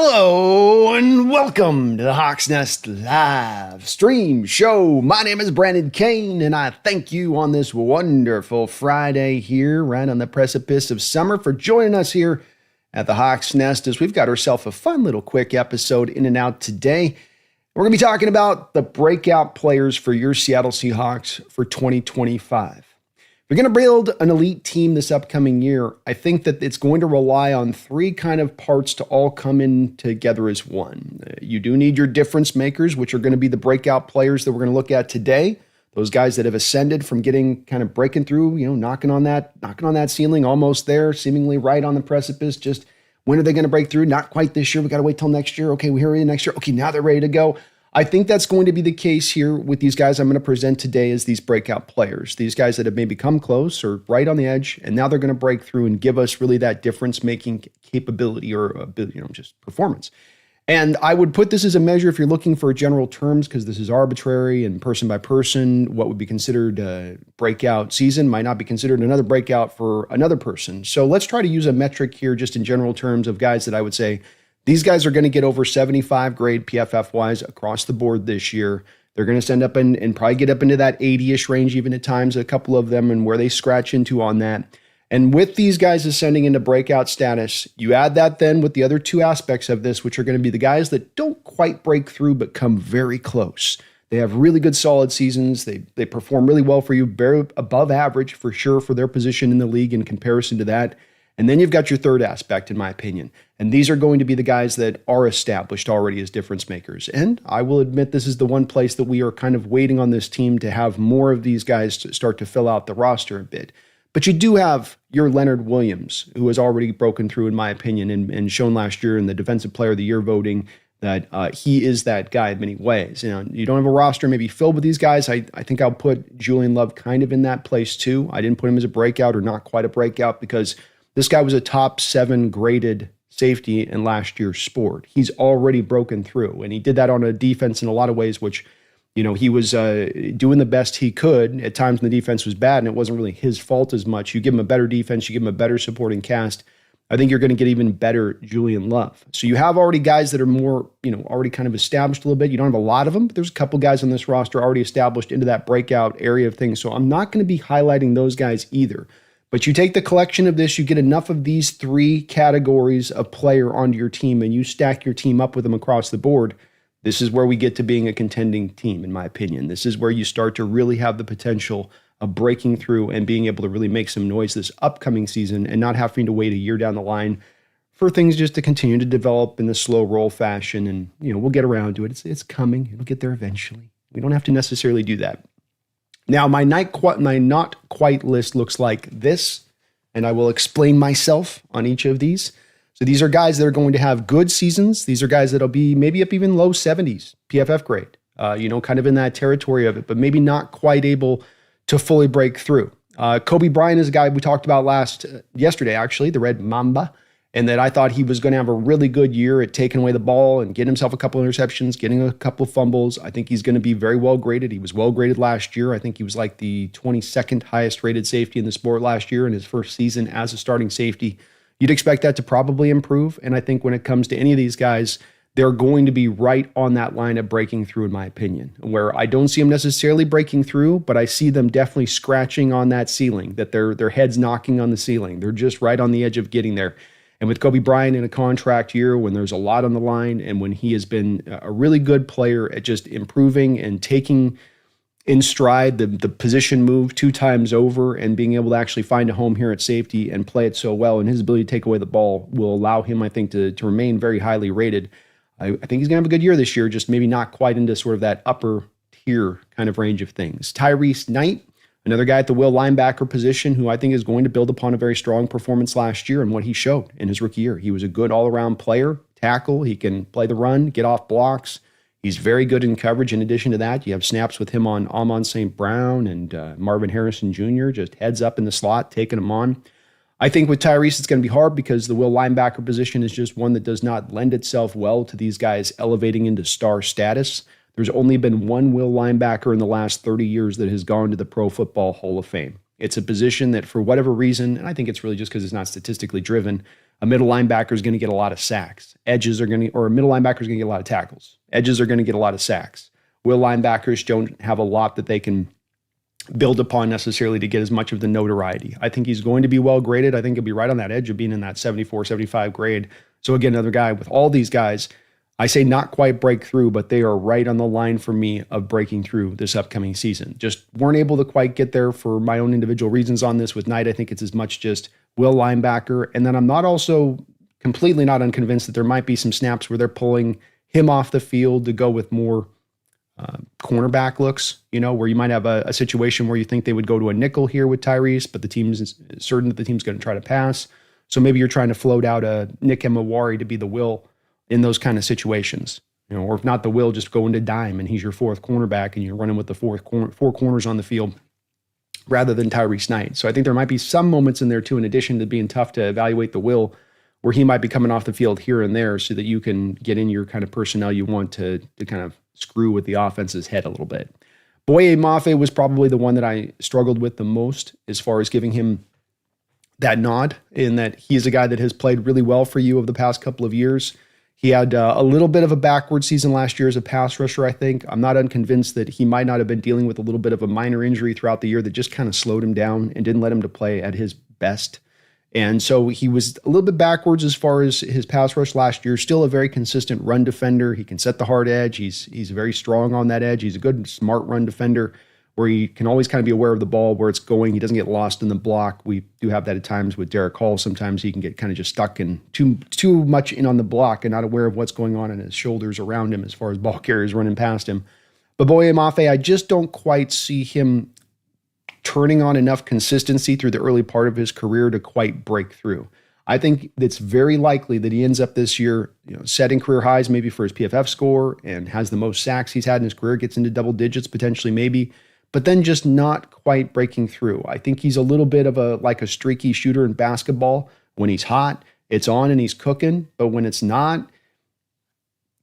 Hello and welcome to the Hawks Nest live stream show. My name is Brandon Kane and I thank you on this wonderful Friday here right on the precipice of summer for joining us here at the Hawks Nest as we've got ourselves a fun little quick episode in and out today. We're going to be talking about the breakout players for your Seattle Seahawks for 2025. If you're going to build an elite team this upcoming year, I think that it's going to rely on three kind of parts to all come in together as one. You do need your difference makers, which are going to be the breakout players that we're going to look at today. Those guys that have ascended from getting kind of breaking through, knocking on that ceiling, almost there, seemingly right on the precipice. Just when are they going to break through? Not quite this year. We got to wait till next year. Okay, we're here next year. Okay, now they're ready to go. I think that's going to be the case here with these guys I'm going to present today as these breakout players. These guys that have maybe come close or right on the edge, and now they're going to break through and give us really that difference-making capability or just performance. And I would put this as a measure if you're looking for general terms, because this is arbitrary and person by person. What would be considered a breakout season might not be considered another breakout for another person. So let's try to use a metric here just in general terms of guys that I would say, these guys are going to get over 75 grade PFF-wise across the board this year. They're going to stand up and probably get up into that 80-ish range even at times, a couple of them, and where they scratch into on that. And with these guys ascending into breakout status, you add that then with the other two aspects of this, which are going to be the guys that don't quite break through but come very close. They have really good solid seasons. They perform really well for you, very above average for sure for their position in the league in comparison to that. And then you've got your third aspect, in my opinion. And these are going to be the guys that are established already as difference makers. And I will admit this is the one place that we are kind of waiting on this team to have more of these guys to start to fill out the roster a bit. But you do have your Leonard Williams, who has already broken through, in my opinion, and shown last year in the Defensive Player of the Year voting that he is that guy in many ways. You don't have a roster maybe filled with these guys. I think I'll put Julian Love kind of in that place too. I didn't put him as a breakout or not quite a breakout because this guy was a top 7 graded safety in last year's sport. He's already broken through, and he did that on a defense in a lot of ways, which, he was doing the best he could at times when the defense was bad, and it wasn't really his fault as much. You give him a better defense, you give him a better supporting cast, I think you're going to get even better Julian Love. So you have already guys that are more, already kind of established a little bit. You don't have a lot of them, but there's a couple guys on this roster already established into that breakout area of things. So I'm not going to be highlighting those guys either. But you take the collection of this, you get enough of these three categories of player onto your team, and you stack your team up with them across the board. This is where we get to being a contending team, in my opinion. This is where you start to really have the potential of breaking through and being able to really make some noise this upcoming season and not having to wait a year down the line for things just to continue to develop in the slow roll fashion. And, we'll get around to it. It's coming. It'll get there eventually. We don't have to necessarily do that. Now, my not quite list looks like this, and I will explain myself on each of these. So these are guys that are going to have good seasons. These are guys that'll be maybe up even low 70s PFF grade, kind of in that territory of it, but maybe not quite able to fully break through. Kobe Bryant is a guy we talked about yesterday, actually, the Red Mamba, and that I thought he was going to have a really good year at taking away the ball and getting himself a couple of interceptions, getting a couple of fumbles. I think he's going to be very well graded. He was well graded last year. I think he was like the 22nd highest rated safety in the sport last year in his first season as a starting safety. You'd expect that to probably improve. And I think when it comes to any of these guys, they're going to be right on that line of breaking through, in my opinion, where I don't see them necessarily breaking through, but I see them definitely scratching on that ceiling, that their head's knocking on the ceiling. They're just right on the edge of getting there. And with Kobe Bryant in a contract year, when there's a lot on the line, and when he has been a really good player at just improving and taking in stride the position move 2 times over and being able to actually find a home here at safety and play it so well, and his ability to take away the ball will allow him, I think, to remain very highly rated. I think he's going to have a good year this year, just maybe not quite into sort of that upper tier kind of range of things. Tyrese Knight, another guy at the will linebacker position who I think is going to build upon a very strong performance last year and what he showed in his rookie year. He was a good all-around player, tackle. He can play the run, get off blocks. He's very good in coverage. In addition to that, you have snaps with him on Amon St. Brown and Marvin Harrison Jr., just heads up in the slot, taking him on. I think with Tyrese, it's going to be hard because the will linebacker position is just one that does not lend itself well to these guys elevating into star status. There's only been one will linebacker in the last 30 years that has gone to the Pro Football Hall of Fame. It's a position that for whatever reason, and I think it's really just because it's not statistically driven, a middle linebacker is going to get a lot of sacks. Edges are going to, or a middle linebacker is going to get a lot of tackles. Edges are going to get a lot of sacks. Will linebackers don't have a lot that they can build upon necessarily to get as much of the notoriety. I think he's going to be well graded. I think he'll be right on that edge of being in that 74, 75 grade. So again, another guy with all these guys, I say not quite break through, but they are right on the line for me of breaking through this upcoming season. Just weren't able to quite get there for my own individual reasons on this. With Knight, I think it's as much just will linebacker. And then I'm not also completely not unconvinced that there might be some snaps where they're pulling him off the field to go with more cornerback looks, where you might have a situation where you think they would go to a nickel here with Tyrese, but the team's certain that the team's going to try to pass. So maybe you're trying to float out a Nick Emawari to be the will in those kind of situations, or if not the will, just go into dime and he's your fourth cornerback and you're running with the four corners on the field rather than Tyrese Knight. So I think there might be some moments in there too, in addition to being tough to evaluate the will, where he might be coming off the field here and there so that you can get in your kind of personnel you want to kind of screw with the offense's head a little bit. Boye Mafe was probably the one that I struggled with the most as far as giving him that nod, in that he's a guy that has played really well for you over the past couple of years. He had a little bit of a backward season last year as a pass rusher, I think. I'm not unconvinced that he might not have been dealing with a little bit of a minor injury throughout the year that just kind of slowed him down and didn't let him to play at his best. And so he was a little bit backwards as far as his pass rush last year. Still a very consistent run defender. He can set the hard edge. He's very strong on that edge. He's a good, smart run defender where he can always kind of be aware of the ball, where it's going. He doesn't get lost in the block. We do have that at times with Derek Hall. Sometimes he can get kind of just stuck in too much in on the block and not aware of what's going on in his shoulders around him as far as ball carriers running past him. But Boye Mafe, I just don't quite see him turning on enough consistency through the early part of his career to quite break through. I think it's very likely that he ends up this year, setting career highs maybe for his PFF score and has the most sacks he's had in his career, gets into double digits potentially maybe, but then just not quite breaking through. I think he's a little bit of a streaky shooter in basketball. When he's hot, it's on and he's cooking, but when it's not,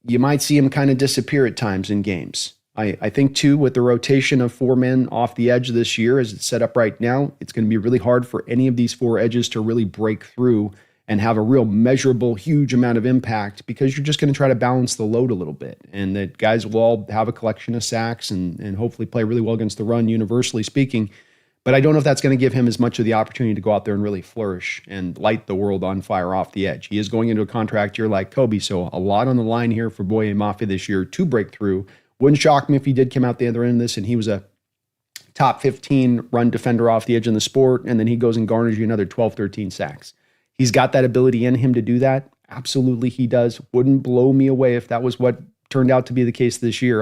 you might see him kind of disappear at times in games. I think, too, with the rotation of four men off the edge this year as it's set up right now, it's going to be really hard for any of these four edges to really break through and have a real measurable, huge amount of impact, because you're just going to try to balance the load a little bit. And that guys will all have a collection of sacks and hopefully play really well against the run, universally speaking. But I don't know if that's going to give him as much of the opportunity to go out there and really flourish and light the world on fire off the edge. He is going into a contract year like Kobe, so a lot on the line here for Boye Mafe this year to break through. Wouldn't shock me if he did come out the other end of this and he was a top 15 run defender off the edge in the sport, and then he goes and garners you another 12, 13 sacks. He's got that ability in him to do that. Absolutely he does. Wouldn't blow me away if that was what turned out to be the case this year.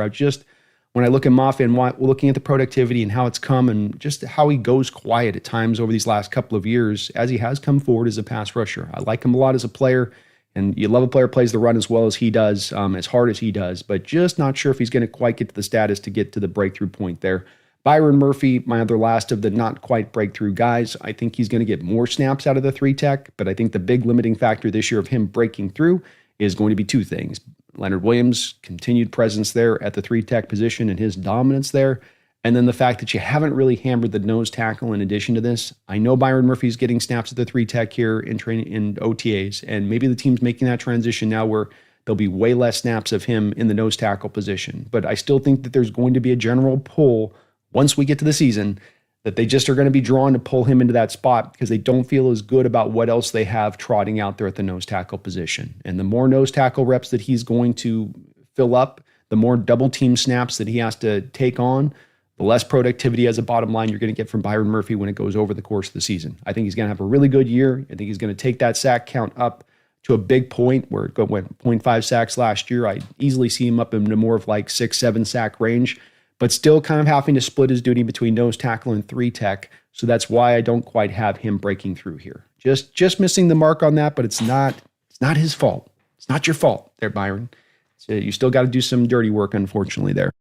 When I look at Mafe and looking at the productivity and how it's come and just how he goes quiet at times over these last couple of years as he has come forward as a pass rusher. I like him a lot as a player. And you love a player who plays the run as well as he does, as hard as he does, but just not sure if he's going to quite get to the status to get to the breakthrough point there. Byron Murphy, my other last of the not quite breakthrough guys, I think he's going to get more snaps out of the three tech, but I think the big limiting factor this year of him breaking through is going to be two things. Leonard Williams' continued presence there at the three tech position and his dominance there. And then the fact that you haven't really hammered the nose tackle in addition to this. I know Byron Murphy's getting snaps at the three tech here in training in OTAs, and maybe the team's making that transition now where there'll be way less snaps of him in the nose tackle position. But I still think that there's going to be a general pull once we get to the season that they just are going to be drawn to pull him into that spot because they don't feel as good about what else they have trotting out there at the nose tackle position. And the more nose tackle reps that he's going to fill up, the more double team snaps that he has to take on, the less productivity as a bottom line you're going to get from Byron Murphy when it goes over the course of the season. I think he's going to have a really good year. I think he's going to take that sack count up to a big point where it went 0.5 sacks last year. I easily see him up into more of like 6-7 sack range, but still kind of having to split his duty between nose tackle and three tech. So that's why I don't quite have him breaking through here. Just missing the mark on that, but it's not his fault. It's not your fault there, Byron. So you still got to do some dirty work, unfortunately, there.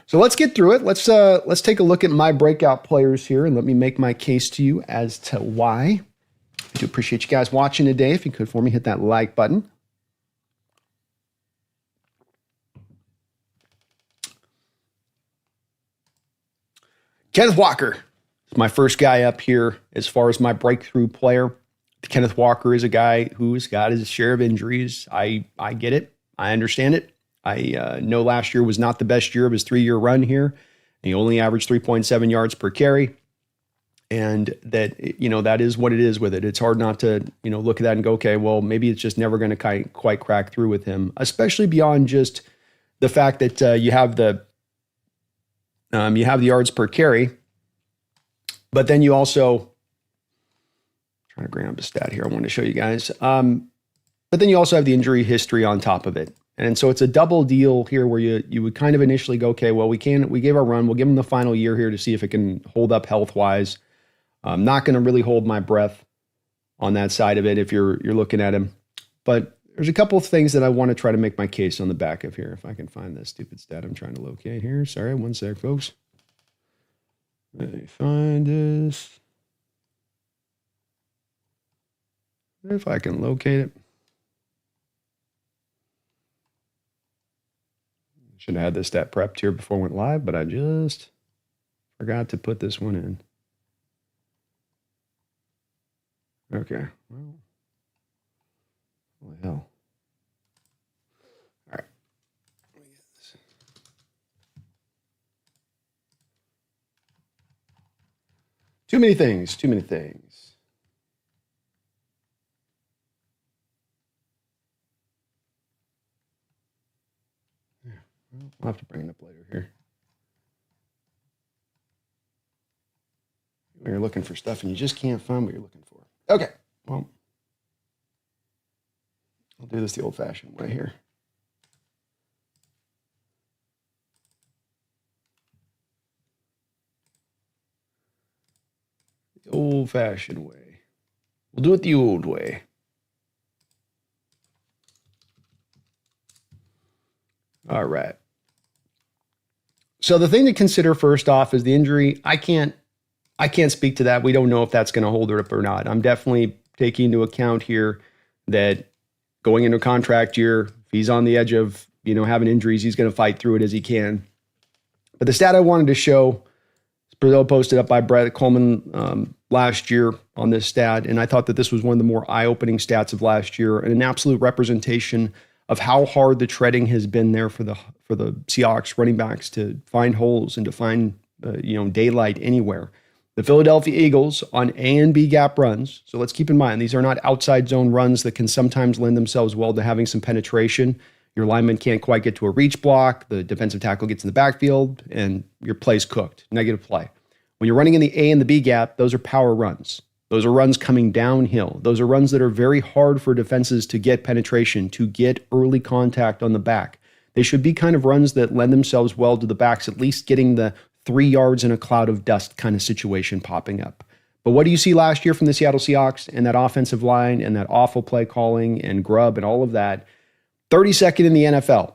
So let's get through it. Let's take a look at my breakout players here and let me make my case to you as to why. I do appreciate you guys watching today. If you could for me, hit that like button. Kenneth Walker is my first guy up here as far as my breakthrough player. Kenneth Walker is a guy who's got his share of injuries. I get it. I understand it. I know last year was not the best year of his 3-year run here. He only averaged 3.7 yards per carry. And that, that is what it is with it. It's hard not to, look at that and go, okay, well, maybe it's just never going to quite crack through with him, especially beyond just the fact that you have the yards per carry, but then you also, trying to grab a stat here I want to show you guys, but then you also have the injury history on top of it. And so it's a double deal here where you would kind of initially go, okay, well, we gave our run. We'll give him the final year here to see if it can hold up health-wise. I'm not going to really hold my breath on that side of it if you're looking at him. But there's a couple of things that I want to try to make my case on the back of here. If I can find this stupid stat I'm trying to locate here. Sorry, one sec, folks. Let me find this. If I can locate it. Should have had this stat prepped here before I went live, but I just forgot to put this one in. Okay. Well, holy hell. All right. Let me get this. Too many things. Yeah. Well, I'll have to bring it up later here. When you're looking for stuff and you just can't find what you're looking for. Okay, well, I'll do this the old-fashioned way here. The old-fashioned way. We'll do it the old way. All right. So the thing to consider first off is the injury. I can't speak to that. We don't know if that's going to hold her up or not. I'm definitely taking into account here that going into a contract year, if he's on the edge of, having injuries, he's going to fight through it as he can. But the stat I wanted to show, Brazil posted up by Brett Coleman last year on this stat, and I thought that this was one of the more eye-opening stats of last year and an absolute representation of how hard the treading has been there for the Seahawks running backs to find holes and to find daylight anywhere. The Philadelphia Eagles on A and B gap runs, so let's keep in mind, these are not outside zone runs that can sometimes lend themselves well to having some penetration. Your lineman can't quite get to a reach block, the defensive tackle gets in the backfield, and your play's cooked, negative play. When you're running in the A and the B gap, those are power runs. Those are runs coming downhill. Those are runs that are very hard for defenses to get penetration, to get early contact on the back. They should be kind of runs that lend themselves well to the backs, at least getting the 3 yards in a cloud of dust kind of situation popping up. But what do you see last year from the Seattle Seahawks and that offensive line and that awful play calling and grub and all of that? 32nd in the NFL,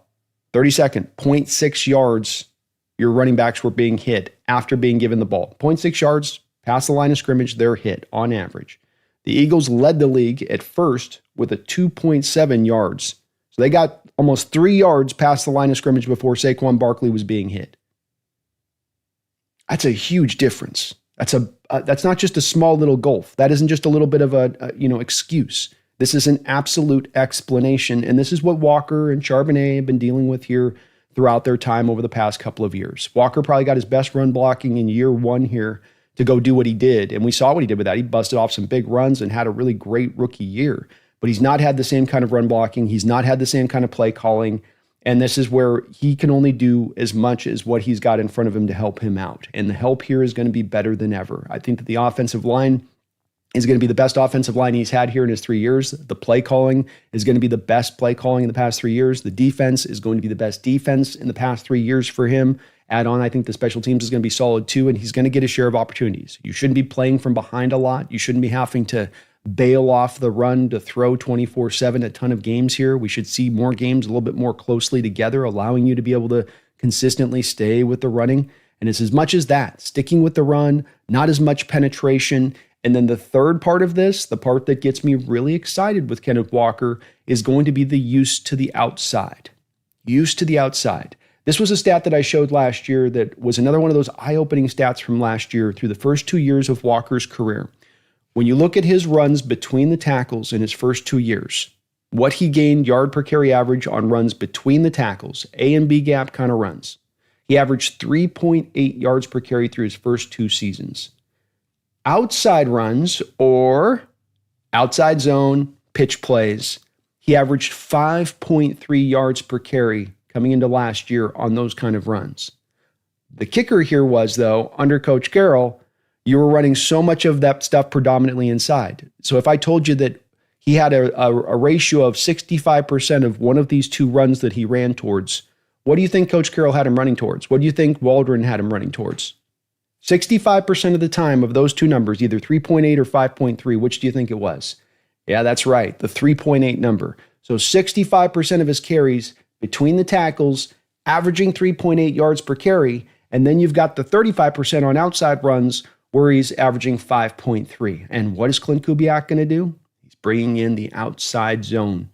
32nd, 0.6 yards your running backs were being hit after being given the ball. 0.6 yards past the line of scrimmage, they're hit on average. The Eagles led the league at first with a 2.7 yards. So they got almost 3 yards past the line of scrimmage before Saquon Barkley was being hit. That's a huge difference. That's not just a small little gulf. That isn't just a little bit of a excuse. This is an absolute explanation, and this is what Walker and Charbonnet have been dealing with here throughout their time over the past couple of years. Walker probably got his best run blocking in year one here to go do what he did, and we saw what he did with that. He busted off some big runs and had a really great rookie year, but he's not had the same kind of run blocking. He's not had the same kind of play calling. And this is where he can only do as much as what he's got in front of him to help him out. And the help here is going to be better than ever. I think that the offensive line is going to be the best offensive line he's had here in his 3 years. The play calling is going to be the best play calling in the past 3 years. The defense is going to be the best defense in the past 3 years for him. Add on, I think the special teams is going to be solid too, and he's going to get a share of opportunities. You shouldn't be playing from behind a lot. You shouldn't be having to bail off the run to throw 24/7 a ton of games here. We should see more games a little bit more closely together, allowing you to be able to consistently stay with the running. And it's as much as that, sticking with the run, not as much penetration. And then the third part of this, the part that gets me really excited with Kenneth Walker, is going to be the use to the outside. Use to the outside. This was a stat that I showed last year that was another one of those eye-opening stats from last year through the first 2 years of Walker's career. When you look at his runs between the tackles in his first 2 years, what he gained yard per carry average on runs between the tackles, A and B gap kind of runs, he averaged 3.8 yards per carry through his first 2 seasons. Outside runs or outside zone pitch plays, he averaged 5.3 yards per carry coming into last year on those kind of runs. The kicker here was, though, under Coach Carroll, you were running so much of that stuff predominantly inside. So if I told you that he had a ratio of 65% of one of these 2 runs that he ran towards, what do you think Coach Carroll had him running towards? What do you think Waldron had him running towards? 65% of the time of those 2 numbers, either 3.8 or 5.3, which do you think it was? Yeah, that's right, the 3.8 number. So 65% of his carries between the tackles, averaging 3.8 yards per carry, and then you've got the 35% on outside runs where he's averaging 5.3. And what is Clint Kubiak going to do? He's bringing in the outside zone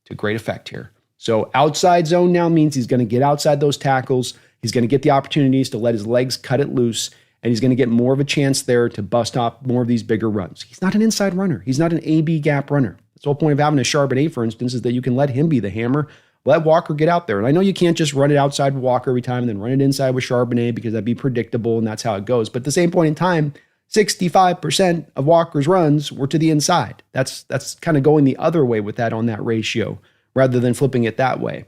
to great effect here. So outside zone now means he's going to get outside those tackles. He's going to get the opportunities to let his legs cut it loose, and he's going to get more of a chance there to bust off more of these bigger runs. He's not an inside runner. He's not an A-B gap runner. That's the whole point of having a Charbonnet, for instance, is that you can let him be the hammer. Let Walker get out there. And I know you can't just run it outside with Walker every time and then run it inside with Charbonnet because that'd be predictable and that's how it goes. But at the same point in time, 65% of Walker's runs were to the inside. That's kind of going the other way with that on that ratio rather than flipping it that way.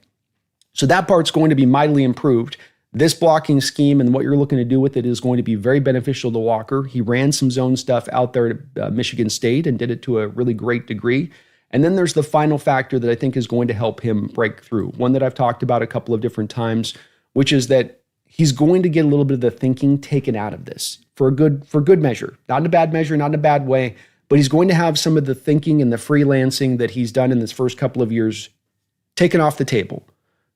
So that part's going to be mightily improved. This blocking scheme and what you're looking to do with it is going to be very beneficial to Walker. He ran some zone stuff out there at Michigan State and did it to a really great degree. And then there's the final factor that I think is going to help him break through, one that I've talked about a couple of different times, which is that he's going to get a little bit of the thinking taken out of this for good measure, not in a bad measure, not in a bad way, but he's going to have some of the thinking and the freelancing that he's done in this first couple of years taken off the table.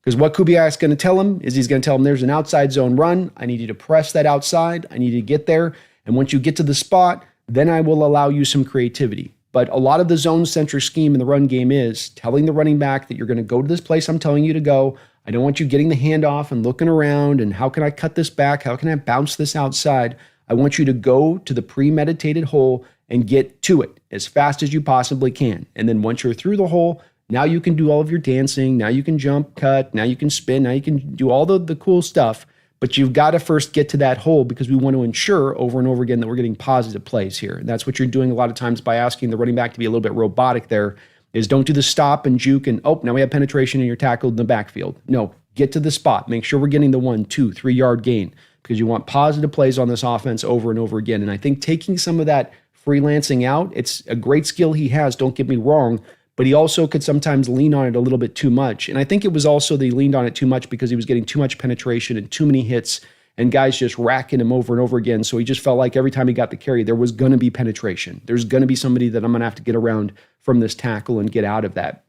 Because what Kubiak's going to tell him is he's going to tell him there's an outside zone run. I need you to press that outside. I need you to get there. And once you get to the spot, then I will allow you some creativity. But a lot of the zone-centric scheme in the run game is telling the running back that you're going to go to this place I'm telling you to go. I don't want you getting the handoff and looking around and how can I cut this back? How can I bounce this outside? I want you to go to the premeditated hole and get to it as fast as you possibly can. And then once you're through the hole, now you can do all of your dancing. Now you can jump, cut. Now you can spin. Now you can do all the cool stuff. But you've got to first get to that hole because we want to ensure over and over again that we're getting positive plays here. And that's what you're doing a lot of times by asking the running back to be a little bit robotic there, is don't do the stop and juke and, oh, now we have penetration and you're tackled in the backfield. No, get to the spot. Make sure we're getting the 1, 2, 3 yard gain because you want positive plays on this offense over and over again. And I think taking some of that freelancing out, it's a great skill he has, don't get me wrong, but he also could sometimes lean on it a little bit too much. And I think it was also that he leaned on it too much because he was getting too much penetration and too many hits and guys just racking him over and over again. So he just felt like every time he got the carry, there was going to be penetration. There's going to be somebody that I'm going to have to get around from this tackle and get out of that.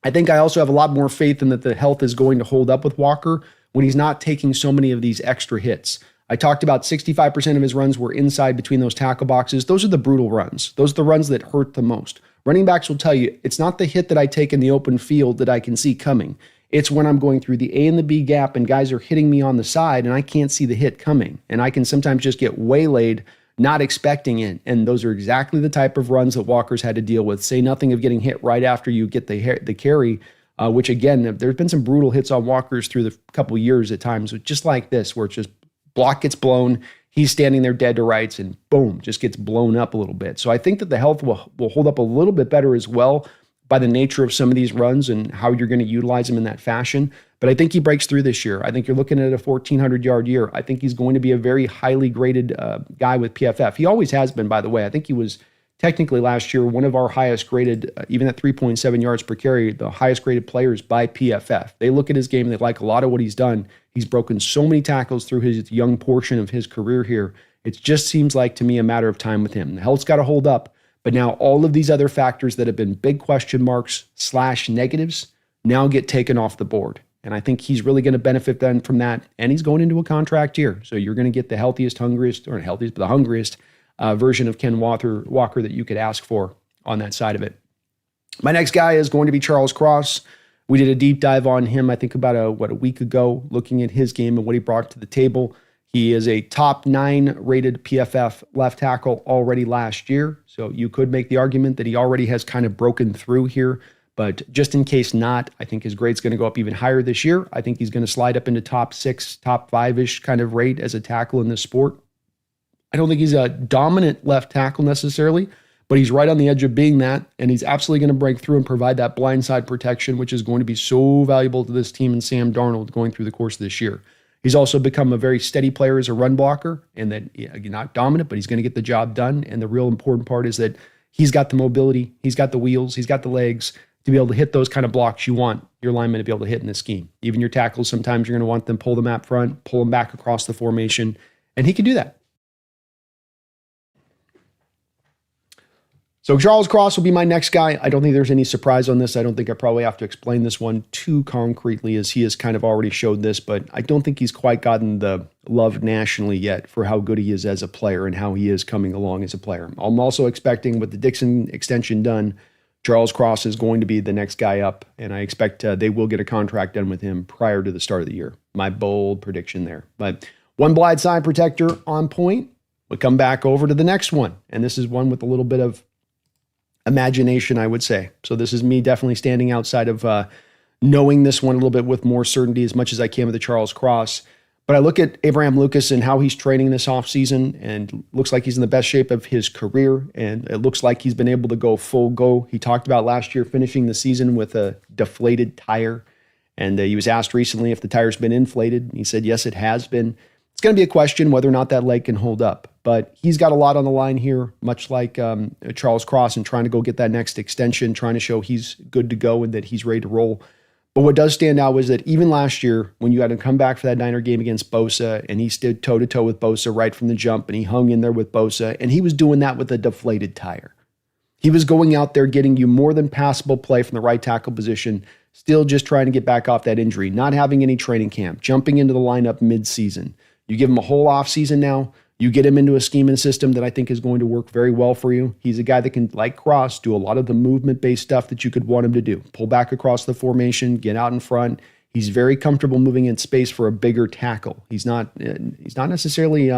I think I also have a lot more faith in that the health is going to hold up with Walker when he's not taking so many of these extra hits. I talked about 65% of his runs were inside between those tackle boxes. Those are the brutal runs. Those are the runs that hurt the most. Running backs will tell you, it's not the hit that I take in the open field that I can see coming. It's when I'm going through the A and the B gap and guys are hitting me on the side and I can't see the hit coming. And I can sometimes just get waylaid, not expecting it. And those are exactly the type of runs that Walker's had to deal with. Say nothing of getting hit right after you get the carry, which again, there's been some brutal hits on Walker's through the couple years at times, just like this, where it's just block gets blown. He's standing there dead to rights and boom, just gets blown up a little bit. So I think that the health will hold up a little bit better as well by the nature of some of these runs and how you're going to utilize them in that fashion. But I think he breaks through this year. I think you're looking at a 1,400-yard year. I think he's going to be a very highly graded guy with PFF. He always has been, by the way. I think he was technically last year one of our highest graded, even at 3.7 yards per carry, the highest graded players by PFF. They look at his game and they like a lot of what he's done. He's broken so many tackles through his young portion of his career here. It just seems like to me a matter of time with him. The health's got to hold up, but now all of these other factors that have been big question marks / negatives now get taken off the board. And I think he's really going to benefit then from that. And he's going into a contract year. So you're going to get the healthiest, hungriest, or healthiest, but the hungriest version of Ken Walker that you could ask for on that side of it. My next guy is going to be Charles Cross. We did a deep dive on him, I think about a week ago, looking at his game and what he brought to the table. He is a top 9 rated PFF left tackle already last year. So you could make the argument that he already has kind of broken through here. But just in case not, I think his grade's going to go up even higher this year. I think he's going to slide up into top 6, top 5-ish kind of rate as a tackle in this sport. I don't think he's a dominant left tackle necessarily, but he's right on the edge of being that, and he's absolutely going to break through and provide that blindside protection, which is going to be so valuable to this team and Sam Darnold going through the course of this year. He's also become a very steady player as a run blocker, and that not dominant, but he's going to get the job done. And the real important part is that he's got the mobility, he's got the wheels, he's got the legs to be able to hit those kind of blocks you want your linemen to be able to hit in this scheme. Even your tackles, sometimes you're going to want them pull them out front, pull them back across the formation, and he can do that. So Charles Cross will be my next guy. I don't think there's any surprise on this. I don't think I probably have to explain this one too concretely, as he has kind of already showed this, but I don't think he's quite gotten the love nationally yet for how good he is as a player and how he is coming along as a player. I'm also expecting, with the Dixon extension done, Charles Cross is going to be the next guy up, and I expect they will get a contract done with him prior to the start of the year. My bold prediction there. But one blindside protector on point. We'll come back over to the next one, and this is one with a little bit of imagination, I would say. So this is me definitely standing outside of knowing this one a little bit with more certainty as much as I can with the Charles Cross. But I look at Abraham Lucas and how he's training this offseason, and looks like he's in the best shape of his career, and it looks like he's been able to go full go. He talked about last year finishing the season with a deflated tire, and he was asked recently if the tire's been inflated. He said, yes, it has been. It's going to be a question whether or not that leg can hold up. But he's got a lot on the line here, much like Charles Cross, and trying to go get that next extension, trying to show he's good to go and that he's ready to roll. But what does stand out was that even last year, when you had to come back for that Niner game against Bosa, and he stood toe-to-toe with Bosa right from the jump, and he hung in there with Bosa, and he was doing that with a deflated tire. He was going out there getting you more than passable play from the right tackle position, still just trying to get back off that injury, not having any training camp, jumping into the lineup mid-season. You give him a whole offseason now. You get him into a scheme and system that I think is going to work very well for you. He's a guy that can, like Cross, do a lot of the movement-based stuff that you could want him to do. Pull back across the formation, get out in front. He's very comfortable moving in space for a bigger tackle. He's not necessarily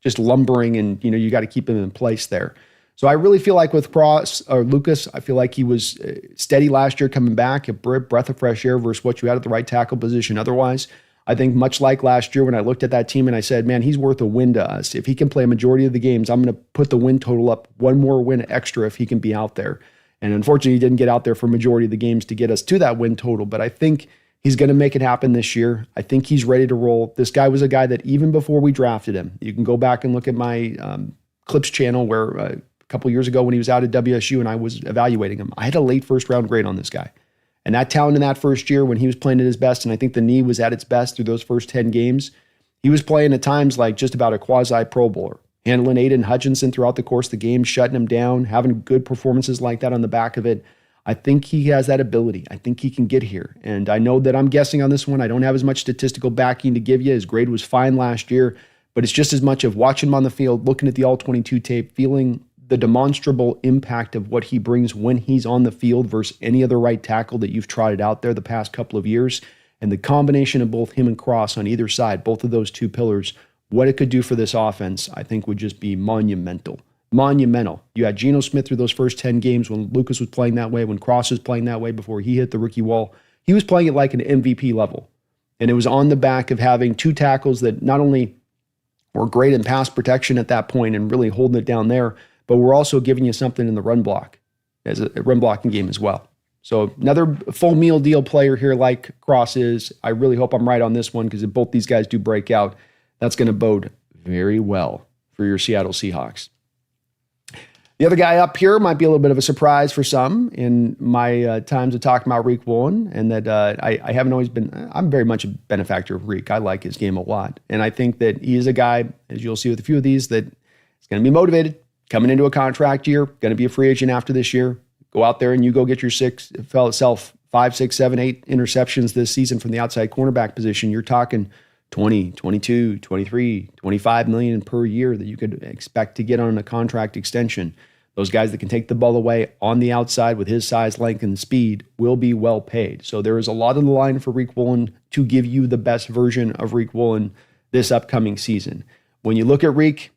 just lumbering, and you got to keep him in place there. So I really feel like with Cross or Lucas, I feel like he was steady last year coming back, a breath of fresh air versus what you had at the right tackle position otherwise. I think much like last year when I looked at that team and I said, man, he's worth a win to us. If he can play a majority of the games, I'm going to put the win total up one more win extra if he can be out there. And unfortunately, he didn't get out there for majority of the games to get us to that win total. But I think he's going to make it happen this year. I think he's ready to roll. This guy was a guy that even before we drafted him, you can go back and look at my Clips channel where a couple years ago when he was out at WSU and I was evaluating him, I had a late first round grade on this guy. And that talent in that first year when he was playing at his best, and I think the knee was at its best through those first 10 games, he was playing at times like just about a quasi-Pro Bowler, handling Aiden Hutchinson throughout the course of the game, shutting him down, having good performances like that on the back of it. I think he has that ability. I think he can get here. And I know that I'm guessing on this one. I don't have as much statistical backing to give you. His grade was fine last year, but it's just as much of watching him on the field, looking at the All-22 tape, feeling the demonstrable impact of what he brings when he's on the field versus any other right tackle that you've trotted out there the past couple of years. And the combination of both him and Cross on either side, both of those two pillars, what it could do for this offense, I think would just be monumental. Monumental. You had Geno Smith through those first 10 games when Lucas was playing that way, when Cross was playing that way before he hit the rookie wall. He was playing it like an MVP level. And it was on the back of having two tackles that not only were great in pass protection at that point and really holding it down there, but we're also giving you something in the run block as a run blocking game as well. So another full meal deal player here like Cross is. I really hope I'm right on this one because if both these guys do break out, that's going to bode very well for your Seattle Seahawks. The other guy up here might be a little bit of a surprise for some in my times of talking about Riq Woolen, and that I haven't always been, I'm very much a benefactor of Riq. I like his game a lot. And I think that he is a guy, as you'll see with a few of these, that is going to be motivated. Coming into a contract year, going to be a free agent after this year. Go out there and you go get yourself 5, 6, 7, 8 interceptions this season from the outside cornerback position. You're talking 20, 22, 23, 25 million per year that you could expect to get on a contract extension. Those guys that can take the ball away on the outside with his size, length, and speed will be well paid. So there is a lot on the line for Riq Woolen to give you the best version of Riq Woolen this upcoming season. When you look at Riq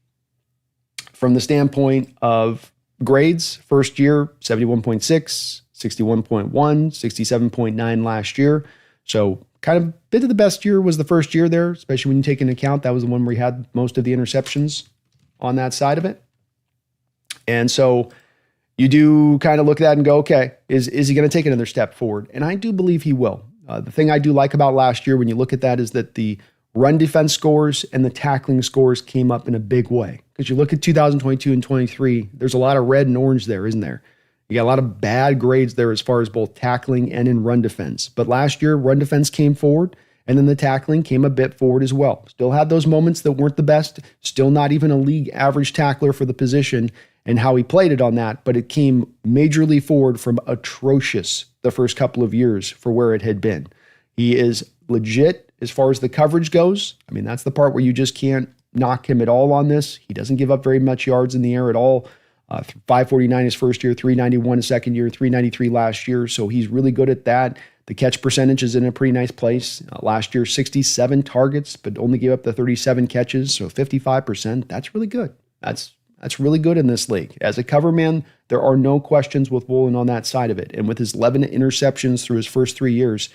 from the standpoint of grades, first year, 71.6, 61.1, 67.9 last year. So kind of bit of the best year was the first year there, especially when you take into account that was the one where he had most of the interceptions on that side of it. And so you do kind of look at that and go, okay, is he going to take another step forward? And I do believe he will. The thing I do like about last year when you look at that is that the run defense scores and the tackling scores came up in a big way. Because you look at 2022 and 23, there's a lot of red and orange there, isn't there? You got a lot of bad grades there as far as both tackling and in run defense. But last year, run defense came forward, and then the tackling came a bit forward as well. Still had those moments that weren't the best, still not even a league average tackler for the position and how he played it on that, but it came majorly forward from atrocious the first couple of years for where it had been. He is legit as far as the coverage goes. I mean, that's the part where you just can't knock him at all on this. He doesn't give up very much yards in the air at all. 549 his first year, 391 his second year, 393 last year. So he's really good at that. The catch percentage is in a pretty nice place. Last year, 67 targets, but only gave up the 37 catches. So 55%. That's really good. That's really good in this league. As a cover man, there are no questions with Woolen on that side of it. And with his 11 interceptions through his first 3 years,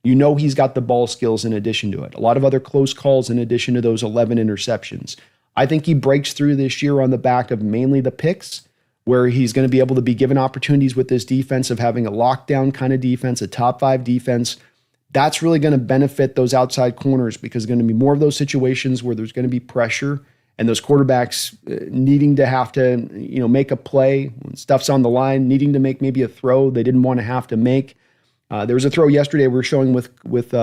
you know he's got the ball skills in addition to it. A lot of other close calls in addition to those 11 interceptions. I think he breaks through this year on the back of mainly the picks, where he's going to be able to be given opportunities with this defense of having a lockdown kind of defense, a top 5 defense. That's really going to benefit those outside corners because there's going to be more of those situations where there's going to be pressure and those quarterbacks needing to have to, make a play when stuff's on the line, needing to make maybe a throw they didn't want to have to make. There was a throw yesterday we were showing with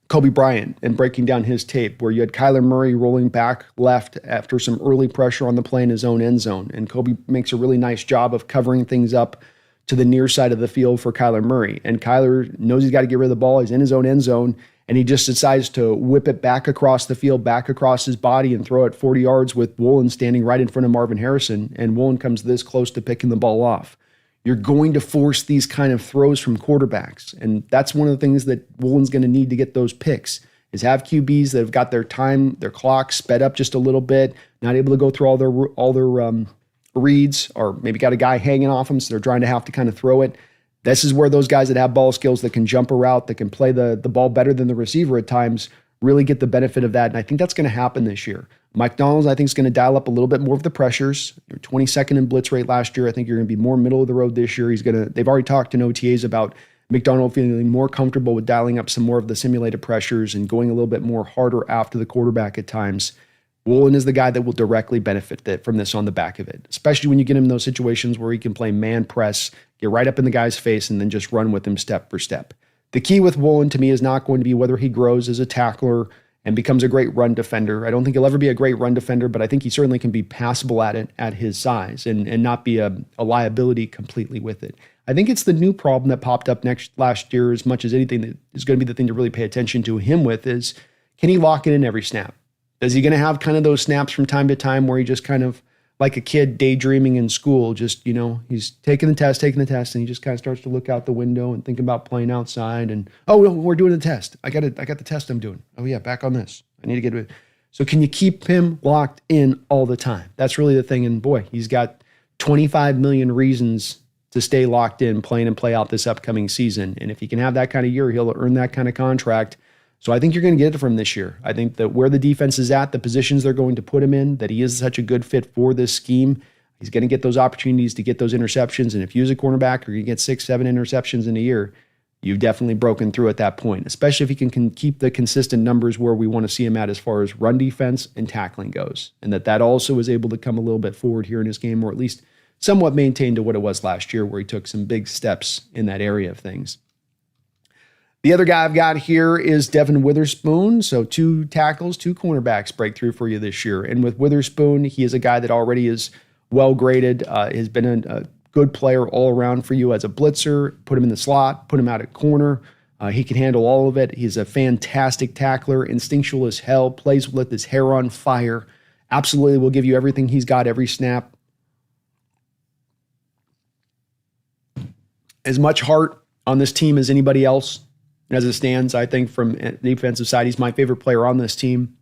Kobe Bryant and breaking down his tape where you had Kyler Murray rolling back left after some early pressure on the play in his own end zone. And Kobe makes a really nice job of covering things up to the near side of the field for Kyler Murray. And Kyler knows he's got to get rid of the ball. He's in his own end zone. And he just decides to whip it back across the field, back across his body and throw it 40 yards with Woolen standing right in front of Marvin Harrison. And Woolen comes this close to picking the ball off. You're going to force these kind of throws from quarterbacks. And that's one of the things that Woolen's going to need to get those picks is have QBs that have got their time, their clock sped up just a little bit, not able to go through all their reads, or maybe got a guy hanging off them, so they're trying to have to kind of throw it. This is where those guys that have ball skills, that can jump a route, that can play the ball better than the receiver at times, really get the benefit of that. And I think that's going to happen this year. Macdonald, I think, is going to dial up a little bit more of the pressures. You're 22nd in blitz rate last year. I think you're going to be more middle of the road this year. They've already talked in OTAs about Macdonald feeling more comfortable with dialing up some more of the simulated pressures and going a little bit more harder after the quarterback at times. Woolen is the guy that will directly benefit from this on the back of it, especially when you get him in those situations where he can play man press, get right up in the guy's face, and then just run with him step for step. The key with Woolen to me is not going to be whether he grows as a tackler and becomes a great run defender. I don't think he'll ever be a great run defender, but I think he certainly can be passable at it at his size and not be a liability completely with it. I think it's the new problem that popped up last year as much as anything that is going to be the thing to really pay attention to him with is, can he lock it in every snap? Is he going to have kind of those snaps from time to time where he just kind of, like a kid daydreaming in school, just, he's taking the test, and he just kind of starts to look out the window and think about playing outside and, oh, no, we're doing the test. I got the test I'm doing. Oh yeah, back on this. I need to get it. So can you keep him locked in all the time? That's really the thing. And boy, he's got 25 million reasons to stay locked in, playing and play out this upcoming season. And if he can have that kind of year, he'll earn that kind of contract. So I think you're going to get it from this year. I think that where the defense is at, the positions they're going to put him in, that he is such a good fit for this scheme, he's going to get those opportunities to get those interceptions. And if you as a cornerback are going to get 6-7 interceptions in a year, you've definitely broken through at that point, especially if he can keep the consistent numbers where we want to see him at as far as run defense and tackling goes. And that also is able to come a little bit forward here in his game, or at least somewhat maintained to what it was last year, where he took some big steps in that area of things. The other guy I've got here is Devon Witherspoon. So 2 tackles, 2 cornerbacks break through for you this year. And with Witherspoon, he is a guy that already is well graded, has been a good player all around for you as a blitzer. Put him in the slot, put him out at corner. He can handle all of it. He's a fantastic tackler, instinctual as hell, plays with his hair on fire. Absolutely will give you everything he's got every snap. As much heart on this team as anybody else. as it stands. I think from the defensive side, he's my favorite player on this team.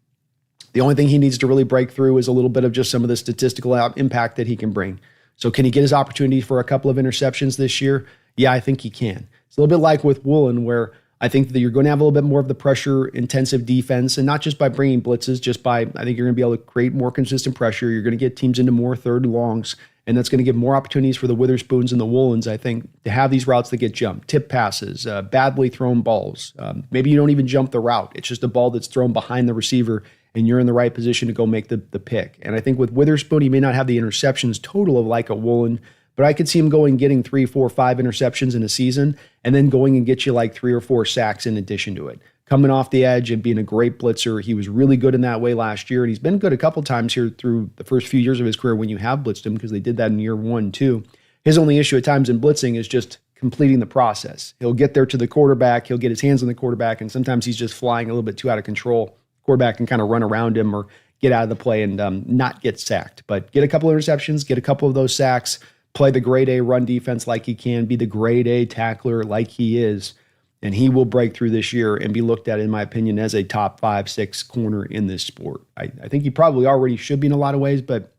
The only thing he needs to really break through is a little bit of just some of the statistical impact that he can bring. So can he get his opportunity for a couple of interceptions this year? Yeah, I think he can. It's a little bit like with Woolen, where I think that you're going to have a little bit more of the pressure-intensive defense, and not just by bringing blitzes, just by, I think you're going to be able to create more consistent pressure. You're going to get teams into more third longs, and that's going to give more opportunities for the Witherspoons and the Woolens, I think, to have these routes that get jumped, tip passes, badly thrown balls. Maybe you don't even jump the route. It's just a ball that's thrown behind the receiver, and you're in the right position to go make the pick. And I think with Witherspoon, he may not have the interceptions total of like a Woolen, but I could see him going getting 3, 4, 5 interceptions in a season, and then going and get you like 3 or 4 sacks in addition to it. Coming off the edge and being a great blitzer. He was really good in that way last year, and he's been good a couple times here through the first few years of his career when you have blitzed him, because they did that in year 1, too. His only issue at times in blitzing is just completing the process. He'll get there to the quarterback, he'll get his hands on the quarterback, and sometimes he's just flying a little bit too out of control. Quarterback can kind of run around him or get out of the play and not get sacked. But get a couple of interceptions, get a couple of those sacks, play the grade A run defense like he can, be the grade A tackler like he is, and he will break through this year and be looked at, in my opinion, as a top 5, 6 corner in this sport. I think he probably already should be in a lot of ways, but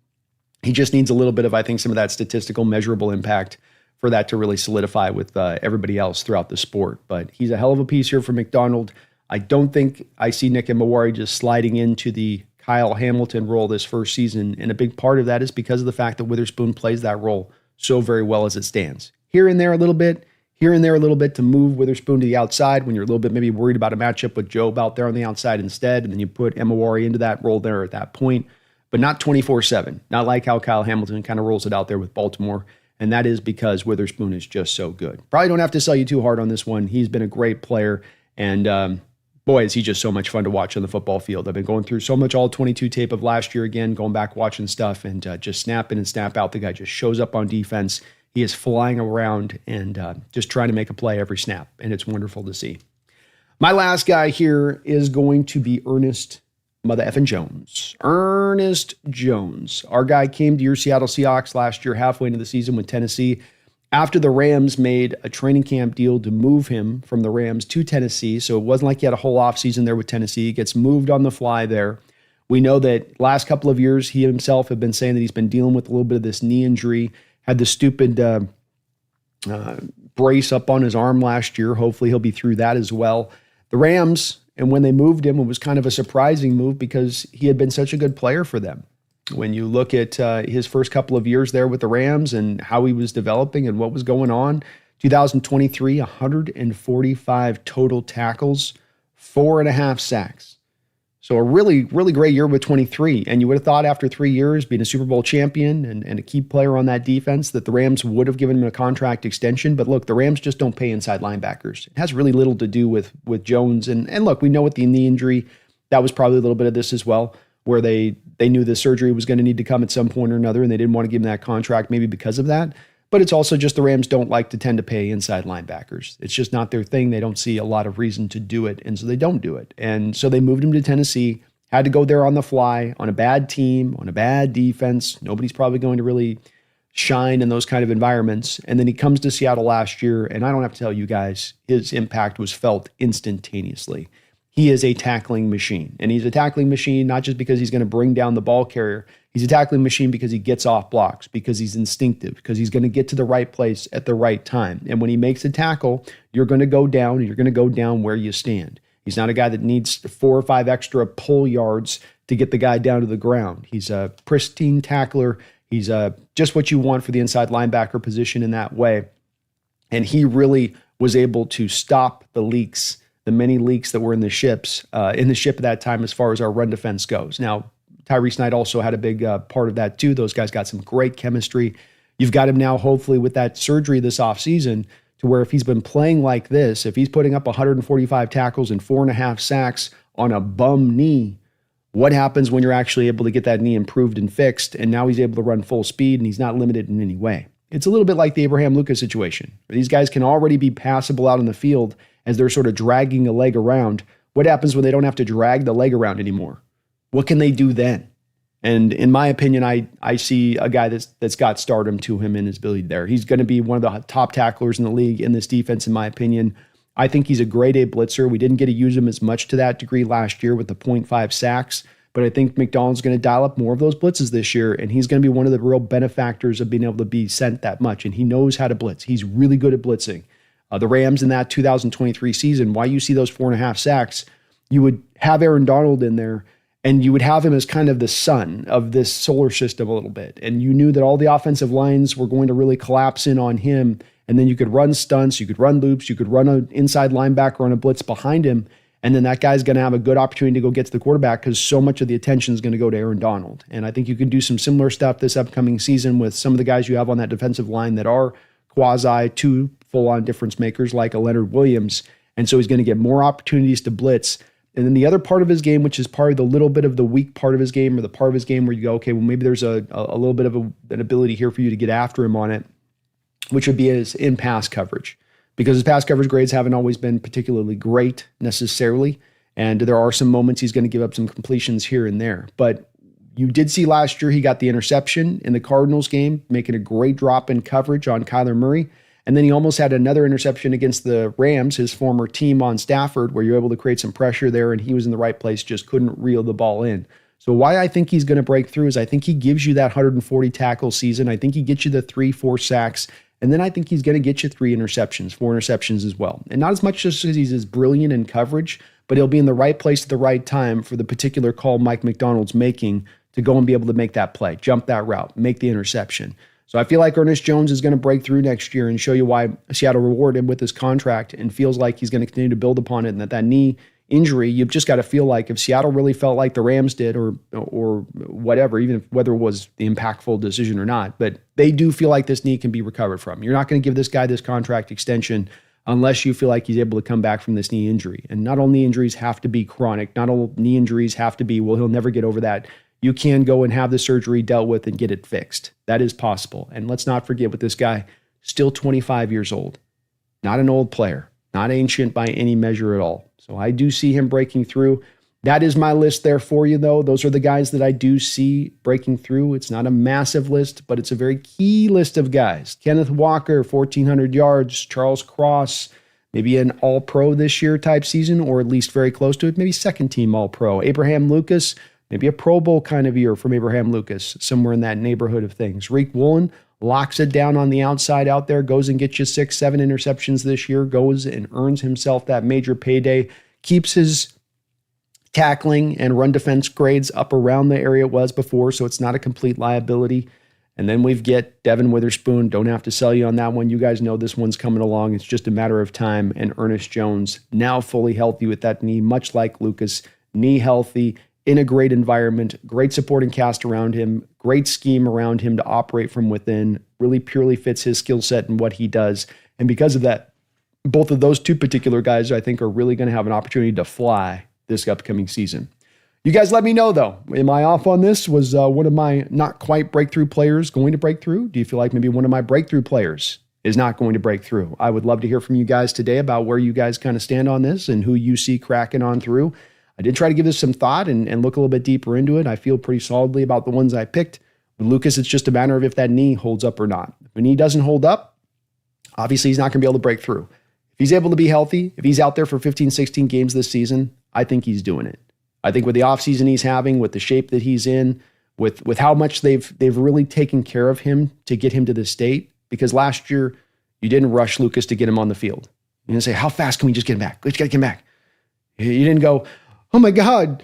he just needs a little bit of, I think, some of that statistical measurable impact for that to really solidify with everybody else throughout the sport. But he's a hell of a piece here for Macdonald. I don't think I see Nick Emawari just sliding into the Kyle Hamilton role this first season, and a big part of that is because of the fact that Witherspoon plays that role so very well as it stands. Here and there a little bit to move Witherspoon to the outside when you're a little bit maybe worried about a matchup with Jobe out there on the outside instead, and then you put Emawari into that role there at that point, but not 24/7, not like how Kyle Hamilton kind of rolls it out there with Baltimore, and that is because Witherspoon is just so good. Probably don't have to sell you too hard on this one. He's been a great player, and boy, is he just so much fun to watch on the football field. I've been going through so much all-22 tape of last year again, going back watching stuff, and just snap in and snap out. The guy just shows up on defense. He is flying around and just trying to make a play every snap, and it's wonderful to see. My last guy here is going to be Ernest Mother effing Jones. Ernest Jones. Our guy came to your Seattle Seahawks last year, halfway into the season with Tennessee, after the Rams made a training camp deal to move him from the Rams to Tennessee. So it wasn't like he had a whole offseason there with Tennessee. He gets moved on the fly there. We know that last couple of years, he himself had been saying that he's been dealing with a little bit of this knee injury, had the stupid brace up on his arm last year. Hopefully he'll be through that as well. The Rams, and when they moved him, it was kind of a surprising move because he had been such a good player for them. When you look at his first couple of years there with the Rams and how he was developing and what was going on, 2023, 145 total tackles, 4.5 sacks. So a really, really great year with 23. And you would have thought after 3 years, being a Super Bowl champion and a key player on that defense, that the Rams would have given him a contract extension. But look, the Rams just don't pay inside linebackers. It has really little to do with Jones. And look, we know with the knee injury, that was probably a little bit of this as well, where they knew the surgery was going to need to come at some point or another, and they didn't want to give him that contract maybe because of that. But it's also just the Rams don't like to tend to pay inside linebackers. It's just not their thing. They don't see a lot of reason to do it, and so they don't do it. And so they moved him to Tennessee, had to go there on the fly, on a bad team, on a bad defense. Nobody's probably going to really shine in those kind of environments. And then he comes to Seattle last year, and I don't have to tell you guys, his impact was felt instantaneously. He is a tackling machine, and he's a tackling machine not just because he's going to bring down the ball carrier. He's a tackling machine because he gets off blocks, because he's instinctive, because he's going to get to the right place at the right time. And when he makes a tackle, you're going to go down, and you're going to go down where you stand. He's not a guy that needs 4 or 5 extra pull yards to get the guy down to the ground. He's a pristine tackler. He's just what you want for the inside linebacker position in that way. And he really was able to stop the leaks, the many leaks that were in the ship at that time as far as our run defense goes. Now, Tyrese Knight also had a big part of that too. Those guys got some great chemistry. You've got him now, hopefully, with that surgery this offseason, to where if he's been playing like this, if he's putting up 145 tackles and 4.5 sacks on a bum knee, what happens when you're actually able to get that knee improved and fixed, and now he's able to run full speed and he's not limited in any way? It's a little bit like the Abraham Lucas situation, where these guys can already be passable out on the field as they're sort of dragging a leg around. What happens when they don't have to drag the leg around anymore? What can they do then? And in my opinion, I see a guy that's got stardom to him in his ability there. He's going to be one of the top tacklers in the league in this defense, in my opinion. I think he's a grade A blitzer. We didn't get to use him as much to that degree last year with the 0.5 sacks, but I think Macdonald's going to dial up more of those blitzes this year, and he's going to be one of the real benefactors of being able to be sent that much, and he knows how to blitz. He's really good at blitzing. The Rams in that 2023 season, why you see those 4.5 sacks, you would have Aaron Donald in there, and you would have him as kind of the sun of this solar system a little bit. And you knew that all the offensive lines were going to really collapse in on him. And then you could run stunts, you could run loops, you could run an inside linebacker on a blitz behind him. And then that guy's going to have a good opportunity to go get to the quarterback because so much of the attention is going to go to Aaron Donald. And I think you can do some similar stuff this upcoming season with some of the guys you have on that defensive line that are quasi two full-on difference makers like a Leonard Williams. And so he's going to get more opportunities to blitz. And then the other part of his game, which is probably the little bit of the weak part of his game or the part of his game where you go, okay, well, maybe there's a little bit of an ability here for you to get after him on it, which would be his in-pass coverage. Because his pass coverage grades haven't always been particularly great necessarily. And there are some moments he's going to give up some completions here and there. But you did see last year he got the interception in the Cardinals game, making a great drop in coverage on Kyler Murray. And then he almost had another interception against the Rams, his former team on Stafford, where you're able to create some pressure there, and he was in the right place, just couldn't reel the ball in. So why I think he's going to break through is I think he gives you that 140 tackle season. I think he gets you the 3-4 sacks, and then I think he's going to get you 4 interceptions as well. And not as much just because he's as brilliant in coverage, but he'll be in the right place at the right time for the particular call Mike Macdonald's making to go and be able to make that play, jump that route, make the interception. So I feel like Ernest Jones is going to break through next year and show you why Seattle rewarded him with his contract and feels like he's going to continue to build upon it, and that knee injury, you've just got to feel like if Seattle really felt like the Rams did or whatever, even if whether it was the impactful decision or not, but they do feel like this knee can be recovered from. You're not going to give this guy this contract extension unless you feel like he's able to come back from this knee injury. And not all knee injuries have to be chronic. Not all knee injuries have to be, well, he'll never get over that. You can go and have the surgery dealt with and get it fixed. That is possible. And let's not forget with this guy, still 25 years old, not an old player, not ancient by any measure at all. So I do see him breaking through. That is my list there for you, though. Those are the guys that I do see breaking through. It's not a massive list, but it's a very key list of guys. Kenneth Walker, 1,400 yards. Charles Cross, maybe an all-pro this year type season, or at least very close to it. Maybe second-team all-pro. Abraham Lucas, maybe a Pro Bowl kind of year from Abraham Lucas, somewhere in that neighborhood of things. Riq Woolen locks it down on the outside out there, goes and gets you 6-7 interceptions this year, goes and earns himself that major payday, keeps his tackling and run defense grades up around the area it was before, so it's not a complete liability. And then we've get Devon Witherspoon. Don't have to sell you on that one. You guys know this one's coming along. It's just a matter of time. And Ernest Jones, now fully healthy with that knee, much like Lucas, knee healthy, in a great environment, great supporting cast around him, great scheme around him to operate from within, really purely fits his skill set and what he does. And because of that, both of those two particular guys, I think, are really going to have an opportunity to fly this upcoming season. You guys let me know, though. Am I off on this? Was one of my not quite breakthrough players going to break through? Do you feel like maybe one of my breakthrough players is not going to break through? I would love to hear from you guys today about where you guys kind of stand on this and who you see cracking on through. I did try to give this some thought and look a little bit deeper into it. I feel pretty solidly about the ones I picked. With Lucas, it's just a matter of if that knee holds up or not. If the knee doesn't hold up, obviously he's not going to be able to break through. If he's able to be healthy, if he's out there for 15, 16 games this season, I think he's doing it. I think with the offseason he's having, with the shape that he's in, with how much they've really taken care of him to get him to this state, because last year you didn't rush Lucas to get him on the field. You didn't say, how fast can we just get him back? Let's get him back. You didn't go, oh my God,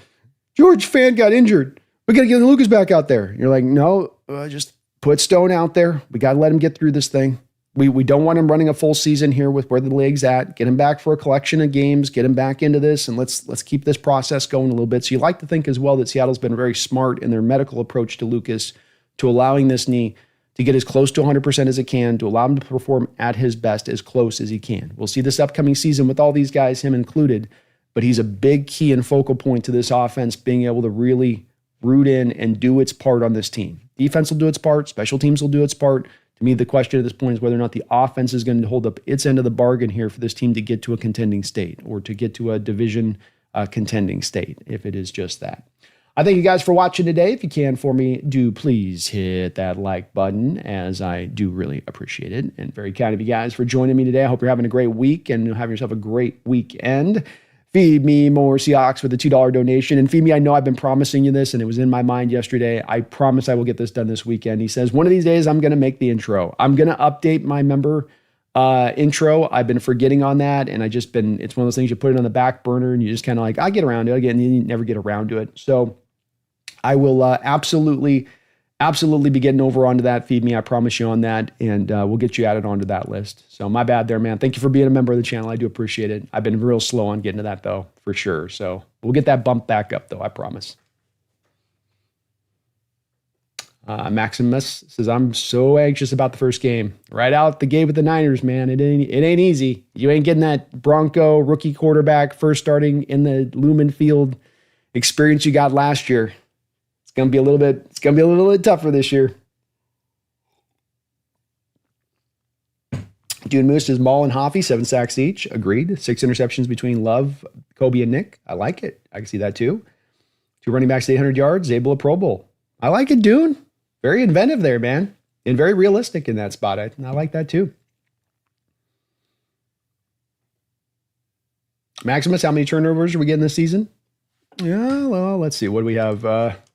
George Fant got injured. We got to get Lucas back out there. You're like, no, just put Stone out there. We got to let him get through this thing. We don't want him running a full season here with where the league's at. Get him back for a collection of games. Get him back into this, and let's keep this process going a little bit. So you like to think as well that Seattle's been very smart in their medical approach to Lucas, to allowing this knee to get as close to 100% as it can, to allow him to perform at his best as close as he can. We'll see this upcoming season with all these guys, him included, but he's a big key and focal point to this offense being able to really root in and do its part on this team. Defense will do its part. Special teams will do its part. To me, the question at this point is whether or not the offense is going to hold up its end of the bargain here for this team to get to a contending state or to get to a division contending state, if it is just that. I thank you guys for watching today. If you can for me, do please hit that like button, as I do really appreciate it. And very kind of you guys for joining me today. I hope you're having a great week and having yourself a great weekend. Feed me more Seahawks with a $2 donation. And Feed me, I know I've been promising you this, and it was in my mind yesterday. I promise I will get this done this weekend. He says, one of these days, I'm going to make the intro. I'm going to update my member intro. I've been forgetting on that, and it's one of those things you put it on the back burner, and you just kind of like, I get around to it again, and you never get around to it. So I will absolutely be getting over onto that. Feed me, I promise you on that, and we'll get you added onto that list. So my bad there, man. Thank you for being a member of the channel. I do appreciate it. I've been real slow on getting to that, though, for sure. So we'll get that bump back up, though, I promise. Maximus says, I'm so anxious about the first game. Right out the gate with the Niners, man. It ain't easy. You ain't getting that Bronco rookie quarterback first starting in the Lumen Field experience you got last year. It's gonna be a little bit tougher this year. June Moose says, Maul and Hoffy, 7 sacks each. Agreed. 6 interceptions between Love, Kobe, and Nick. I like it. I can see that too. 2 running backs, 800 yards. Zabel a Pro Bowl. I like it, Dune. Very inventive there, man. And very realistic in that spot. I like that too. Maximus, how many turnovers are we getting this season? Yeah, well, let's see. What do we have? What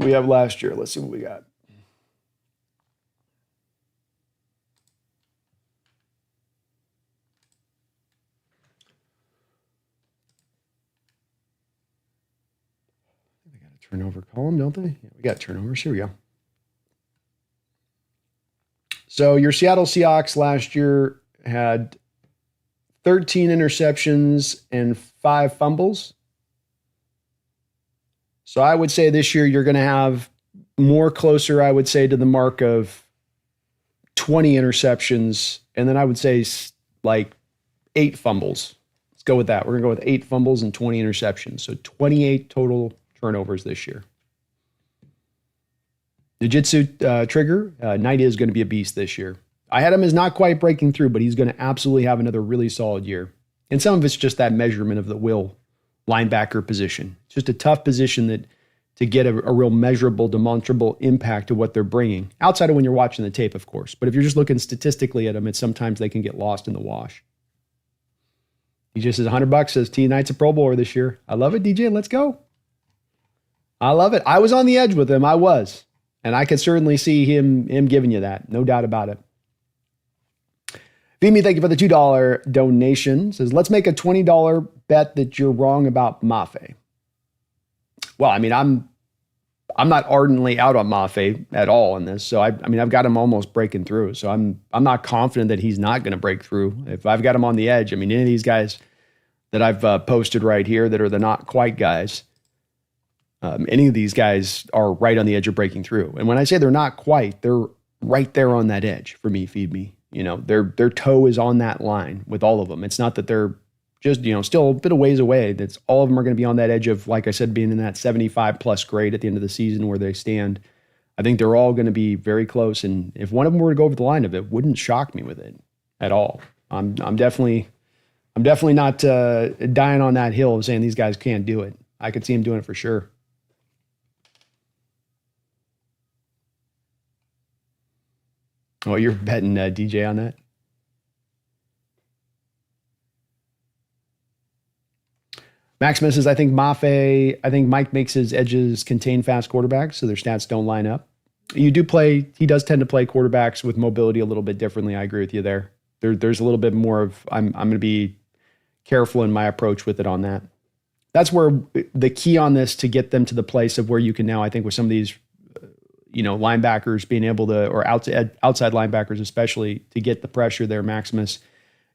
did we have last year? Let's see what we got. They got a turnover column, don't they? Yeah, we got turnovers. Here we go. So your Seattle Seahawks last year had 13 interceptions and 5 fumbles. So I would say this year you're going to have more closer, I would say, to the mark of 20 interceptions. And then I would say like 8 fumbles. Let's go with that. We're going to go with 8 fumbles and 20 interceptions. So 28 total turnovers this year. Jiu-Jitsu Trigger, Knight is going to be a beast this year. I had him as not quite breaking through, but he's going to absolutely have another really solid year. And some of it's just that measurement of the will linebacker position. It's just a tough position to get a real measurable, demonstrable impact to what they're bringing. Outside of when you're watching the tape, of course. But if you're just looking statistically at them, sometimes they can get lost in the wash. He just says $100, says T Knight's a Pro Bowler this year. I love it, DJ. Let's go. I love it. I was on the edge with him. I was. And I could certainly see him giving you that. No doubt about it. Vimy, thank you for the $2 donation. Says, let's make a $20 bet that you're wrong about Mafe. Well, I mean, I'm not ardently out on Mafe at all in this. So I mean, I've got him almost breaking through. So I'm not confident that he's not going to break through. If I've got him on the edge, I mean, any of these guys that I've posted right here that are the not quite guys, any of these guys are right on the edge of breaking through. And when I say they're not quite, they're right there on that edge for me, Feed me. You know, their toe is on that line with all of them. It's not that they're just, still a bit of ways away. That's all of them are going to be on that edge of, like I said, being in that 75 plus grade at the end of the season where they stand. I think they're all going to be very close. And if one of them were to go over the line of it, wouldn't shock me with it at all. I'm definitely not dying on that hill of saying these guys can't do it. I could see them doing it for sure. Oh, you're betting DJ on that? Maximus says, I think Mike makes his edges contain fast quarterbacks, so their stats don't line up. He does tend to play quarterbacks with mobility a little bit differently. I agree with you there. There's a little bit more of, I'm going to be careful in my approach with it on that. That's where the key on this to get them to the place of where you can now, I think with some of these linebackers being able to, or outside linebackers especially, to get the pressure there, Maximus,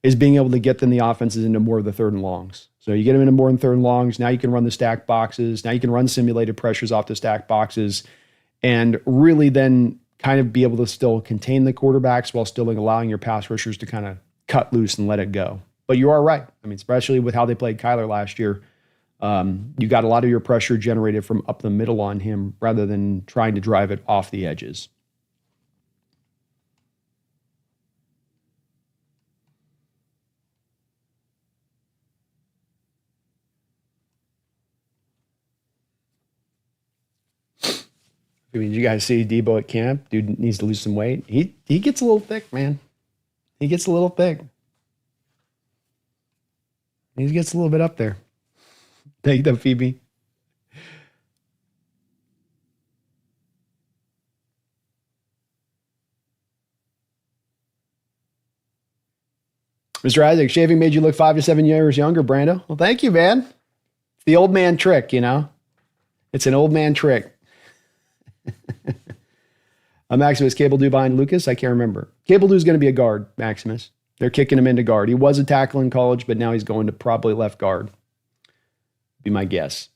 is being able to get them the offenses into more of the 3rd and longs. So you get them into more than 3rd and longs. Now you can run the stack boxes. Now you can run simulated pressures off the stack boxes and really then kind of be able to still contain the quarterbacks while still allowing your pass rushers to kind of cut loose and let it go. But you are right. I mean, especially with how they played Kyler last year, you got a lot of your pressure generated from up the middle on him rather than trying to drive it off the edges. I mean, you guys see Debo at camp? Dude needs to lose some weight. He gets a little thick, man. He gets a little thick. He gets a little bit up there. Thank you, Phoebe. Mr. Isaac, shaving made you look 5 to 7 years younger, Brando. Well, thank you, man. It's the old man trick, you know? It's an old man trick. Maximus, Cable Do behind Lucas? I can't remember. Cable Do is going to be a guard, Maximus. They're kicking him into guard. He was a tackle in college, but now he's going to probably left guard. Be my guess.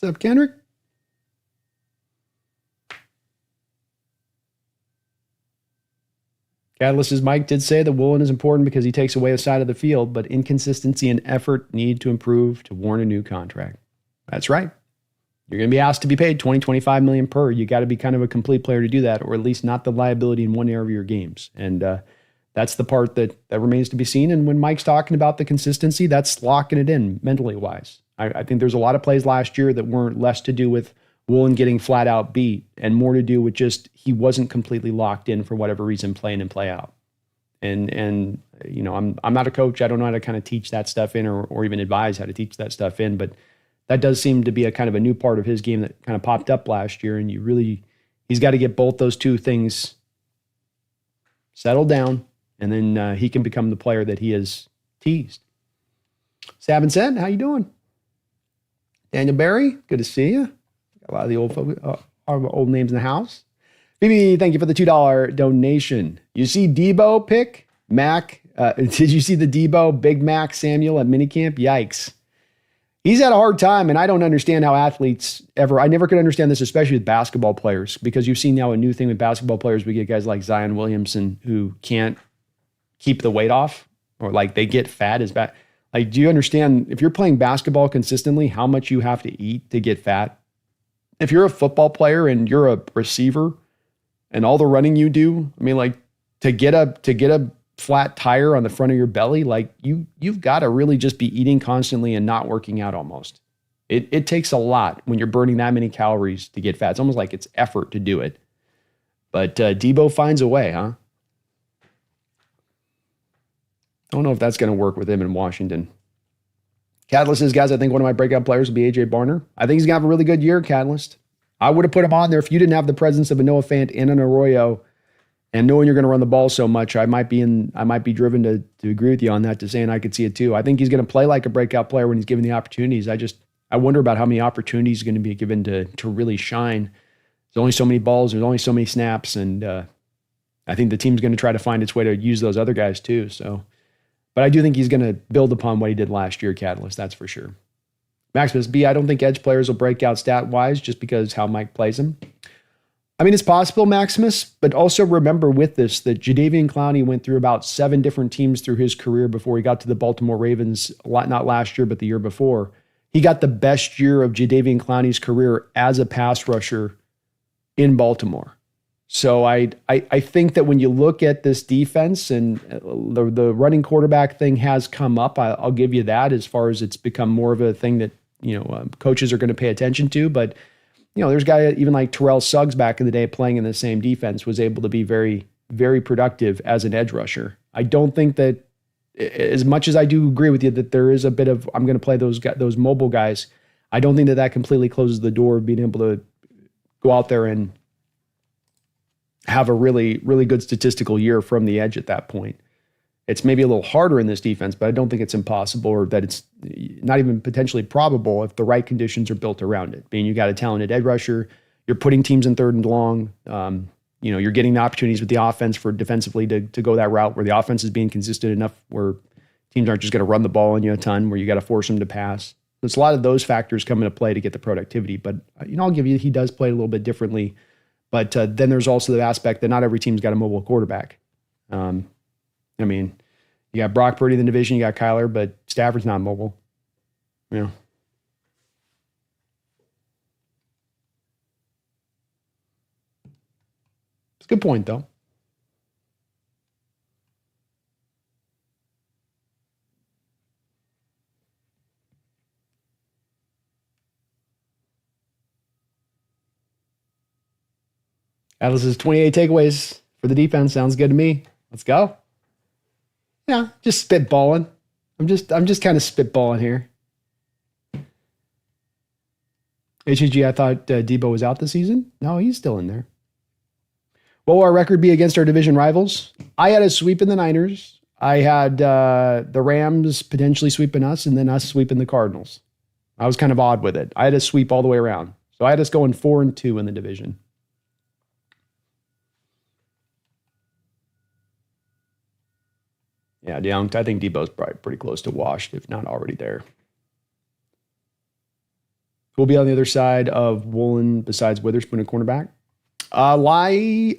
What's up, Kendrick? Catalyst's Mike did say that Woolen is important because he takes away a side of the field, but inconsistency and effort need to improve to warrant a new contract. That's right. You're going to be asked to be paid $20, $25 million per. You got to be kind of a complete player to do that, or at least not the liability in one area of your games. And that's the part that remains to be seen. And when Mike's talking about the consistency, that's locking it in mentally wise. I think there's a lot of plays last year that weren't less to do with Woolen getting flat out beat and more to do with just he wasn't completely locked in for whatever reason, playing and play out. And you know, I'm not a coach. I don't know how to kind of teach that stuff in or even advise how to teach that stuff in, but that does seem to be a kind of a new part of his game that kind of popped up last year. And he's got to get both those two things settled down, and then he can become the player that he has teased. Sabin said, how you doing? Daniel Barry, good to see you. A lot of the old names in the house. Phoebe, thank you for the $2 donation. You see Debo pick? Mac, did you see the Debo Big Mac Samuel at minicamp? Yikes. He's had a hard time, and I don't understand how athletes I never could understand this, especially with basketball players, because you've seen now a new thing with basketball players. We get guys like Zion Williamson who can't keep the weight off, or like they get fat as bad. Like, do you understand if you're playing basketball consistently, how much you have to eat to get fat? If you're a football player and you're a receiver and all the running you do, I mean, like to get a flat tire on the front of your belly, like you've got to really just be eating constantly and not working out almost. It takes a lot when you're burning that many calories to get fat. It's almost like it's effort to do it. But Debo finds a way, huh? Don't know if that's going to work with him in Washington. Catalyst says, guys, I think one of my breakout players will be AJ Barner. I think he's going to have a really good year, Catalyst. I would have put him on there if you didn't have the presence of a Noah Fant and an Arroyo, and knowing you're going to run the ball so much, I might be driven to agree with you on that, to saying I could see it too. I think he's going to play like a breakout player when he's given the opportunities. I wonder about how many opportunities he's going to be given to really shine. There's only so many balls, there's only so many snaps, and I think the team's going to try to find its way to use those other guys too. So, but I do think he's going to build upon what he did last year, Catalyst, that's for sure. Maximus B, I don't think edge players will break out stat-wise just because how Mike plays them. I mean, it's possible, Maximus, but also remember with this that Jadeveon Clowney went through about 7 different teams through his career before he got to the Baltimore Ravens, not last year, but the year before. He got the best year of Jadeveon Clowney's career as a pass rusher in Baltimore. So I think that when you look at this defense, and the running quarterback thing has come up, I'll give you that, as far as it's become more of a thing that coaches are going to pay attention to. But there's a guy even like Terrell Suggs back in the day playing in the same defense was able to be very, very productive as an edge rusher. I don't think that, as much as I do agree with you that there is a bit of I'm going to play those mobile guys, I don't think that completely closes the door of being able to go out there and have a really, really good statistical year from the edge at that point. It's maybe a little harder in this defense, but I don't think it's impossible, or that it's not even potentially probable if the right conditions are built around it. Being you got a talented edge rusher, you're putting teams in third and long, you're getting the opportunities with the offense for defensively to go that route where the offense is being consistent enough where teams aren't just going to run the ball on you a ton, where you got to force them to pass. There's a lot of those factors come into play to get the productivity, but I'll give you, he does play a little bit differently. But then there's also the aspect that not every team's got a mobile quarterback. I mean, you got Brock Purdy in the division, you got Kyler, but Stafford's not mobile. It's a good point, though. Atlas's 28 takeaways for the defense. Sounds good to me. Let's go. Yeah, just spitballing. I'm just kind of spitballing here. HEG, I thought Debo was out this season. No, he's still in there. What will our record be against our division rivals? I had a sweep in the Niners. I had the Rams potentially sweeping us and then us sweeping the Cardinals. I was kind of odd with it. I had a sweep all the way around. So I had us going 4-2 in the division. Yeah, I think Debo's probably pretty close to washed, if not already there. Who will be on the other side of Woolen besides Witherspoon and cornerback? Lyle,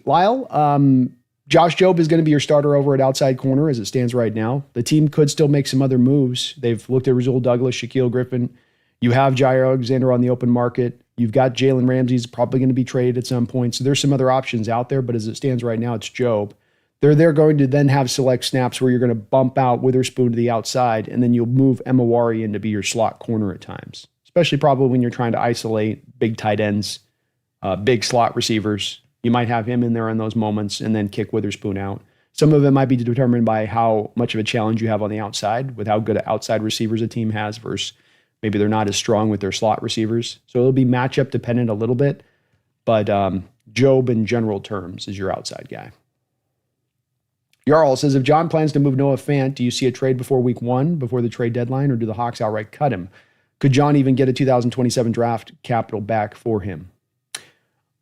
Josh Jobe is going to be your starter over at outside corner as it stands right now. The team could still make some other moves. They've looked at Rasul Douglas, Shaquille Griffin. You have Jair Alexander on the open market. You've got Jalen Ramsey's probably going to be traded at some point. So there's some other options out there, but as it stands right now, it's Jobe. They're going to then have select snaps where you're going to bump out Witherspoon to the outside, and then you'll move Emawari in to be your slot corner at times, especially probably when you're trying to isolate big tight ends, big slot receivers. You might have him in there in those moments and then kick Witherspoon out. Some of it might be determined by how much of a challenge you have on the outside with how good outside receivers a team has versus maybe they're not as strong with their slot receivers. So it'll be matchup dependent a little bit, but Jobe in general terms is your outside guy. Jarl says, if John plans to move Noah Fant, do you see a trade before week 1, before the trade deadline, or do the Hawks outright cut him? Could John even get a 2027 draft capital back for him?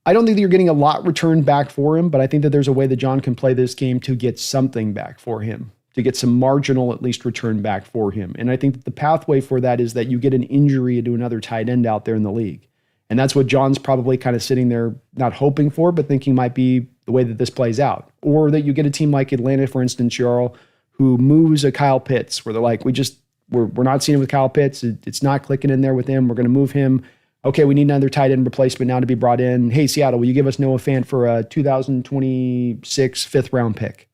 I don't think that you're getting a lot returned back for him, but I think that there's a way that John can play this game to get something back for him, to get some marginal, at least, return back for him. And I think that the pathway for that is that you get an injury to another tight end out there in the league. And that's what John's probably kind of sitting there, not hoping for, but thinking might be the way that this plays out. Or that you get a team like Atlanta, for instance, Jarl, who moves a Kyle Pitts, where they're like, we're not seeing it with Kyle Pitts. It's not clicking in there with him. We're going to move him. Okay, we need another tight end replacement now to be brought in. Hey, Seattle, will you give us Noah Fant for a 2026 fifth round pick?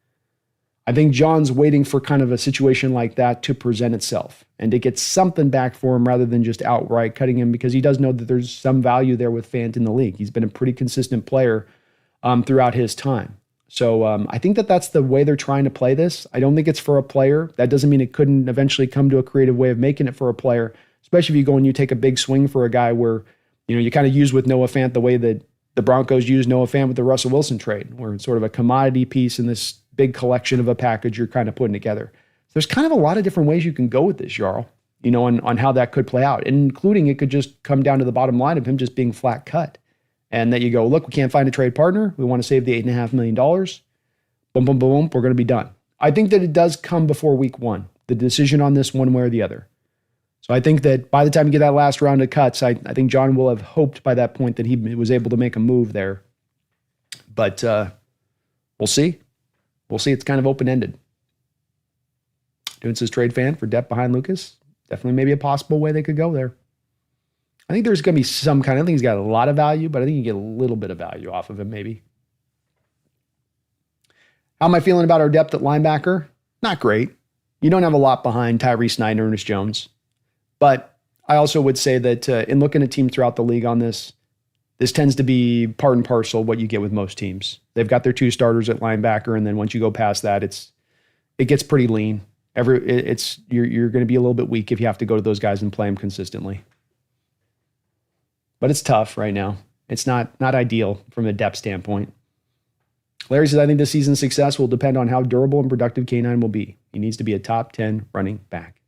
I think John's waiting for kind of a situation like that to present itself and to get something back for him rather than just outright cutting him, because he does know that there's some value there with Fant in the league. He's been a pretty consistent player throughout his time. So I think that that's the way they're trying to play this. I don't think it's for a player. That doesn't mean it couldn't eventually come to a creative way of making it for a player, especially if you go and you take a big swing for a guy where, you kind of use with Noah Fant the way that the Broncos used Noah Fant with the Russell Wilson trade, where it's sort of a commodity piece in this big collection of a package you're kind of putting together. So there's kind of a lot of different ways you can go with this, Jarl, on how that could play out, including it could just come down to the bottom line of him just being flat cut. And that you go, look, we can't find a trade partner. We want to save the $8.5 million. Boom, boom, boom, we're going to be done. I think that it does come before week 1, the decision on this one way or the other. So I think that by the time you get that last round of cuts, I think John will have hoped by that point that he was able to make a move there. But we'll see. We'll see. It's kind of open-ended. Doing his trade fan for depth behind Lucas. Definitely maybe a possible way they could go there. I think there's going to be some kind of, I think he's got a lot of value, but I think you get a little bit of value off of him maybe. How am I feeling about our depth at linebacker? Not great. You don't have a lot behind Tyree Snider and Ernest Jones. But I also would say that in looking at teams throughout the league on this tends to be part and parcel what you get with most teams. They've got their 2 starters at linebacker, and then once you go past that, it gets pretty lean. You're going to be a little bit weak if you have to go to those guys and play them consistently. But it's tough right now. It's not ideal from a depth standpoint. Larry says, I think this season's success will depend on how durable and productive K9 will be. He needs to be a top 10 running back.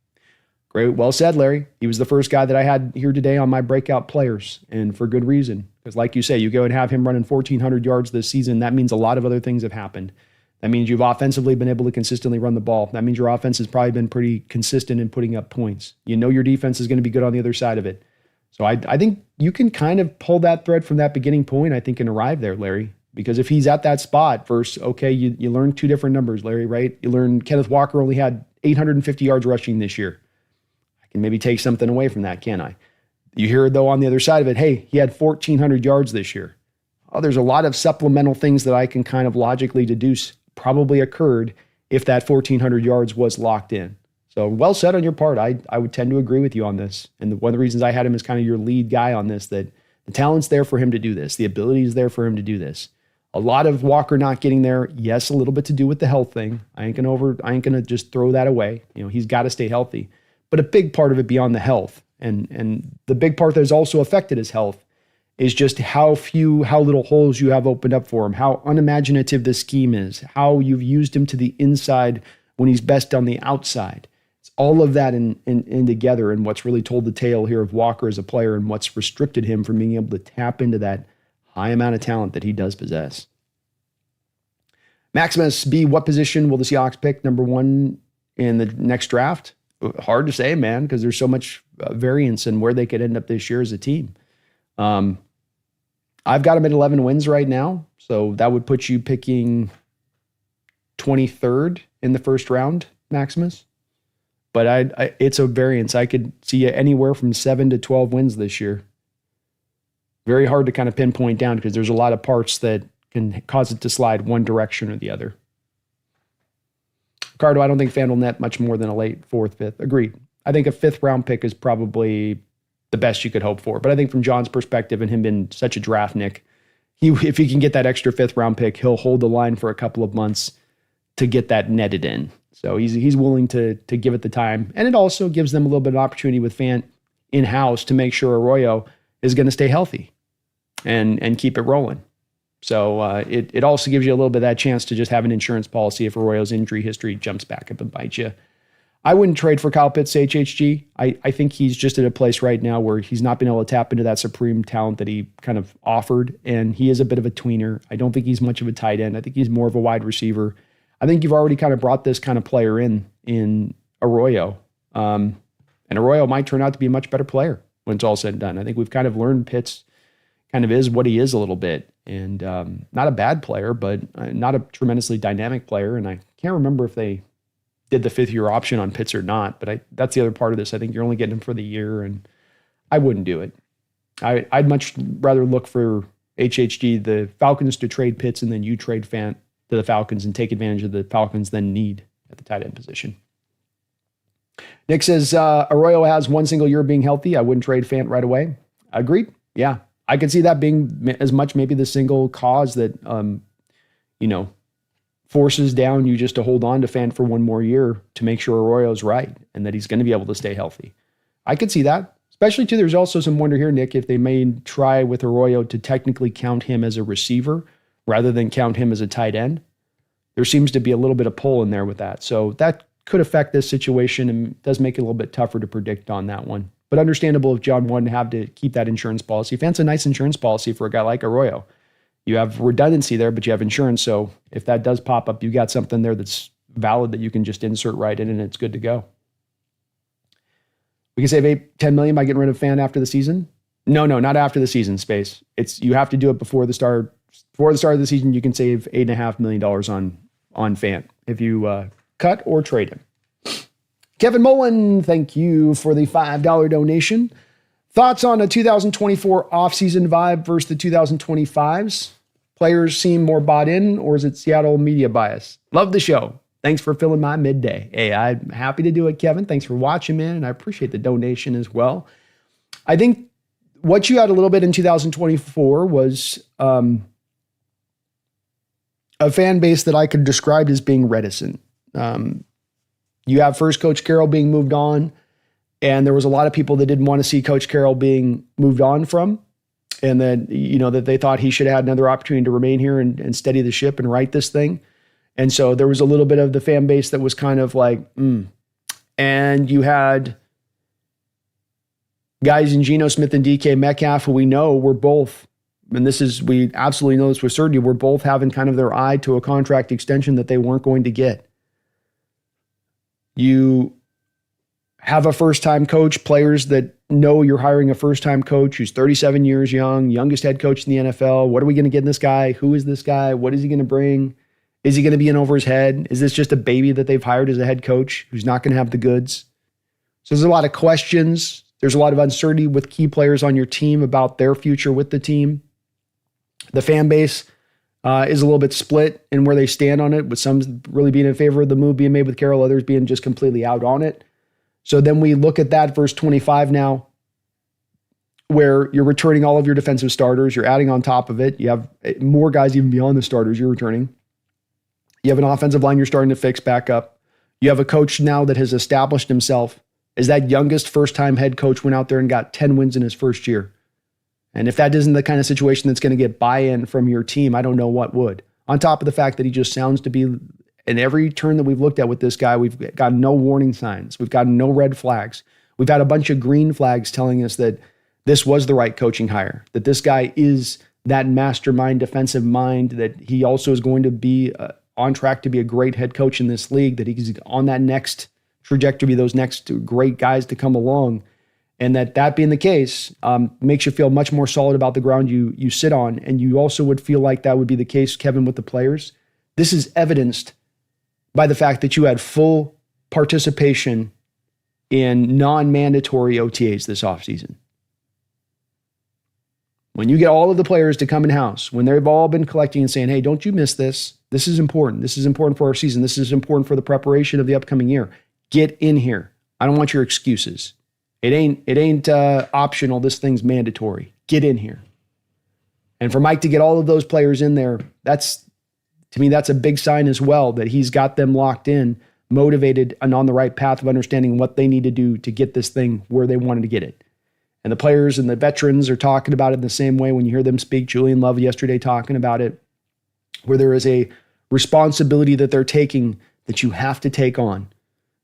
Great. Well said, Larry. He was the first guy that I had here today on my breakout players, and for good reason. Because like you say, you go and have him running 1,400 yards this season, that means a lot of other things have happened. That means you've offensively been able to consistently run the ball. That means your offense has probably been pretty consistent in putting up points. You know your defense is going to be good on the other side of it. So I think you can kind of pull that thread from that beginning point, I think, and arrive there, Larry. Because if he's at that spot versus, okay, you learn 2 different numbers, Larry, right? You learn Kenneth Walker only had 850 yards rushing this year. I can maybe take something away from that, can't I? You hear, though, on the other side of it, hey, he had 1,400 yards this year. Oh, there's a lot of supplemental things that I can kind of logically deduce probably occurred if that 1,400 yards was locked in. So well said on your part. I would tend to agree with you on this. And one of the reasons I had him as kind of your lead guy on this, that the talent's there for him to do this. The ability is there for him to do this. A lot of Walker not getting there, yes, a little bit to do with the health thing. I ain't gonna just throw that away. He's got to stay healthy. But a big part of it beyond the health, and the big part that has also affected his health, is just how little holes you have opened up for him, how unimaginative this scheme is, how you've used him to the inside when he's best on the outside. It's all of that in together, and what's really told the tale here of Walker as a player and what's restricted him from being able to tap into that high amount of talent that he does possess. Maximus B, what position will the Seahawks pick number 1 in the next draft? Hard to say, man, because there's so much variance in where they could end up this year as a team. I've got him at 11 wins right now, so that would put you picking 23rd in the first round, Maximus. But it's a variance. I could see anywhere from 7 to 12 wins this year. Very hard to kind of pinpoint down because there's a lot of parts that can cause it to slide one direction or the other. Ricardo, I don't think Fan will net much more than a late 4th, 5th. Agreed. I think a 5th round pick is probably the best you could hope for. But I think from John's perspective and him being such a draftnik, if he can get that extra 5th round pick, he'll hold the line for a couple of months to get that netted in. So he's willing to give it the time. And it also gives them a little bit of opportunity with Fant in-house to make sure Arroyo is going to stay healthy and keep it rolling. So it also gives you a little bit of that chance to just have an insurance policy if Arroyo's injury history jumps back up and bites you. I wouldn't trade for Kyle Pitts HHG. I think he's just at a place right now where he's not been able to tap into that supreme talent that he kind of offered, and he is a bit of a tweener. I don't think he's much of a tight end. I think he's more of a wide receiver. I think you've already kind of brought this kind of player in Arroyo, and Arroyo might turn out to be a much better player when it's all said and done. I think we've kind of learned Pitts kind of is what he is a little bit, and not a bad player, but not a tremendously dynamic player. And I can't remember if they did the 5th-year option on Pitts or not, but that's the other part of this. I think you're only getting him for the year, and I wouldn't do it. I'd much rather look for HHG, the Falcons to trade Pitts, and then you trade Fant to the Falcons and take advantage of the Falcons' then need at the tight end position. Nick says, Arroyo has one single year of being healthy. I wouldn't trade Fant right away. Agreed. Yeah. I could see that being as much maybe the single cause that, forces down you just to hold on to Fant for one more year to make sure Arroyo's right and that he's going to be able to stay healthy. I could see that. Especially, too, there's also some wonder here, Nick, if they may try with Arroyo to technically count him as a receiver rather than count him as a tight end. There seems to be a little bit of pull in there with that. So that could affect this situation and does make it a little bit tougher to predict on that one. But understandable if John wanted to have to keep that insurance policy. Fant's a nice insurance policy for a guy like Arroyo. You have redundancy there, but you have insurance. So if that does pop up, you got something there that's valid that you can just insert right in and it's good to go. We can save $10 million by getting rid of Fant after the season. No, not after the season, Space. You have to do it before the start. Before the start of the season, you can save $8.5 million on Fant if you cut or trade him. Kevin Mullen, thank you for the $5 donation. Thoughts on a 2024 offseason vibe versus the 2025s? Players seem more bought in, or is it Seattle media bias? Love the show. Thanks for filling my midday. Hey, I'm happy to do it, Kevin. Thanks for watching, man, and I appreciate the donation as well. I think what you had a little bit in 2024 was a fan base that I could describe as being reticent. You have first Coach Carroll being moved on, and there was a lot of people that didn't want to see Coach Carroll being moved on from, and that, that they thought he should have had another opportunity to remain here and steady the ship and right this thing. And so there was a little bit of the fan base that was kind of like, And you had guys in Geno Smith and DK Metcalf, who we know were both, and we absolutely know this with certainty, were both having kind of their eye to a contract extension that they weren't going to get. You have a first-time coach, players that know you're hiring a first-time coach who's 37 years young, youngest head coach in the NFL. What are we going to get in this guy? Who is this guy? What is he going to bring? Is he going to be in over his head? Is this just a baby that they've hired as a head coach who's not going to have the goods? So there's a lot of questions. There's a lot of uncertainty with key players on your team about their future with the team. The fan base is a little bit split in where they stand on it, with some really being in favor of the move being made with Carroll, others being just completely out on it. So then we look at that verse 25 now. where you're returning all of your defensive starters. You're adding on top of it. You have more guys even beyond the starters you're returning. You have an offensive line you're starting to fix back up. You have a coach now that has established himself as that youngest first-time head coach, went out there and got 10 wins in his first year. And if that isn't the kind of situation that's going to get buy-in from your team, I don't know what would. On top of the fact that he just sounds to be, in every turn that we've looked at with this guy, we've got no warning signs. We've got no red flags. We've had a bunch of green flags telling us that this was the right coaching hire, that this guy is that mastermind, defensive mind, that he also is going to be on track to be a great head coach in this league, that he's on that next trajectory, those next great guys to come along. And that being the case, makes you feel much more solid about the ground you sit on. And you also would feel like that would be the case, Kevin, with the players. This is evidenced by the fact that you had full participation in non-mandatory OTAs this offseason. When you get all of the players to come in-house, when they've all been collecting and saying, hey, don't you miss this. This is important. This is important for our season. This is important for the preparation of the upcoming year. Get in here. I don't want your excuses. It ain't optional. This thing's mandatory. Get in here. And for Mike to get all of those players in there, to me, that's a big sign as well, that he's got them locked in, motivated, and on the right path of understanding what they need to do to get this thing where they wanted to get it. And the players and the veterans are talking about it in the same way when you hear them speak. Julian Love yesterday talking about it, where there is a responsibility that they're taking that you have to take on.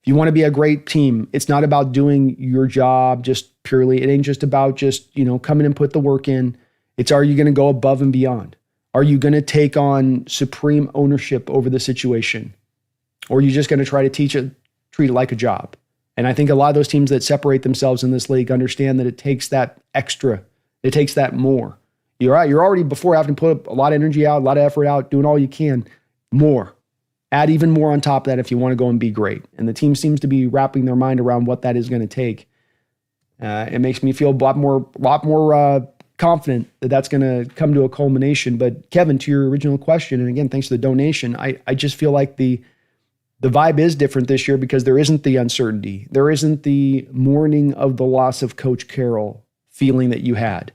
If you want to be a great team, it's not about doing your job just purely. It ain't just about just, coming and put the work in. It's, are you going to go above and beyond? Are you going to take on supreme ownership over the situation? Or are you just going to try to treat it like a job? And I think a lot of those teams that separate themselves in this league understand that it takes that extra. It takes that more. You're already, before having to put a lot of energy out, a lot of effort out, doing all you can, more. Add even more on top of that if you want to go and be great. And the team seems to be wrapping their mind around what that is going to take. It makes me feel a lot more confident that that's going to come to a culmination. But Kevin, to your original question, and again, thanks to the donation, I just feel like the vibe is different this year because there isn't the uncertainty. There isn't the mourning of the loss of Coach Carroll feeling that you had.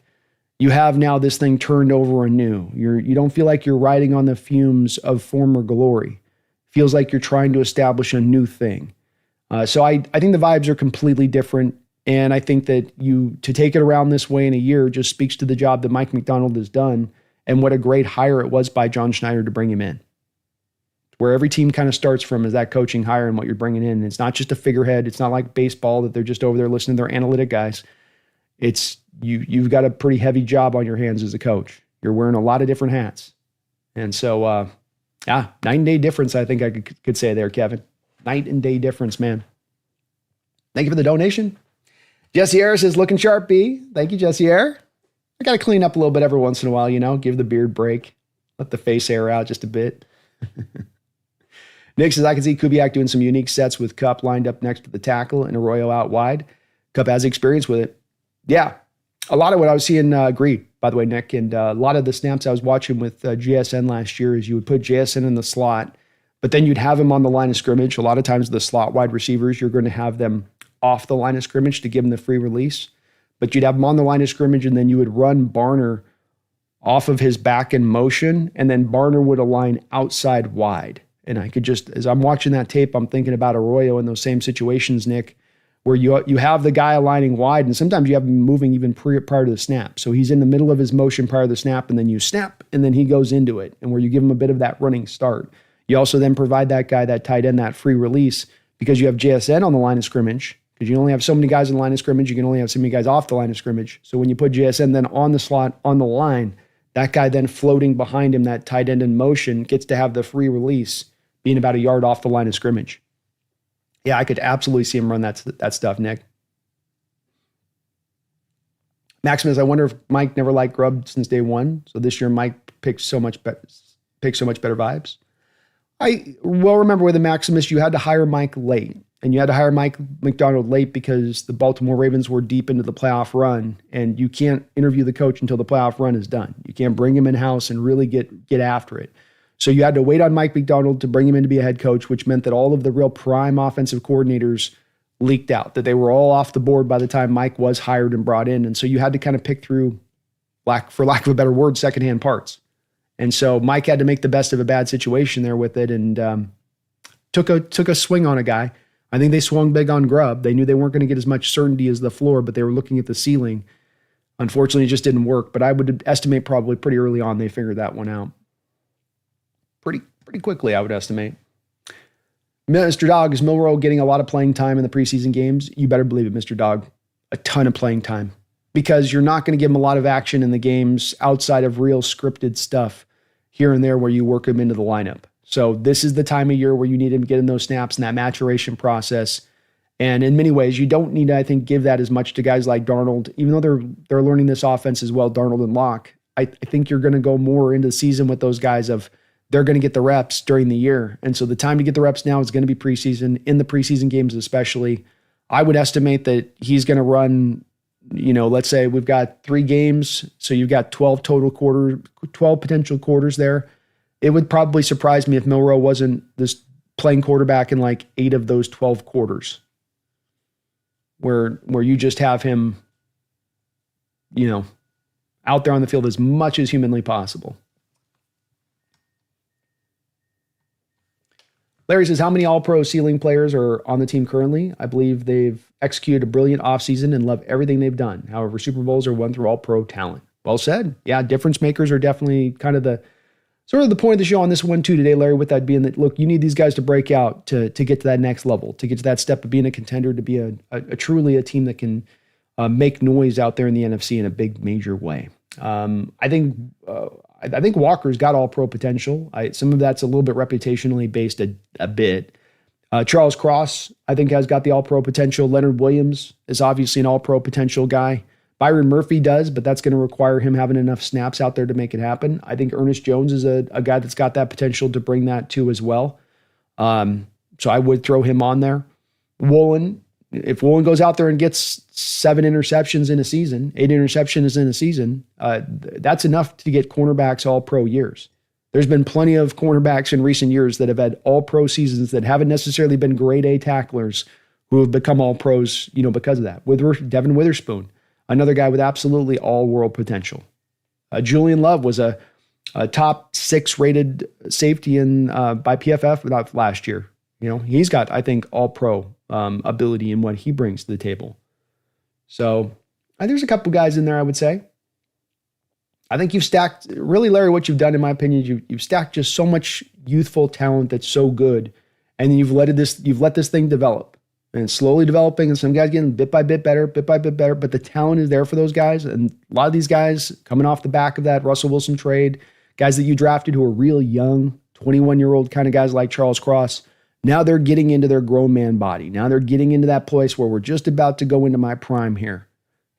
You have now this thing turned over anew. You don't feel like you're riding on the fumes of former glory. Feels like you're trying to establish a new thing. So I think the vibes are completely different. And I think that to take it around this way in a year just speaks to the job that Mike Macdonald has done and what a great hire it was by John Schneider to bring him in. Where every team kind of starts from is that coaching hire and what you're bringing in. It's not just a figurehead. It's not like baseball that they're just over there listening to their analytic guys. It's you've got a pretty heavy job on your hands as a coach. You're wearing a lot of different hats. And so, 9-day difference, I think I could say there, Kevin. Night and day difference, man. Thank you for the donation. Jesse Harris is looking sharp, B. Thank you, Jesse Harris. I got to clean up a little bit every once in a while, give the beard break. Let the face air out just a bit. Nick says, I can see Kubiak doing some unique sets with Kupp lined up next to the tackle and Arroyo out wide. Kupp has experience with it. Yeah, a lot of what I was seeing agreed, by the way, Nick, and a lot of the snaps I was watching with JSN last year is you would put JSN in the slot, but then you'd have him on the line of scrimmage. A lot of times the slot wide receivers, you're going to have them off the line of scrimmage to give them the free release, but you'd have them on the line of scrimmage and then you would run Barner off of his back in motion, and then Barner would align outside wide. And I could just, as I'm watching that tape, I'm thinking about Arroyo in those same situations, Nick, where you have the guy aligning wide, and sometimes you have him moving even prior to the snap. So he's in the middle of his motion prior to the snap, and then you snap, and then he goes into it, and where you give him a bit of that running start. You also then provide that guy, that tight end, that free release, because you have JSN on the line of scrimmage, because you only have so many guys in the line of scrimmage, you can only have so many guys off the line of scrimmage. So when you put JSN then on the slot, on the line, that guy then floating behind him, that tight end in motion, gets to have the free release, being about a yard off the line of scrimmage. Yeah, I could absolutely see him run that stuff, Nick. Maximus, I wonder if Mike never liked Grubb since day one. So this year Mike picked so much better vibes. I well remember with the Maximus, you had to hire Mike late. And you had to hire Mike Macdonald late because the Baltimore Ravens were deep into the playoff run, and you can't interview the coach until the playoff run is done. You can't bring him in-house and really get after it. So you had to wait on Mike Macdonald to bring him in to be a head coach, which meant that all of the real prime offensive coordinators leaked out, that they were all off the board by the time Mike was hired and brought in. And so you had to kind of pick through, for lack of a better word, secondhand parts. And so Mike had to make the best of a bad situation there with it, and took a swing on a guy. I think they swung big on Grubb. They knew they weren't going to get as much certainty as the floor, but they were looking at the ceiling. Unfortunately, it just didn't work. But I would estimate probably pretty early on they figured that one out. Pretty quickly, I would estimate. Mr. Dog, is Milroe getting a lot of playing time in the preseason games? You better believe it, Mr. Dog. A ton of playing time. Because you're not going to give him a lot of action in the games outside of real scripted stuff here and there where you work him into the lineup. So this is the time of year where you need him to get in those snaps and that maturation process. And in many ways, you don't need to, I think, give that as much to guys like Darnold, even though they're learning this offense as well, Darnold and Locke. I think you're going to go more into the season with those guys of they're going to get the reps during the year. And so the time to get the reps now is going to be preseason, in the preseason games especially. I would estimate that he's going to run, let's say we've got 3 games, so you've got 12 potential quarters there. It would probably surprise me if Milroe wasn't this playing quarterback in like 8 of those 12 quarters, where you just have him, out there on the field as much as humanly possible. Larry says, how many all-pro ceiling players are on the team currently? I believe they've executed a brilliant offseason and love everything they've done. However, Super Bowls are won through all-pro talent. Well said. Yeah, difference makers are definitely kind of the point of the show on this one too today, Larry, with that being that, look, you need these guys to break out to get to that next level, to get to that step of being a contender, to be a truly a team that can make noise out there in the NFC in a big, major way. I think Walker's got all pro potential. Some of that's a little bit reputationally based a bit. Charles Cross, I think, has got the all pro potential. Leonard Williams is obviously an all pro potential guy. Byron Murphy does, but that's going to require him having enough snaps out there to make it happen. I think Ernest Jones is a guy that's got that potential to bring that too as well. So I would throw him on there. Woolen, if Woolen goes out there and gets 7 interceptions in a season, 8 interceptions in a season, that's enough to get cornerbacks all pro years. There's been plenty of cornerbacks in recent years that have had all pro seasons that haven't necessarily been grade A tacklers who have become all pros, because of that. Devon Witherspoon, another guy with absolutely all world potential. Julian Love was a top 6 rated safety by PFF last year. He's got, I think, all pro ability in what he brings to the table. So there's a couple guys in there, I would say. I think you've stacked, really, Larry, what you've done, in my opinion, you've stacked just so much youthful talent that's so good, and then you've let this thing develop, and it's slowly developing, and some guys getting bit by bit better, but the talent is there for those guys, and a lot of these guys coming off the back of that Russell Wilson trade, guys that you drafted who are real young, 21-year-old kind of guys like Charles Cross, now they're getting into their grown man body. Now they're getting into that place where we're just about to go into my prime here.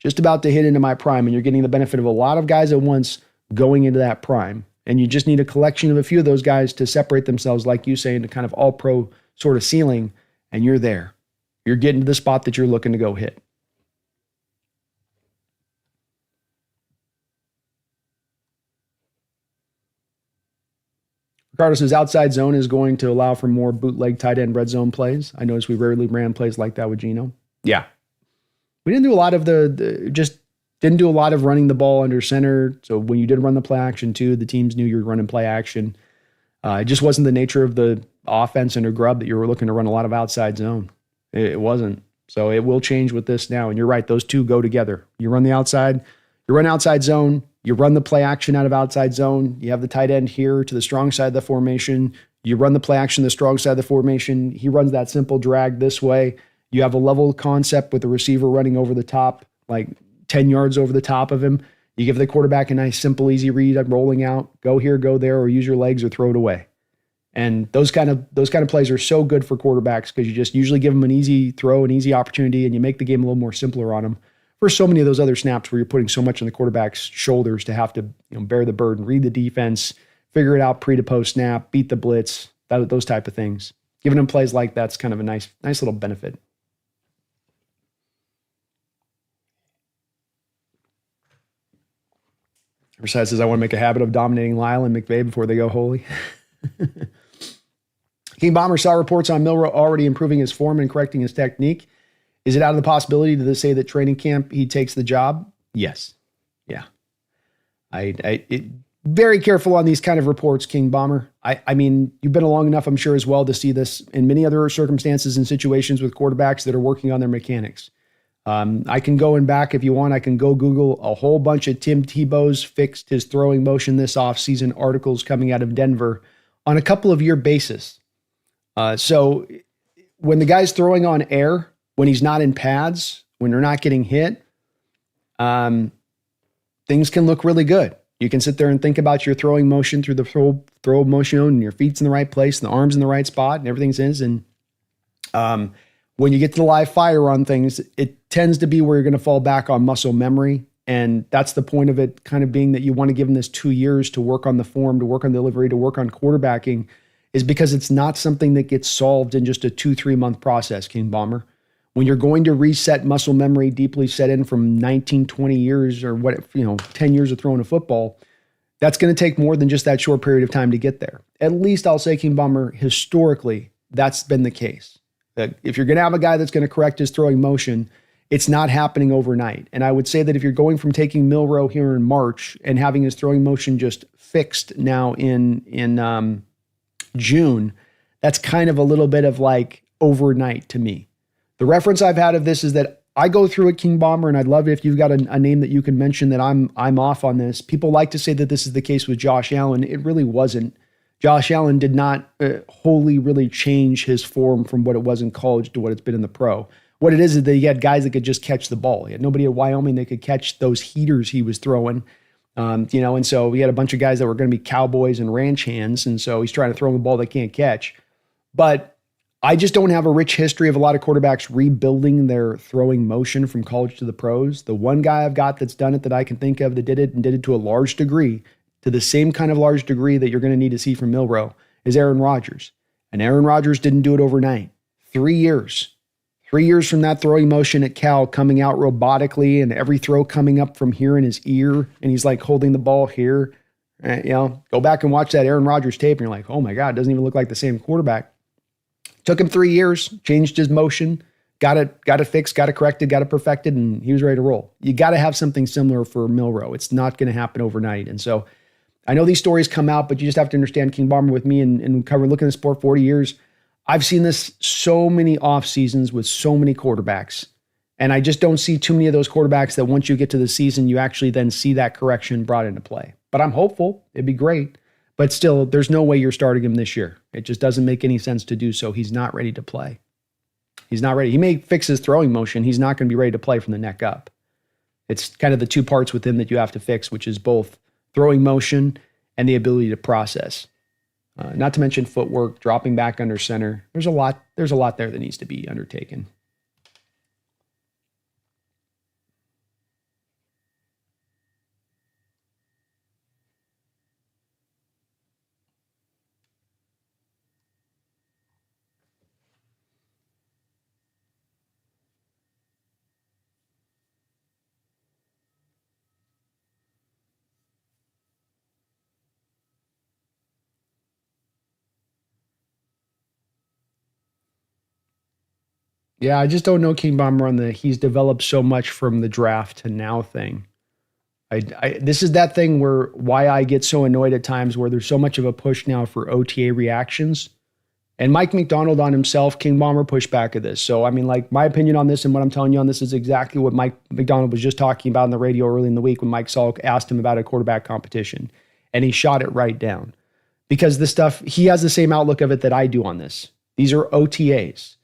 Just about to hit into my prime, and you're getting the benefit of a lot of guys at once going into that prime. And you just need a collection of a few of those guys to separate themselves, like you say, into kind of all-pro sort of ceiling, and you're there. You're getting to the spot that you're looking to go hit. Ricardo says outside zone is going to allow for more bootleg tight end red zone plays. I noticed we rarely ran plays like that with Geno. Yeah. We didn't do a lot of didn't do a lot of running the ball under center. So when you did run the play action too, the teams knew you were running play action. It just wasn't the nature of the offense under Grubb that you were looking to run a lot of outside zone. It wasn't. So it will change with this now. And you're right, those two go together. You run the outside, you run outside zone, you run the play action out of outside zone. You have the tight end here to the strong side of the formation. You run the play action to the strong side of the formation. He runs that simple drag this way. You have a level concept with the receiver running over the top, like 10 yards over the top of him. You give the quarterback a nice, simple, easy read, rolling out, go here, go there, or use your legs or throw it away. And those kind of plays are so good for quarterbacks because you just usually give them an easy throw, an easy opportunity, and you make the game a little more simpler on them. For so many of those other snaps where you're putting so much on the quarterback's shoulders to have to bear the burden, read the defense, figure it out pre to post snap, beat the blitz, those type of things. Giving them plays like that's kind of a nice little benefit. Besides says, I want to make a habit of dominating Lyle and McVay before they go holy. King Bomber saw reports on Milroe already improving his form and correcting his technique. Is it out of the possibility to say that training camp he takes the job? Yes. Yeah. Very careful on these kind of reports, King Bomber. I mean, you've been along enough, I'm sure, as well, to see this in many other circumstances and situations with quarterbacks that are working on their mechanics. I can go and back if you want. I can go Google a whole bunch of Tim Tebow's fixed his throwing motion this offseason articles coming out of Denver on a couple of year basis. So when the guy's throwing on air, when he's not in pads, when they're not getting hit, things can look really good. You can sit there and think about your throwing motion through the throw motion, and your feet's in the right place, and the arm's in the right spot, and everything's in. And when you get to the live fire on things, it tends to be where you're going to fall back on muscle memory. And that's the point of it kind of being that you want to give them this 2 years to work on the form, to work on delivery, to work on quarterbacking, is because it's not something that gets solved in just a 2-3 month process, King Bomber. When you're going to reset muscle memory deeply set in from 19, 20 years or 10 years of throwing a football, that's going to take more than just that short period of time to get there. At least I'll say, King Bomber, historically, that's been the case. That if you're going to have a guy that's going to correct his throwing motion, it's not happening overnight. And I would say that if you're going from taking Milroe here in March and having his throwing motion just fixed now in June, that's kind of a little bit of like overnight to me. The reference I've had of this is that I go through it, King Bomber, and I'd love it if you've got a name that you can mention that I'm off on this. People like to say that this is the case with Josh Allen. It really wasn't. Josh Allen did not wholly really change his form from what it was in college to what it's been in the pro. What it is that he had guys that could just catch the ball. He had nobody at Wyoming that could catch those heaters he was throwing. And so he had a bunch of guys that were going to be cowboys and ranch hands, and so he's trying to throw the ball they can't catch. But I just don't have a rich history of a lot of quarterbacks rebuilding their throwing motion from college to the pros. The one guy I've got that's done it that I can think of that did it and did it to a large degree, to the same kind of large degree that you're going to need to see from Milroe, is Aaron Rodgers. And Aaron Rodgers didn't do it overnight. 3 years. 3 years from that throwing motion at Cal coming out robotically and every throw coming up from here in his ear, and he's like holding the ball here. Go back and watch that Aaron Rodgers tape and you're like, oh my God, it doesn't even look like the same quarterback. Took him 3 years, changed his motion, got it fixed, got it corrected, got it perfected, and he was ready to roll. You got to have something similar for Milroe. It's not going to happen overnight. And so I know these stories come out, but you just have to understand, King Bomber, with me and cover looking at the sport 40 years. I've seen this so many off seasons with so many quarterbacks. And I just don't see too many of those quarterbacks that once you get to the season, you actually then see that correction brought into play. But I'm hopeful. It'd be great. But still, there's no way you're starting him this year. It just doesn't make any sense to do so. He's not ready to play. He's not ready. He may fix his throwing motion. He's not going to be ready to play from the neck up. It's kind of the two parts with him that you have to fix, which is both throwing motion and the ability to process. Not to mention footwork, dropping back under center. There's a lot there that needs to be undertaken. Yeah, I just don't know King Bomber on he's developed so much from the draft to now thing. This is that thing why I get so annoyed at times where there's so much of a push now for OTA reactions. And Mike Macdonald on himself, King Bomber, pushed back at this. So, I mean, like, my opinion on this and what I'm telling you on this is exactly what Mike Macdonald was just talking about on the radio early in the week when Mike Salk asked him about a quarterback competition. And he shot it right down. Because this stuff, he has the same outlook of it that I do on this. These are OTAs.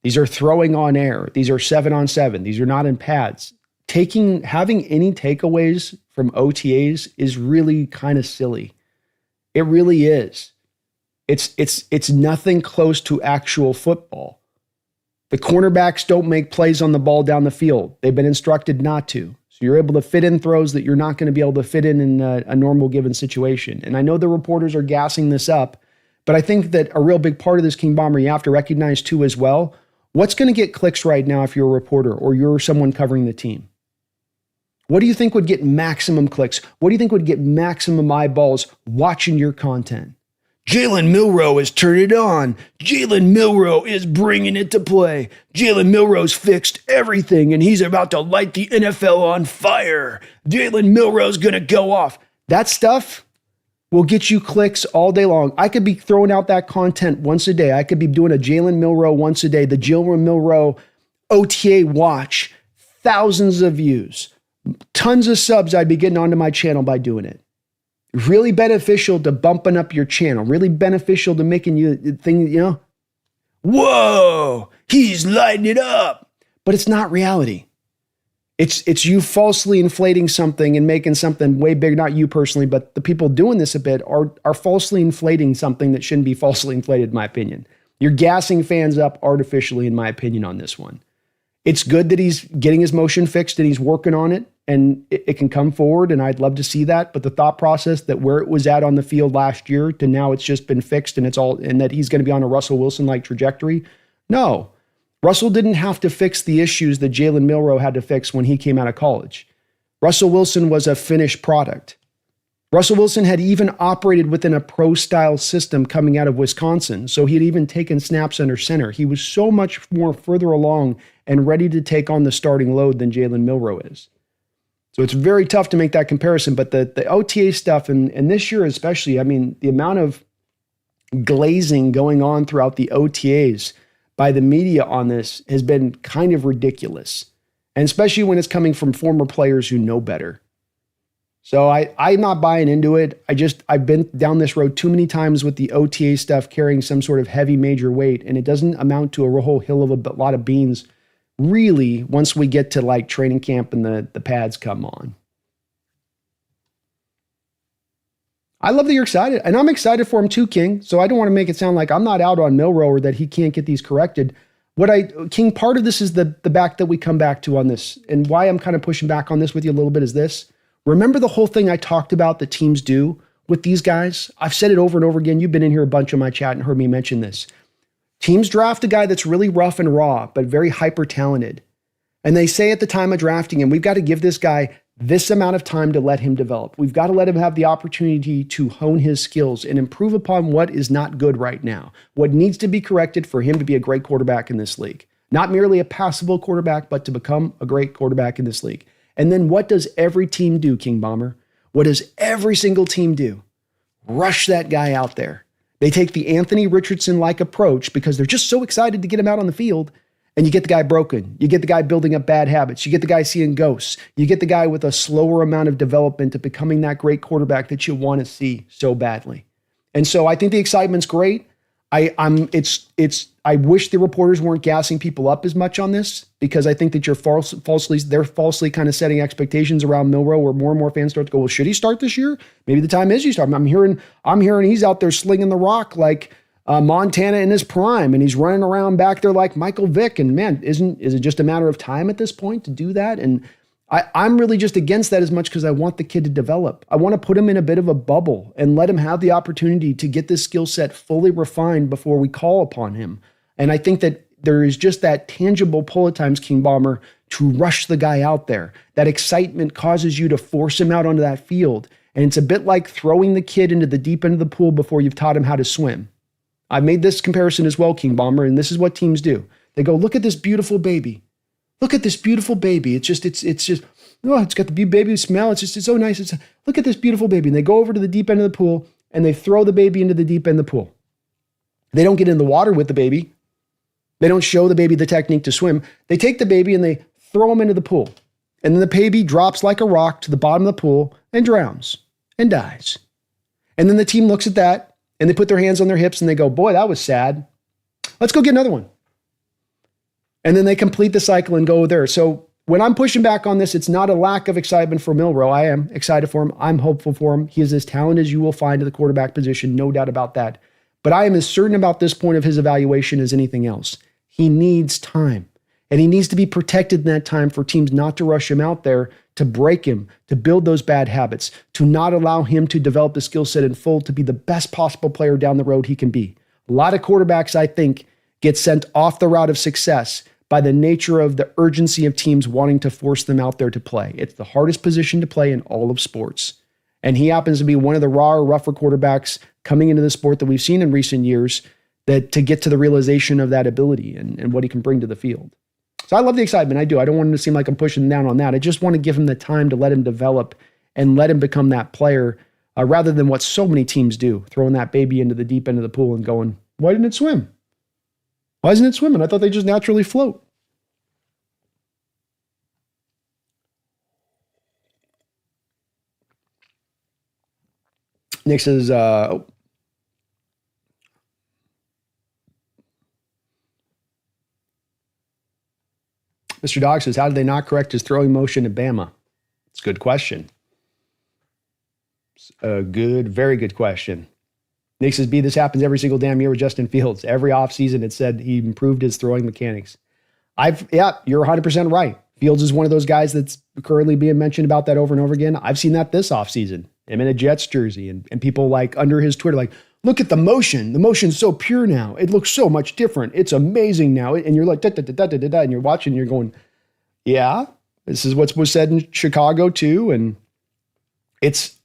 These are throwing on air. These are 7-on-7. These are not in pads. Having any takeaways from OTAs is really kind of silly. It really is. It's nothing close to actual football. The cornerbacks don't make plays on the ball down the field. They've been instructed not to. So you're able to fit in throws that you're not going to be able to fit in a normal given situation. And I know the reporters are gassing this up, but I think that a real big part of this, King Bomber, you have to recognize too as well, what's going to get clicks right now if you're a reporter or you're someone covering the team? What do you think would get maximum clicks? What do you think would get maximum eyeballs watching your content? Jalen Milroe has turned it on. Jalen Milroe is bringing it to play. Jalen Milroe's fixed everything, and he's about to light the NFL on fire. Jalen Milroe's going to go off. That stuff will get you clicks all day long. I could be throwing out that content once a day. I could be doing a Jalen Milroe once a day, the Jalen Milroe OTA watch, thousands of views, tons of subs I'd be getting onto my channel by doing it. Really beneficial to bumping up your channel, really beneficial to making you think, whoa, he's lighting it up. But it's not reality. It's you falsely inflating something and making something way bigger, not you personally, but the people doing this a bit are falsely inflating something that shouldn't be falsely inflated, in my opinion. You're gassing fans up artificially, in my opinion, on this one. It's good that he's getting his motion fixed and he's working on it and it can come forward, and I'd love to see that. But the thought process that where it was at on the field last year to now it's just been fixed and that he's going to be on a Russell Wilson-like trajectory. No, Russell didn't have to fix the issues that Jalen Milroe had to fix when he came out of college. Russell Wilson was a finished product. Russell Wilson had even operated within a pro-style system coming out of Wisconsin, so he had even taken snaps under center. He was so much more further along and ready to take on the starting load than Jalen Milroe is. So it's very tough to make that comparison, but the OTA stuff, and this year especially, I mean, the amount of glazing going on throughout the OTAs by the media on this has been kind of ridiculous, and especially when it's coming from former players who know better. So I'm not buying into it. I've been down this road too many times with the OTA stuff carrying some sort of heavy major weight, and it doesn't amount to a whole hill of a lot of beans, really, once we get to like training camp and the pads come on. I love that you're excited, and I'm excited for him too, King. So I don't want to make it sound like I'm not out on Milroe or that he can't get these corrected. King, part of this is the back that we come back to on this, and why I'm kind of pushing back on this with you a little bit is this. Remember the whole thing I talked about that teams do with these guys? I've said it over and over again. You've been in here a bunch on my chat and heard me mention this. Teams draft a guy that's really rough and raw, but very hyper talented. And they say at the time of drafting him, we've got to give this guy this amount of time to let him develop. We've got to let him have the opportunity to hone his skills and improve upon what is not good right now, what needs to be corrected for him to be a great quarterback in this league. Not merely a passable quarterback, but to become a great quarterback in this league. And then what does every team do, King Bomber? What does every single team do? Rush that guy out there. They take the Anthony Richardson-like approach because they're just so excited to get him out on the field, and you get the guy broken. You get the guy building up bad habits. You get the guy seeing ghosts. You get the guy with a slower amount of development to becoming that great quarterback that you want to see so badly. And so I think the excitement's great. I wish the reporters weren't gassing people up as much on this, because I think that they're falsely kind of setting expectations around Milroe, where more and more fans start to go, well, should he start this year? Maybe the time is he start. I'm hearing he's out there slinging the rock like Montana in his prime, and he's running around back there like Michael Vick. And man, is it just a matter of time at this point to do that? And I'm really just against that as much because I want the kid to develop. I want to put him in a bit of a bubble and let him have the opportunity to get this skill set fully refined before we call upon him. And I think that there is just that tangible pull at times, King Bomber, to rush the guy out there. That excitement causes you to force him out onto that field. And it's a bit like throwing the kid into the deep end of the pool before you've taught him how to swim. I've made this comparison as well, King Bomber, and this is what teams do. They go, look at this beautiful baby. Look at this beautiful baby. It's just, oh, it's got the baby smell. It's so nice. Look at this beautiful baby. And they go over to the deep end of the pool and they throw the baby into the deep end of the pool. They don't get in the water with the baby. They don't show the baby the technique to swim. They take the baby and they throw him into the pool. And then the baby drops like a rock to the bottom of the pool and drowns and dies. And then the team looks at that and they put their hands on their hips and they go, boy, that was sad. Let's go get another one. And then they complete the cycle and go there. So when I'm pushing back on this, it's not a lack of excitement for Milroe. I am excited for him. I'm hopeful for him. He is as talented as you will find at the quarterback position, no doubt about that. But I am as certain about this point of his evaluation as anything else. He needs time. And he needs to be protected in that time for teams not to rush him out there, to break him, to build those bad habits, to not allow him to develop the skill set in full to be the best possible player down the road he can be. A lot of quarterbacks, I think, get sent off the route of success by the nature of the urgency of teams wanting to force them out there to play. It's the hardest position to play in all of sports. And he happens to be one of the rawer, rougher quarterbacks coming into the sport that we've seen in recent years, that to get to the realization of that ability and what he can bring to the field. So I love the excitement. I do. I don't want him to seem like I'm pushing him down on that. I just want to give him the time to let him develop and let him become that player rather than what so many teams do, throwing that baby into the deep end of the pool and going, why didn't it swim? Why isn't it swimming? I thought they just naturally float. Nick says, Mr. Dog says, how did they not correct his throwing motion at Bama? It's a good question. It's a good, very good question. Nick says, B, this happens every single damn year with Justin Fields. Every offseason it said he improved his throwing mechanics. You're 100% right. Fields is one of those guys that's currently being mentioned about that over and over again. I've seen that this offseason. Him in a Jets jersey and people like under his Twitter, like, look at the motion. The motion's so pure now. It looks so much different. It's amazing now. And you're like, da, da, da, da, da, da, and you're watching and you're going, yeah, this is what was said in Chicago too. And it's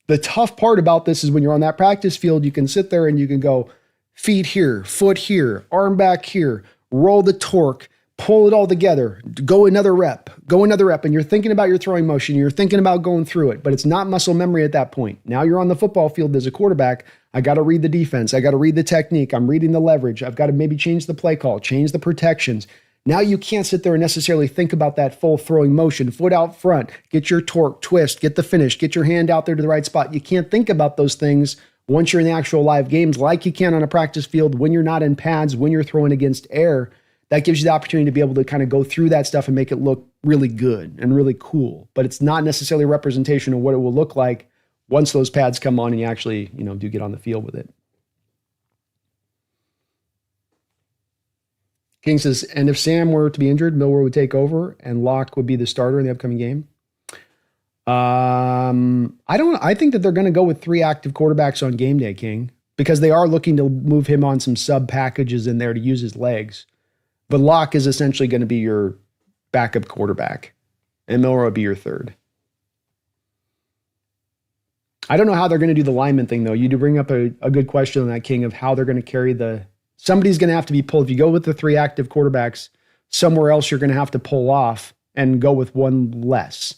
the tough part about this is when you're on that practice field, you can sit there and you can go feet here, foot here, arm back here, roll the torque, pull it all together, go another rep. And you're thinking about your throwing motion. You're thinking about going through it, but it's not muscle memory at that point. Now you're on the football field as a quarterback. I got to read the defense. I got to read the technique. I'm reading the leverage. I've got to maybe change the play call, change the protections. Now you can't sit there and necessarily think about that full throwing motion, foot out front, get your torque, twist, get the finish, get your hand out there to the right spot. You can't think about those things once you're in the actual live games like you can on a practice field when you're not in pads, when you're throwing against air. That gives you the opportunity to be able to kind of go through that stuff and make it look really good and really cool. But it's not necessarily a representation of what it will look like once those pads come on and you actually, do get on the field with it. King says, and if Sam were to be injured, Milroe would take over and Locke would be the starter in the upcoming game. I think that they're going to go with 3 active quarterbacks on game day, King, because they are looking to move him on some sub packages in there to use his legs. But Locke is essentially going to be your backup quarterback, and Milroe would be your third. I don't know how they're going to do the lineman thing, though. You do bring up a good question on that, King, of how they're going to carry somebody's going to have to be pulled. If you go with the 3 active quarterbacks, somewhere else you're going to have to pull off and go with one less.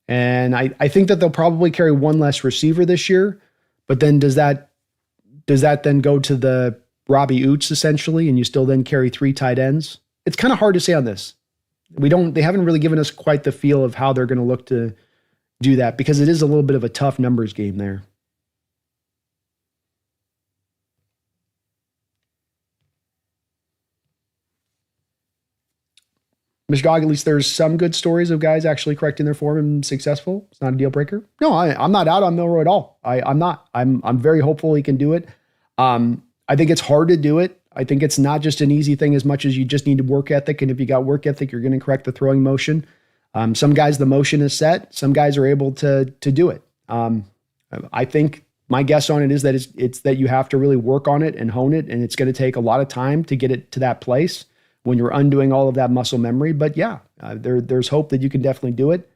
And I think that they'll probably carry one less receiver this year, but then does that then go to the Robbie Oots essentially, and you still then carry 3 tight ends? It's kind of hard to say on this. They haven't really given us quite the feel of how they're going to look to do that because it is a little bit of a tough numbers game there. Mr. Dog, at least there's some good stories of guys actually correcting their form and successful. It's not a deal breaker. No, I'm not out on Milroe at all. I'm not. I'm very hopeful he can do it. I think it's hard to do it. I think it's not just an easy thing as much as you just need work ethic. And if you got work ethic, you're going to correct the throwing motion. Some guys, the motion is set. Some guys are able to do it. I think my guess on it is that it's that you have to really work on it and hone it. And it's going to take a lot of time to get it to that place when you're undoing all of that muscle memory. But yeah, there's hope that you can definitely do it.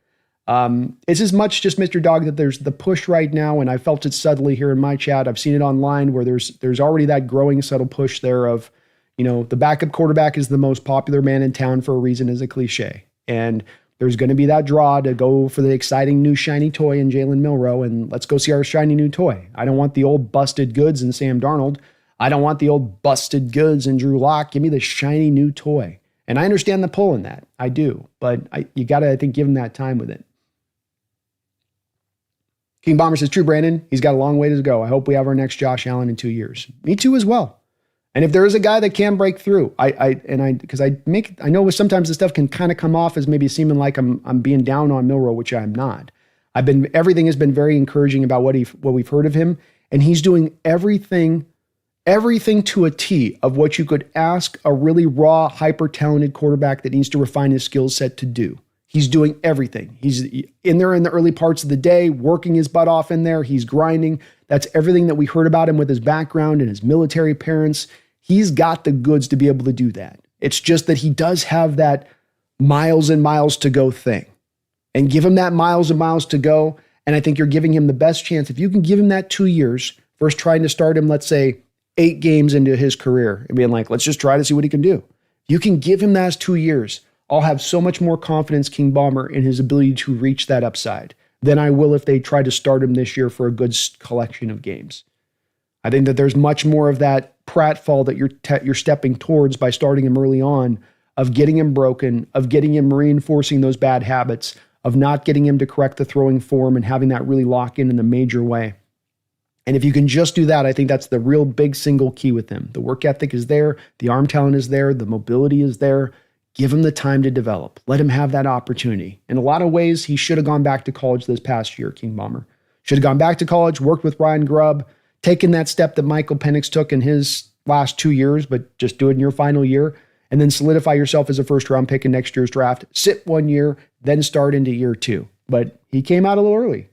It's as much just Mr. Dog that there's the push right now, and I felt it subtly here in my chat. I've seen it online where there's already that growing subtle push there of, the backup quarterback is the most popular man in town for a reason as a cliche. And there's going to be that draw to go for the exciting new shiny toy in Jalen Milroe, and let's go see our shiny new toy. I don't want the old busted goods in Sam Darnold. I don't want the old busted goods in Drew Lock. Give me the shiny new toy. And I understand the pull in that. I do. But you got to, I think, give him that time with it. King Bomber says, true, Brandon. He's got a long way to go. I hope we have our next Josh Allen in 2 years. Me too as well. And if there is a guy that can break through, I know sometimes the stuff can kind of come off as maybe seeming like I'm being down on Milroe, which I'm not. Everything has been very encouraging about what we've heard of him. And he's doing everything to a T of what you could ask a really raw, hyper-talented quarterback that needs to refine his skill set to do. He's doing everything. He's in there in the early parts of the day, working his butt off in there. He's grinding. That's everything that we heard about him with his background and his military parents. He's got the goods to be able to do that. It's just that he does have that miles and miles to go thing. And give him that miles and miles to go, and I think you're giving him the best chance. If you can give him that 2 years, versus trying to start him, let's say, 8 games into his career and being like, let's just try to see what he can do. You can give him those 2 years. I'll have so much more confidence, King Bomber, in his ability to reach that upside than I will if they try to start him this year for a good collection of games. I think that there's much more of that pratfall that you're stepping towards by starting him early on, of getting him broken, of getting him reinforcing those bad habits, of not getting him to correct the throwing form and having that really lock in a major way. And if you can just do that, I think that's the real big single key with him. The work ethic is there, the arm talent is there, the mobility is there. Give him the time to develop. Let him have that opportunity. In a lot of ways, he should have gone back to college this past year, King Bomber. Should have gone back to college, worked with Ryan Grubb, taken that step that Michael Penix took in his last 2 years, but just do it in your final year, and then solidify yourself as a first-round pick in next year's draft. Sit 1 year, then start into year 2. But he came out a little early.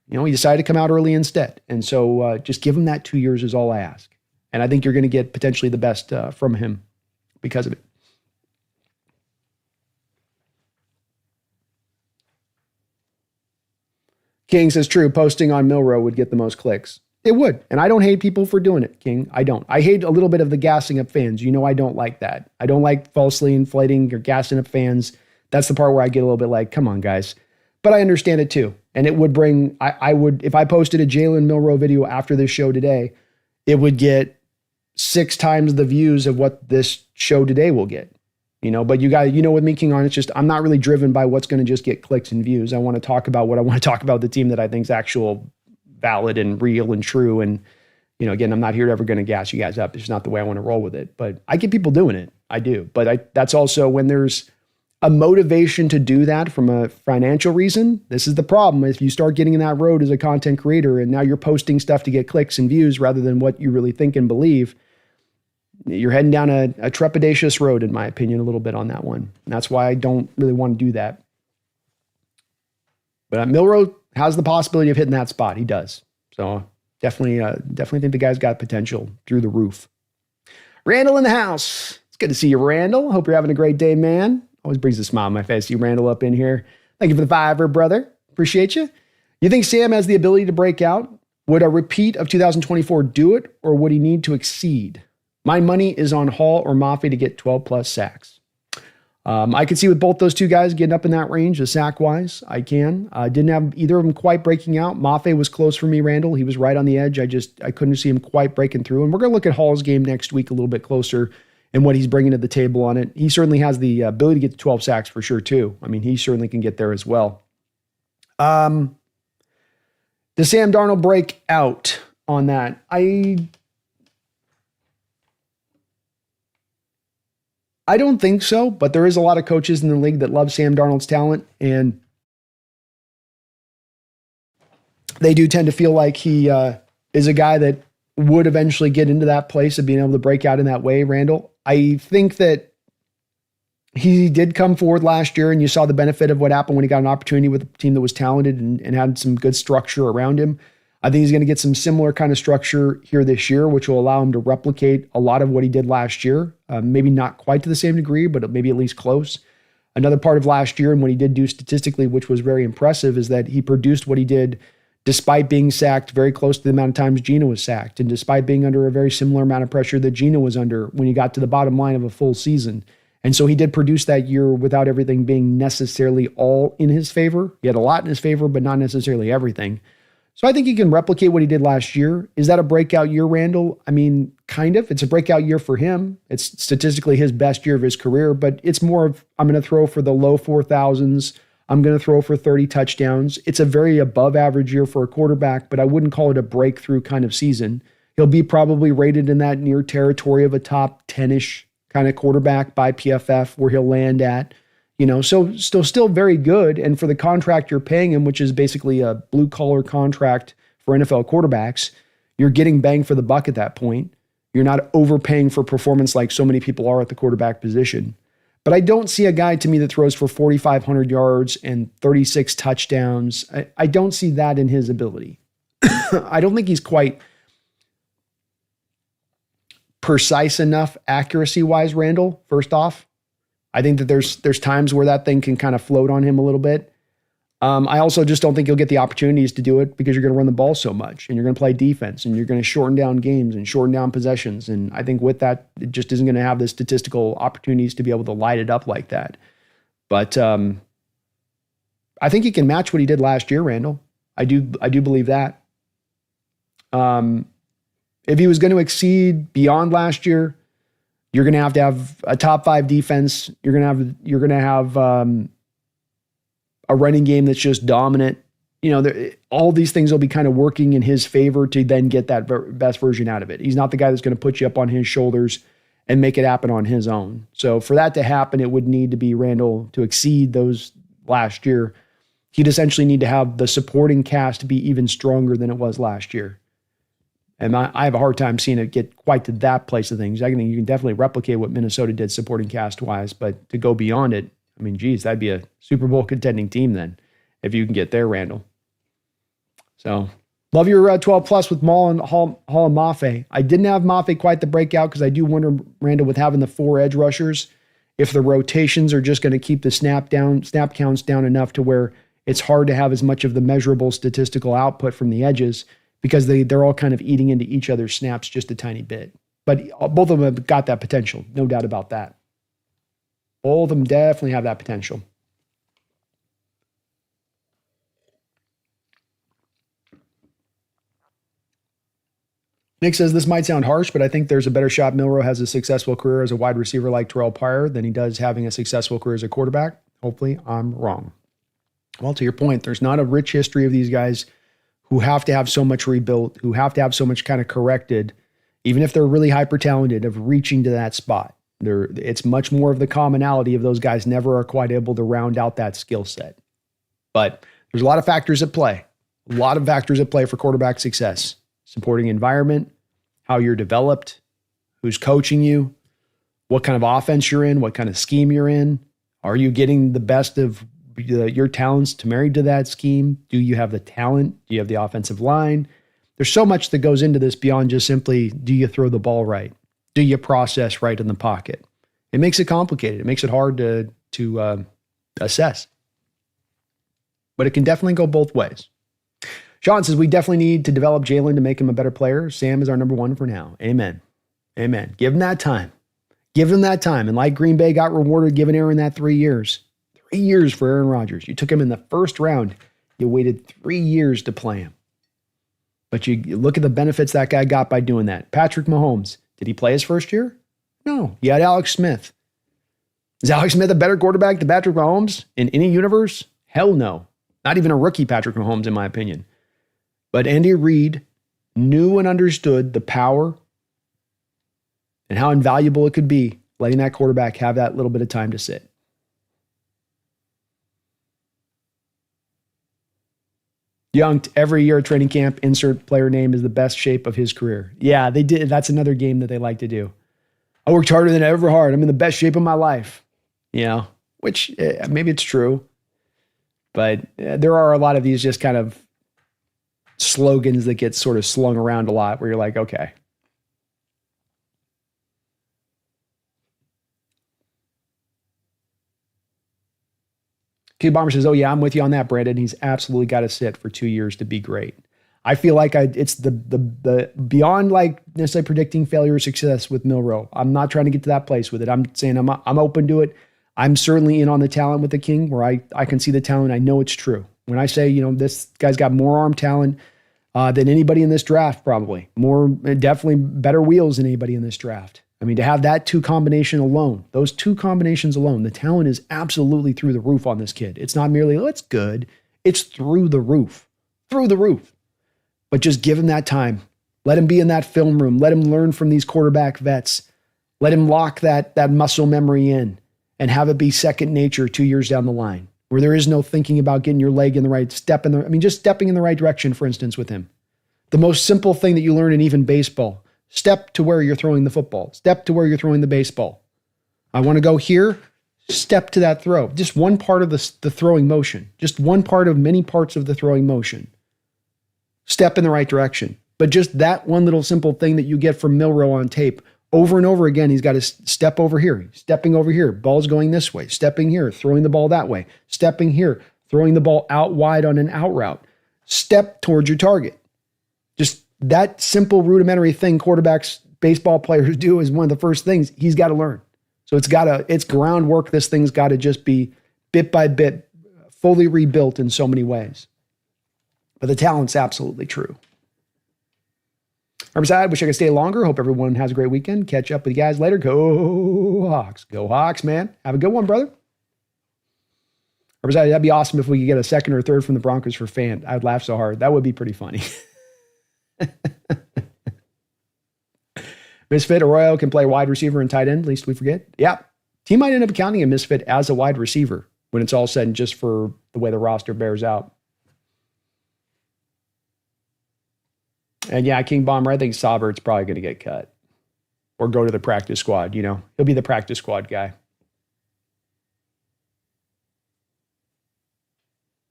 He decided to come out early instead. And so just give him that 2 years is all I ask. And I think you're going to get potentially the best from him because of it. King says, true, posting on Milrow would get the most clicks. It would. And I don't hate people for doing it, King. I don't. I hate a little bit of the gassing up fans. I don't like that. I don't like falsely inflating or gassing up fans. That's the part where I get a little bit like, come on, guys. But I understand it too. And it would bring, I would, if I posted a Jalen Milrow video after this show today, it would get 6 times the views of what this show today will get. But you guys, with me, King On, it's just, I'm not really driven by what's going to just get clicks and views. I want to talk about what I want to talk about, the team that I think is actual valid and real and true. And, again, I'm not here ever going to gas you guys up. It's not the way I want to roll with it, but I get people doing it. I do. But that's also when there's a motivation to do that from a financial reason. This is the problem. If you start getting in that road as a content creator and now you're posting stuff to get clicks and views rather than what you really think and believe, you're heading down a trepidatious road, in my opinion, a little bit on that one. And that's why I don't really want to do that. But Milrow has the possibility of hitting that spot. He does. So definitely think the guy's got potential through the roof. Randall in the house. It's good to see you, Randall. Hope you're having a great day, man. Always brings a smile on my face. See Randall up in here. Thank you for the $5, brother. Appreciate you. You think Sam has the ability to break out? Would a repeat of 2024 do it, or would he need to exceed? My money is on Hall or Mafe to get 12 plus sacks. I could see with both those two guys getting up in that range, the sack-wise. I can. Didn't have either of them quite breaking out. Mafe was close for me, Randall. He was right on the edge. I couldn't see him quite breaking through. And we're going to look at Hall's game next week a little bit closer and what he's bringing to the table on it. He certainly has the ability to get to 12 sacks for sure, too. I mean, he certainly can get there as well. The Sam Darnold break out on that. I don't think so, but there is a lot of coaches in the league that love Sam Darnold's talent, and they do tend to feel like he is a guy that would eventually get into that place of being able to break out in that way, Randall. I think that he did come forward last year, and you saw the benefit of what happened when he got an opportunity with a team that was talented and had some good structure around him. I think he's going to get some similar kind of structure here this year, which will allow him to replicate a lot of what he did last year. Maybe not quite to the same degree, but maybe at least close. Another part of last year and what he did do statistically, which was very impressive, is that he produced what he did despite being sacked very close to the amount of times Gino was sacked, and despite being under a very similar amount of pressure that Gino was under when he got to the bottom line of a full season. And so he did produce that year without everything being necessarily all in his favor. He had a lot in his favor, but not necessarily everything. So I think he can replicate what he did last year. Is that a breakout year, Randall? I mean, kind of. It's a breakout year for him. It's statistically his best year of his career, but it's more of, I'm going to throw for the low 4,000s. I'm going to throw for 30 touchdowns. It's a very above average year for a quarterback, but I wouldn't call it a breakthrough kind of season. He'll be probably rated in that near territory of a top 10-ish kind of quarterback by PFF where he'll land at. So still very good. And for the contract you're paying him, which is basically a blue collar contract for NFL quarterbacks, you're getting bang for the buck at that point. You're not overpaying for performance like so many people are at the quarterback position. But I don't see a guy to me that throws for 4,500 yards and 36 touchdowns. I don't see that in his ability. I don't think he's quite precise enough accuracy-wise, Randall, first off. I think that there's times where that thing can kind of float on him a little bit. I also just don't think you'll get the opportunities to do it because you're going to run the ball so much and you're going to play defense and you're going to shorten down games and shorten down possessions. And I think with that, it just isn't going to have the statistical opportunities to be able to light it up like that. But I think he can match what he did last year, Randall. I do believe that. If he was going to exceed beyond last year, you're going to have a top 5 defense. You're going to have a running game that's just dominant. All these things will be kind of working in his favor to then get that best version out of it. He's not the guy that's going to put you up on his shoulders and make it happen on his own. So for that to happen, it would need to be Randall to exceed those last year. He'd essentially need to have the supporting cast be even stronger than it was last year. And I have a hard time seeing it get quite to that place of things. I think you can definitely replicate what Minnesota did supporting cast-wise, but to go beyond it, I mean, geez, that'd be a Super Bowl contending team then, if you can get there, Randall. So, love your 12 plus with Hall and Mafe. I didn't have Mafe quite the breakout because I do wonder, Randall, with having the 4 edge rushers, if the rotations are just going to keep the snap counts down enough to where it's hard to have as much of the measurable statistical output from the edges because they're all kind of eating into each other's snaps just a tiny bit. But both of them have got that potential, no doubt about that. All of them definitely have that potential. Nick says, this might sound harsh, but I think there's a better shot Milroe has a successful career as a wide receiver like Terrell Pryor than he does having a successful career as a quarterback. Hopefully I'm wrong. Well, to your point, there's not a rich history of these guys who have to have so much rebuilt, who have to have so much kind of corrected, even if they're really hyper-talented, of reaching to that spot. It's much more of the commonality of those guys never are quite able to round out that skill set. But there's a lot of factors at play. A lot of factors at play for quarterback success. Supporting environment, how you're developed, who's coaching you, what kind of offense you're in, what kind of scheme you're in. Are you getting the best of your talents to marry to that scheme? Do you have the talent? Do you have the offensive line? There's so much that goes into this beyond just simply, do you throw the ball right? Do you process right in the pocket? It makes it complicated. It makes it hard to assess. But it can definitely go both ways. Sean says, we definitely need to develop Jalen to make him a better player. Sam is our number 1 for now. Amen. Amen. Give him that time. Give him that time. And like Green Bay got rewarded giving Aaron that 3 years. 3 years for Aaron Rodgers. You took him in the first round. You waited 3 years to play him. But you look at the benefits that guy got by doing that. Patrick Mahomes. Did he play his first year? No. He had Alex Smith. Is Alex Smith a better quarterback than Patrick Mahomes in any universe? Hell no. Not even a rookie Patrick Mahomes, in my opinion. But Andy Reid knew and understood the power and how invaluable it could be letting that quarterback have that little bit of time to sit. Younged every year at training camp, insert player name is the best shape of his career. Yeah, they did. That's another game that they like to do. I worked harder than ever hard. I'm in the best shape of my life. Which maybe it's true. But there are a lot of these just kind of slogans that get sort of slung around a lot where you're like, okay. Kid Bomber says, oh yeah, I'm with you on that, Brandon. He's absolutely got to sit for 2 years to be great. I feel like it's the beyond like necessarily predicting failure or success with Milroe. I'm not trying to get to that place with it. I'm saying I'm open to it. I'm certainly in on the talent with the King where I can see the talent. I know it's true. When I say, this guy's got more arm talent than anybody in this draft, probably. Definitely better wheels than anybody in this draft. I mean, to have that those two combinations alone, the talent is absolutely through the roof on this kid. It's not merely, it's good. It's through the roof. But just give him that time. Let him be in that film room. Let him learn from these quarterback vets. Let him lock that muscle memory in and have it be second nature 2 years down the line, where there is no thinking about getting your leg in the right step. Just stepping in the right direction, for instance, with him. The most simple thing that you learn in even baseball. Step to where you're throwing the football. Step to where you're throwing the baseball. I want to go here. Step to that throw. Just one part of the throwing motion. Just one part of many parts of the throwing motion. Step in the right direction. But just that one little simple thing that you get from Milroe on tape, over and over again, he's got to step over here. Stepping over here. Ball's going this way. Stepping here. Throwing the ball that way. Stepping here. throwing the ball out wide on an out route, step towards your target. Just that simple rudimentary thing quarterbacks, baseball players do is one of the first things he's got to learn. So it's groundwork. This thing's got to just be bit by bit, fully rebuilt in so many ways. But the talent's absolutely true. I wish I could stay longer. Hope everyone has a great weekend. Catch up with you guys later. Go Hawks. Go Hawks, man. Have a good one, brother. That'd be awesome if we could get a second or third from the Broncos for Fant. I'd laugh so hard. That would be pretty funny. Misfit Arroyo can play wide receiver and tight end, least we forget. Yeah. Team might end up counting a Misfit as a wide receiver when it's all said and just for the way the roster bears out. And yeah, King Bomber, I think Saubert's probably going to get cut or go to the practice squad. You know, he'll be the practice squad guy.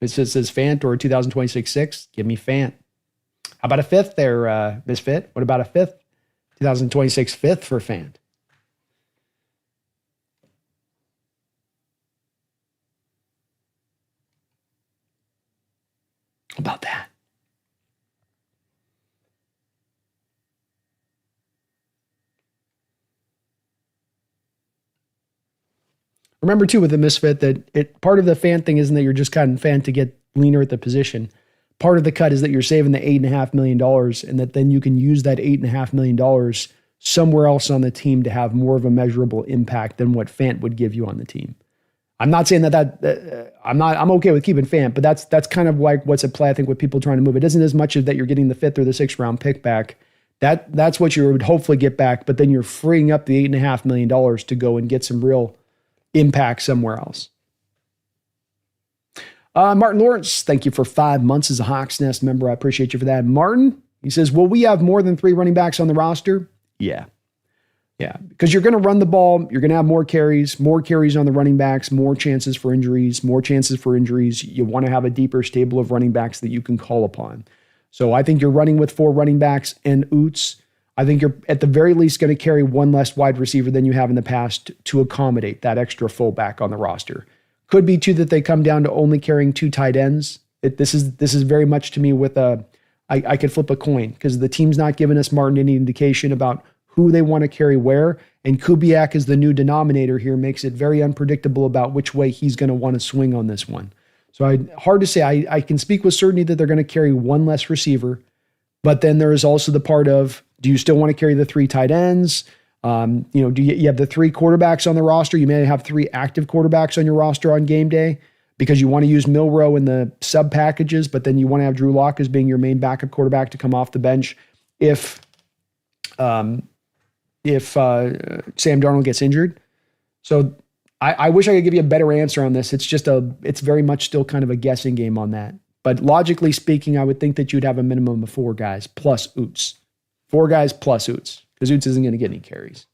It says Fant or 2026 6. Give me Fant. How about a fifth there, Misfit? What about a fifth? 2026 fifth for Fant. How about that? Remember too with the Misfit that part of the Fant thing isn't that you're just cutting Fant to get leaner at the position. Part of the cut is that you're saving the $8.5 million and that then you can use that $8.5 million somewhere else on the team to have more of a measurable impact than what Fant would give you on the team. I'm not saying I'm okay with keeping Fant, but that's kind of like what's at play, I think, with people trying to move. It isn't as much as that you're getting the 5th or the 6th round pick back. That's what you would hopefully get back, but then you're freeing up the $8.5 million to go and get some real impact somewhere else. Martin Lawrence, thank you for 5 months as a Hawks Nest member. I appreciate you for that. Martin, he says, will we have more than 3 running backs on the roster? Yeah. Because you're going to run the ball. You're going to have more carries on the running backs, more chances for injuries. You want to have a deeper stable of running backs that you can call upon. So I think you're running with 4 running backs and Oots. I think you're at the very least going to carry 1 less wide receiver than you have in the past to accommodate that extra fullback on the roster. Could be too that they come down to only carrying 2 tight ends. This is very much to me with I could flip a coin because the team's not giving us Martin any indication about who they want to carry where, and Kubiak is the new denominator here, makes it very unpredictable about which way he's going to want to swing on this one. So hard to say. I can speak with certainty that they're going to carry 1 less receiver, but then there is also the part of, do you still want to carry the 3 tight ends? Do you have the 3 quarterbacks on the roster? You may have 3 active quarterbacks on your roster on game day because you want to use Milroe in the sub packages, but then you want to have Drew Lock as being your main backup quarterback to come off the bench if Sam Darnold gets injured. So I wish I could give you a better answer on this. It's very much still kind of a guessing game on that. But logically speaking, I would think that you'd have a minimum of 4 guys plus Oots. 4 guys plus Oots, because Oots isn't going to get any carries.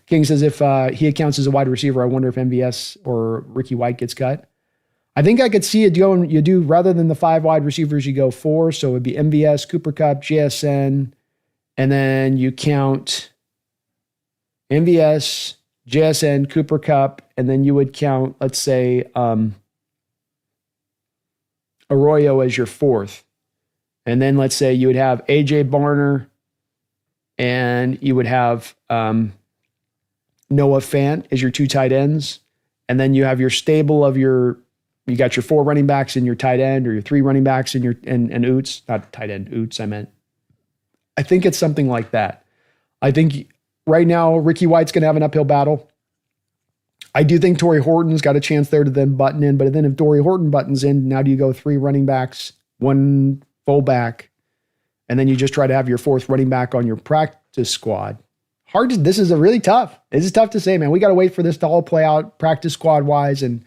King says if he accounts as a wide receiver, I wonder if MVS or Ricky White gets cut. I think I could see it going, you do, rather than the 5 wide receivers, you go 4. So it would be MVS, Cooper Kupp, JSN, and then you count MVS, JSN, Cooper Kupp, and then you would count, let's say, Arroyo as your 4th. And then let's say you would have AJ Barner and you would have Noah Fant as your 2 tight ends. And then you have your stable of you got your 4 running backs and your tight end, or your 3 running backs and and Oots, not tight end, Oots, I meant. I think it's something like that. I think right now Ricky White's going to have an uphill battle. I do think Torrey Horton's got a chance there to then button in, but then if Torrey Horton buttons in, now do you go 3 running backs, 1 fullback, and then you just try to have your 4th running back on your practice squad? This is really tough. This is tough to say, man. We got to wait for this to all play out practice squad wise. And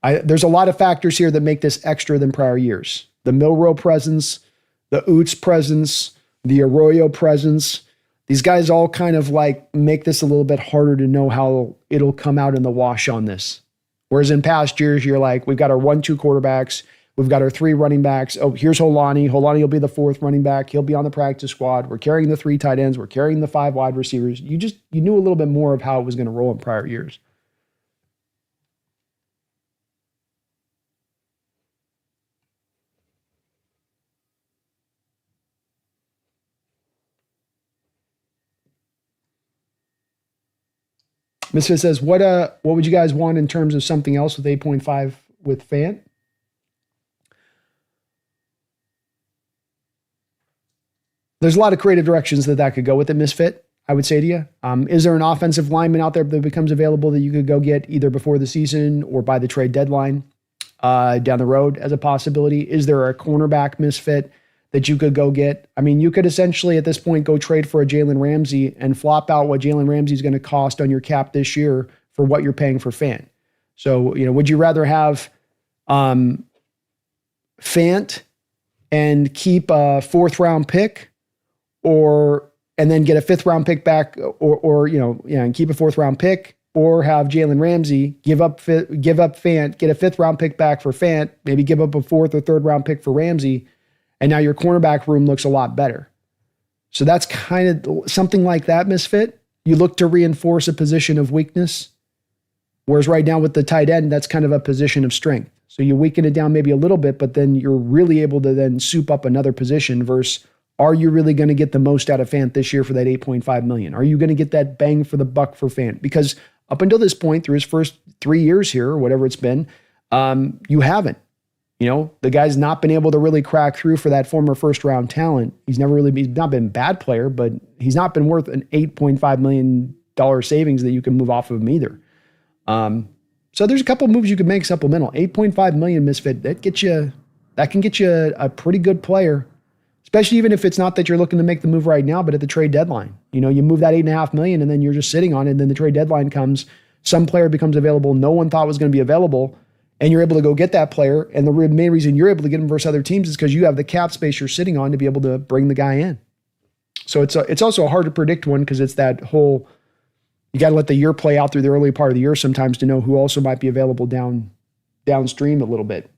there's a lot of factors here that make this extra than prior years. The Milroe presence, the Oots presence, the Arroyo presence. These guys all kind of like make this a little bit harder to know how it'll come out in the wash on this. Whereas in past years, you're like, we've got our 1-2 quarterbacks. We've got our 3 running backs. Oh, here's Holani. Holani will be the 4th running back. He'll be on the practice squad. We're carrying the 3 tight ends. We're carrying the 5 wide receivers. You knew a little bit more of how it was going to roll in prior years. Misfit says, what would you guys want in terms of something else with 8.5 with Fant? There's a lot of creative directions that could go with the Misfit, I would say to you. Is there an offensive lineman out there that becomes available that you could go get either before the season or by the trade deadline down the road as a possibility? Is there a cornerback Misfit that you could go get? I mean, you could essentially at this point go trade for a Jalen Ramsey and flop out what Jalen Ramsey is going to cost on your cap this year for what you're paying for Fant. So, would you rather have Fant and keep a 4th round pick and then get a 5th round pick back and keep a 4th round pick, or have Jalen Ramsey give up Fant, get a 5th round pick back for Fant, maybe give up a 4th or 3rd round pick for Ramsey. And now your cornerback room looks a lot better. So that's kind of something like that, Misfit. You look to reinforce a position of weakness. Whereas right now with the tight end, that's kind of a position of strength. So you weaken it down maybe a little bit, but then you're really able to then soup up another position versus, are you really going to get the most out of Fant this year for that $8.5 million? Are you going to get that bang for the buck for Fant? Because up until this point, through his first 3 years here, or whatever it's been, you haven't. The guy's not been able to really crack through for that former first round talent. He's not been a bad player, but he's not been worth an $8.5 million savings that you can move off of him either. So there's a couple moves you can make supplemental. $8.5 million, Misfit, that can get you a pretty good player, especially even if it's not that you're looking to make the move right now, but at the trade deadline. You move that $8.5 million and then you're just sitting on it, and then the trade deadline comes, some player becomes available no one thought was going to be available, and you're able to go get that player. And the main reason you're able to get him versus other teams is because you have the cap space you're sitting on to be able to bring the guy in. So it's also a hard to predict one, because it's that whole, you got to let the year play out through the early part of the year sometimes to know who also might be available downstream a little bit.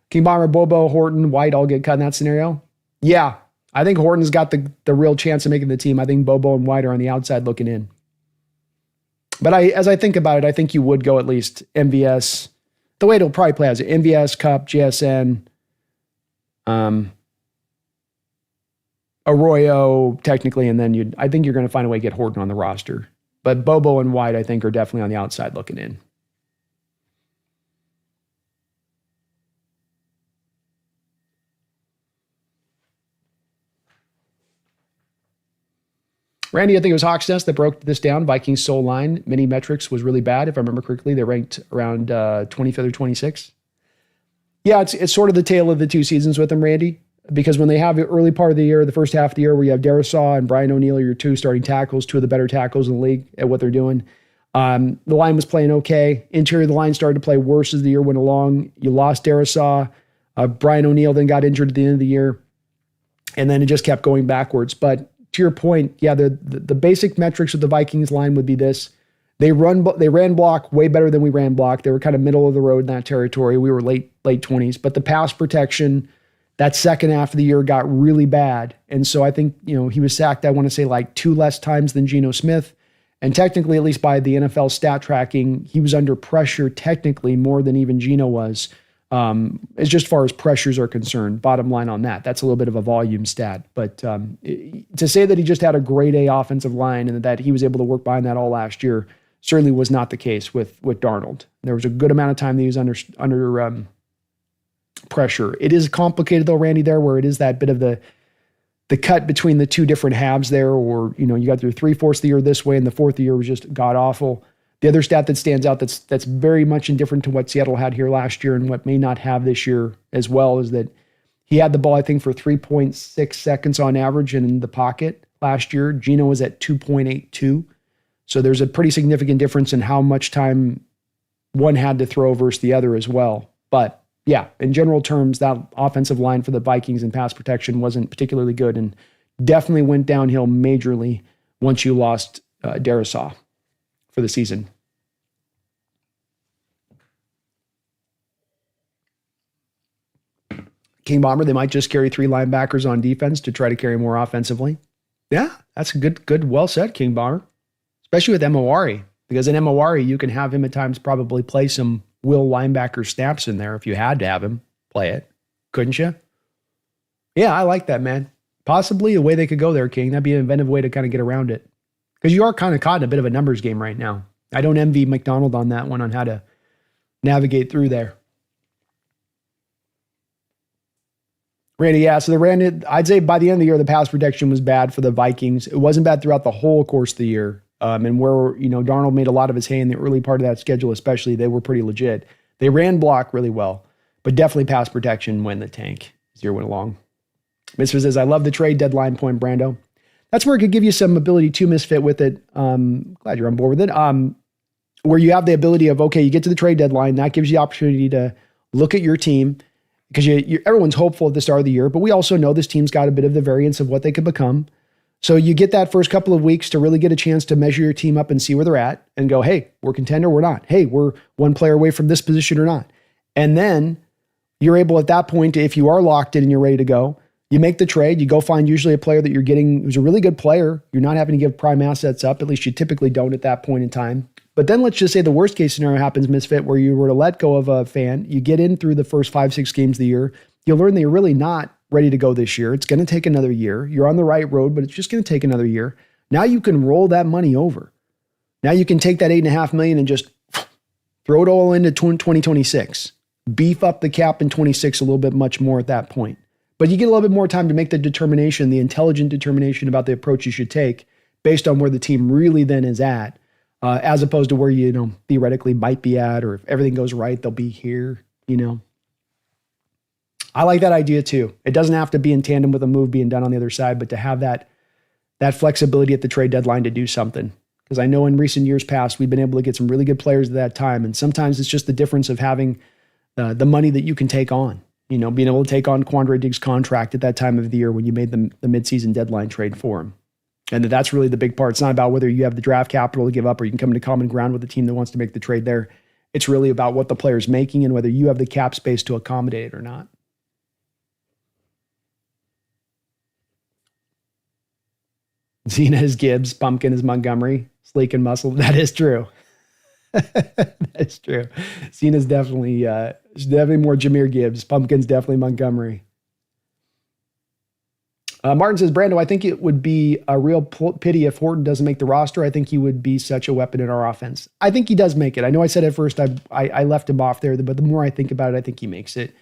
King Bomber, Bobo, Horton, White all get cut in that scenario? Yeah, I think Horton's got the real chance of making the team. I think Bobo and White are on the outside looking in. But as I think about it, I think you would go at least MVS. The way it'll probably play out is MVS, Cup, JSN, Arroyo, technically, and then I think you're going to find a way to get Horton on the roster. But Bobo and White, I think, are definitely on the outside looking in. Randy, I think it was Hawksnest that broke this down. Vikings sole line, mini metrics was really bad. If I remember correctly, they ranked around 25th or 26th. Yeah, it's sort of the tale of the two seasons with them, Randy, because when they have the early part of the year, the first half of the year, where you have Darisaw and Brian O'Neill, your two starting tackles, two of the better tackles in the league at what they're doing. The line was playing okay. Interior of the line started to play worse as the year went along. You lost Darisaw. Brian O'Neill then got injured at the end of the year, and then it just kept going backwards. But to your point, yeah, the basic metrics of the Vikings line would be this. They ran block way better than we ran block. They were kind of middle of the road in that territory. We were late 20s, but the pass protection, that second half of the year got really bad. And so I think, he was sacked, I want to say like 2 less times than Geno Smith. And technically, at least by the NFL stat tracking, he was under pressure technically more than even Geno was. As just far as pressures are concerned, bottom line on that, that's a little bit of a volume stat. But to say that he just had a grade A offensive line and that he was able to work behind that all last year certainly was not the case with Darnold. There was a good amount of time that he was under pressure. It is complicated though, Randy, there where it is that bit of the cut between the two different halves there, or you got through 3/4 of the year this way and the fourth year was just god awful. The other stat that stands out that's very much indifferent to what Seattle had here last year and what may not have this year as well is that he had the ball, I think, for 3.6 seconds on average in the pocket last year. Geno was at 2.82. So there's a pretty significant difference in how much time one had to throw versus the other as well. But yeah, in general terms, that offensive line for the Vikings in pass protection wasn't particularly good and definitely went downhill majorly once you lost Darisaw for the season. King Bomber, they might just carry 3 linebackers on defense to try to carry more offensively. Yeah, that's a good, well said, King Bomber. Especially with Emowari, because in Emowari, you can have him at times probably play some will linebacker snaps in there if you had to have him play it. Couldn't you? Yeah, I like that, man. possibly the way they could go there, King. That'd be an inventive way to kind of get around it. Because you are kind of caught in a bit of a numbers game right now. I don't envy Macdonald on that one, on how to navigate through there. Randy, yeah, so I'd say by the end of the year, the pass protection was bad for the Vikings. It wasn't bad throughout the whole course of the year. And where, Darnold made a lot of his hay in the early part of that schedule, especially, they were pretty legit. They ran block really well, but definitely pass protection went in the tank as the year went along. Misfit says, I love the trade deadline point, Brando. That's where it could give you some ability to misfit with it. Glad you're on board with it. Where you have the ability of, okay, you get to the trade deadline. That gives you the opportunity to look at your team, because everyone's hopeful at the start of the year, but we also know this team's got a bit of the variance of what they could become. So you get that first couple of weeks to really get a chance to measure your team up and see where they're at and go, hey, we're contender, we're not. Hey, we're one player away from this position or not. And then you're able at that point, if you are locked in and you're ready to go, you make the trade, you go find usually a player that you're getting who's a really good player. You're not having to give prime assets up, at least you typically don't at that point in time. But then let's just say the worst case scenario happens, Misfit, where you were to let go of a fan, you get in through the first 5-6 games of the year, you'll learn that you're really not ready to go this year. It's going to take another year. You're on the right road, but it's just going to take another year. Now you can roll that money over. Now you can take that $8.5 million and just throw it all into 2026. Beef up the cap in 26 a little bit much more at that point. But you get a little bit more time to make the determination, the intelligent determination about the approach you should take based on where the team really then is at. As opposed to where you theoretically might be at, or if everything goes right, they'll be here. I like that idea too. It doesn't have to be in tandem with a move being done on the other side, but to have that flexibility at the trade deadline to do something. Because I know in recent years past, we've been able to get some really good players at that time, and sometimes it's just the difference of having the money that you can take on. Being able to take on Quandre Diggs' contract at that time of the year when you made the midseason deadline trade for him. And that's really the big part. It's not about whether you have the draft capital to give up or you can come to common ground with the team that wants to make the trade there. It's really about what the player's making and whether you have the cap space to accommodate it or not. Zena is Gibbs, Pumpkin is Montgomery, Sleek and Muscle. That is true. That is true. Zena's definitely more Jahmyr Gibbs. Pumpkin's definitely Montgomery. Martin says, Brando, I think it would be a real pity if Horton doesn't make the roster. I think he would be such a weapon in our offense. I think he does make it. I know I said at first I left him off there, but the more I think about it, I think he makes it.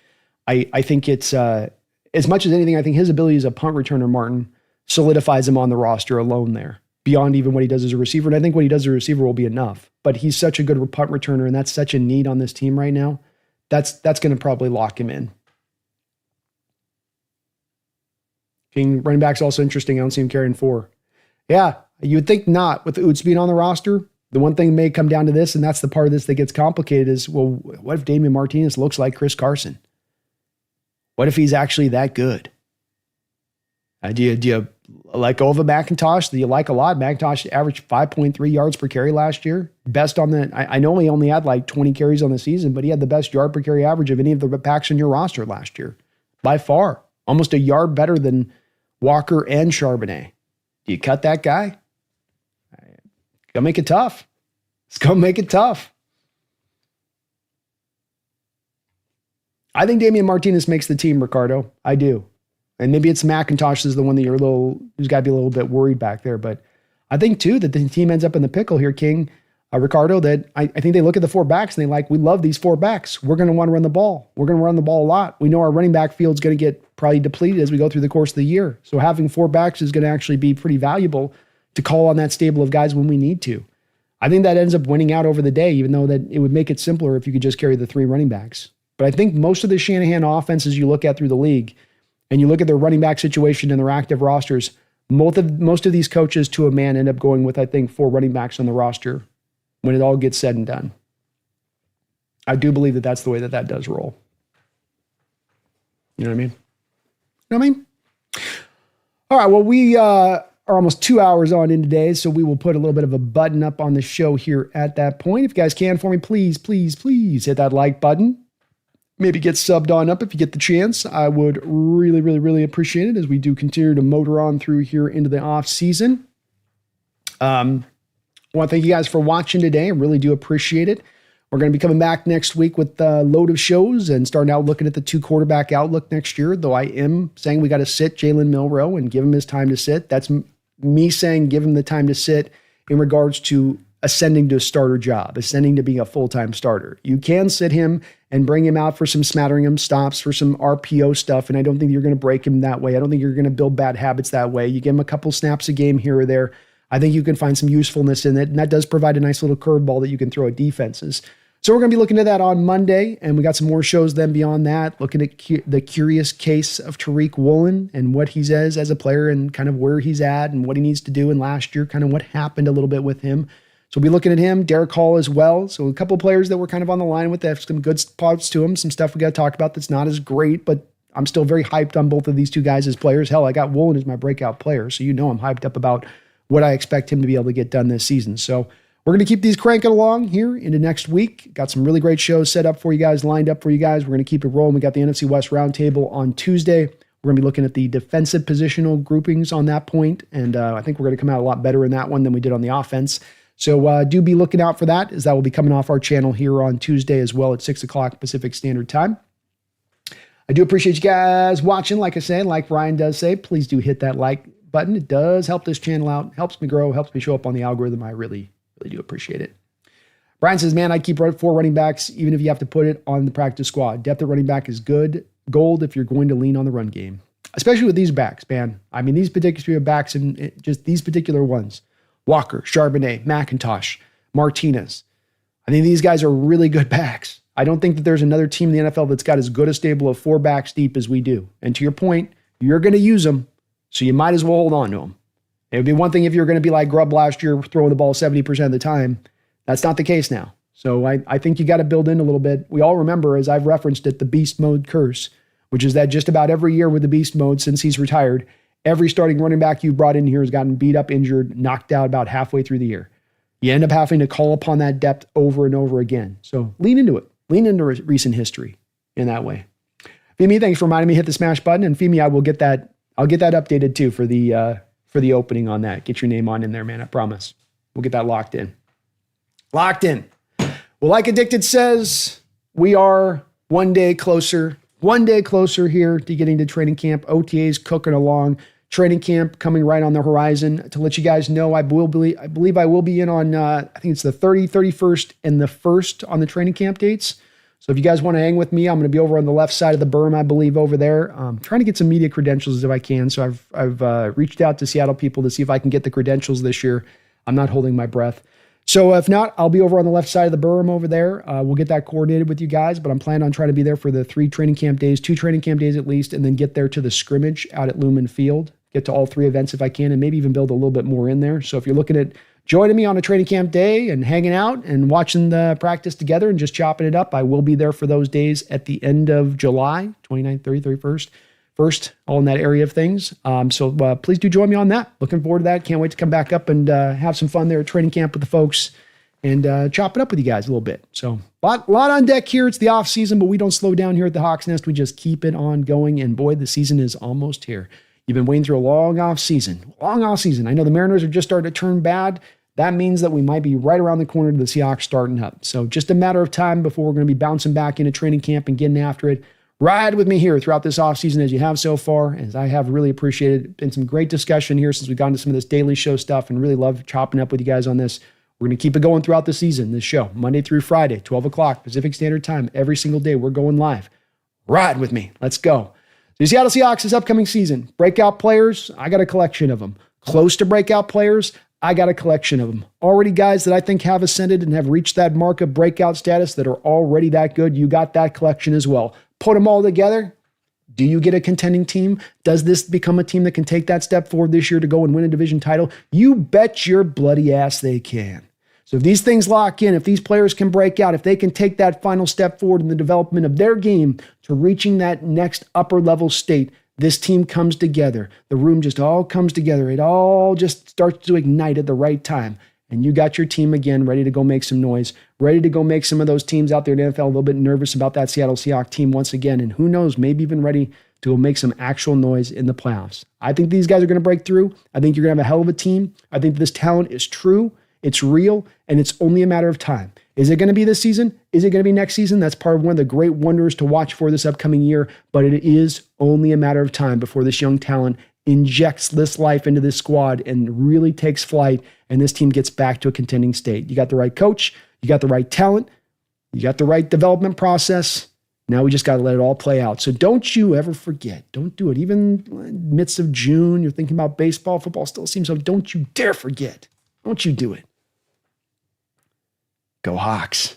I think it's, as much as anything, I think his ability as a punt returner, Martin, solidifies him on the roster alone there, beyond even what he does as a receiver. And I think what he does as a receiver will be enough. But he's such a good punt returner, and that's such a need on this team right now. That's going to probably lock him in. King running back's also interesting. I don't see him carrying 4. Yeah, you would think not with Oots being on the roster. The one thing may come down to this, and that's the part of this that gets complicated, is, well, what if Damian Martinez looks like Chris Carson? What if he's actually that good? Do you let go of a McIntosh that you like a lot? McIntosh averaged 5.3 yards per carry last year. Best on the, I know he only had like 20 carries on the season, but he had the best yard per carry average of any of the backs in your roster last year. By far. Almost a yard better than Walker and Charbonnet. Do you cut that guy? It's going to make it tough. It's going to make it tough. I think Damian Martinez makes the team, Ricardo. I do. And maybe it's McIntosh is the one that who's got to be a little bit worried back there. But I think, too, that the team ends up in the pickle here, King, Ricardo, that I think they look at the 4 backs and we love these 4 backs. We're going to want to run the ball. We're going to run the ball a lot. We know our running back field's going to get probably depleted as we go through the course of the year. So having 4 backs is going to actually be pretty valuable to call on that stable of guys when we need to. I think that ends up winning out over the day, even though that it would make it simpler if you could just carry the 3 running backs. But I think most of the Shanahan offenses you look at through the league, and you look at their running back situation and their active rosters, most of these coaches to a man end up going with, I think, 4 running backs on the roster when it all gets said and done. I do believe that that's the way that does roll. You know what I mean? You know what I mean? All right, well, we are almost 2 hours on in today, so we will put a little bit of a button up on the show here at that point. If you guys can for me, please, please, please hit that like button. Maybe get subbed on up if you get the chance. I would really, really, really appreciate it as we do continue to motor on through here into the off season. I want to thank you guys for watching today. I really do appreciate it. We're going to be coming back next week with a load of shows and starting out looking at the 2-quarterback outlook next year, though I am saying we got to sit Jalen Milroe and give him his time to sit. That's me saying give him the time to sit in regards to ascending to a starter job, ascending to being a full-time starter. You can sit him and bring him out for some smattering him stops, for some RPO stuff, and I don't think you're going to break him that way. I don't think you're going to build bad habits that way. You give him a couple snaps a game here or there. I think you can find some usefulness in it, and that does provide a nice little curveball that you can throw at defenses. So we're going to be looking at that on Monday, and we got some more shows then beyond that, looking at the curious case of Riq Woolen and what he says as a player and kind of where he's at and what he needs to do in last year, kind of what happened a little bit with him. So we'll be looking at him, Derek Hall as well. So a couple of players that we're kind of on the line with that have some good parts to them, some stuff we got to talk about that's not as great, but I'm still very hyped on both of these two guys as players. Hell, I got Woolen as my breakout player, so you know I'm hyped up about what I expect him to be able to get done this season. So we're going to keep these cranking along here into next week. Got some really great shows set up for you guys, lined up for you guys. We're going to keep it rolling. We got the NFC West Roundtable on Tuesday. We're going to be looking at the defensive positional groupings on that point, and I think we're going to come out a lot better in that one than we did on the offense. So do be looking out for that, as that will be coming off our channel here on Tuesday as well at 6 o'clock Pacific Standard Time. I do appreciate you guys watching. Like I said, like Ryan does say, please do hit that like button. It does help this channel out, helps me grow, helps me show up on the algorithm. I really do appreciate it. Brian says, man, I'd keep 4 running backs, even if you have to put it on the practice squad. Depth at running back is gold if you're going to lean on the run game, especially with these backs, man. I mean, these particular backs and just these particular ones, Walker, Charbonnet, McIntosh, Martinez. I think these guys are really good backs. I don't think that there's another team in the NFL that's got as good a stable of 4 backs deep as we do. And to your point, you're going to use them, so you might as well hold on to them. It would be one thing if you're going to be like Grubb last year, throwing the ball 70% of the time. That's not the case now. So I think you got to build in a little bit. We all remember, as I've referenced it, the beast mode curse, which is that just about every year with the beast mode since he's retired, every starting running back you've brought in here has gotten beat up, injured, knocked out about halfway through the year. You end up having to call upon that depth over and over again. So lean into it. Lean into recent history in that way. Femi, thanks for reminding me to hit the smash button. And Femi, I'll get that updated too for the opening on that. Get your name on in there, man. I promise. We'll get that locked in. Locked in. Well, like Addicted says, we are one day closer here to getting to training camp. OTA's cooking along. Training camp coming right on the horizon. To let you guys know, I believe I will be in on, I think it's the 30th, 31st, and the 1st on the training camp dates. So if you guys want to hang with me, I'm going to be over on the left side of the berm, I believe, over there. Trying to get some media credentials if I can. So I've reached out to Seattle people to see if I can get the credentials this year. I'm not holding my breath. So if not, I'll be over on the left side of the berm over there. We'll get that coordinated with you guys, but I'm planning on trying to be there for the 3 training camp days, 2 training camp days at least, and then get there to the scrimmage out at Lumen Field. Get to all 3 events if I can, and maybe even build a little bit more in there. So if you're looking at joining me on a training camp day and hanging out and watching the practice together and just chopping it up, I will be there for those days at the end of July, 29th, 30th, 31st, 1st, all in that area of things. So please do join me on that. Looking forward to that. Can't wait to come back up and have some fun there at training camp with the folks and chop it up with you guys a little bit. So a lot on deck here. It's the off season, but we don't slow down here at the Hawks Nest. We just keep it on going. And boy, the season is almost here. You've been waiting through a long off season. I know the Mariners are just starting to turn bad. That means that we might be right around the corner to the Seahawks starting up. So just a matter of time before we're going to be bouncing back into training camp and getting after it. Ride with me here throughout this offseason as you have so far, as I have really appreciated it. Been some great discussion here since we've gone to some of this daily show stuff and really love chopping up with you guys on this. We're going to keep it going throughout the season, this show, Monday through Friday, 12 o'clock Pacific Standard Time. Every single day we're going live. Ride with me. Let's go. The Seattle Seahawks this upcoming season. Breakout players, I got a collection of them. Close to breakout players, I got a collection of them. Already guys that I think have ascended and have reached that mark of breakout status that are already that good. You got that collection as well. Put them all together. Do you get a contending team? Does this become a team that can take that step forward this year to go and win a division title? You bet your bloody ass they can. So if these things lock in, if these players can break out, if they can take that final step forward in the development of their game to reaching that next upper level state, this team comes together. The room just all comes together. It all just starts to ignite at the right time. And you got your team again ready to go make some noise, ready to go make some of those teams out there in the NFL a little bit nervous about that Seattle Seahawks team once again. And who knows, maybe even ready to go make some actual noise in the playoffs. I think these guys are going to break through. I think you're going to have a hell of a team. I think this talent is true. It's real, and it's only a matter of time. Is it going to be this season? Is it going to be next season? That's part of one of the great wonders to watch for this upcoming year, but it is only a matter of time before this young talent injects this life into this squad and really takes flight, and this team gets back to a contending state. You got the right coach, you got the right talent, you got the right development process. Now we just got to let it all play out. So don't you ever forget. Don't do it. Even in the midst of June, you're thinking about baseball, football still seems so. Don't you dare forget. Don't you do it. Go Hawks.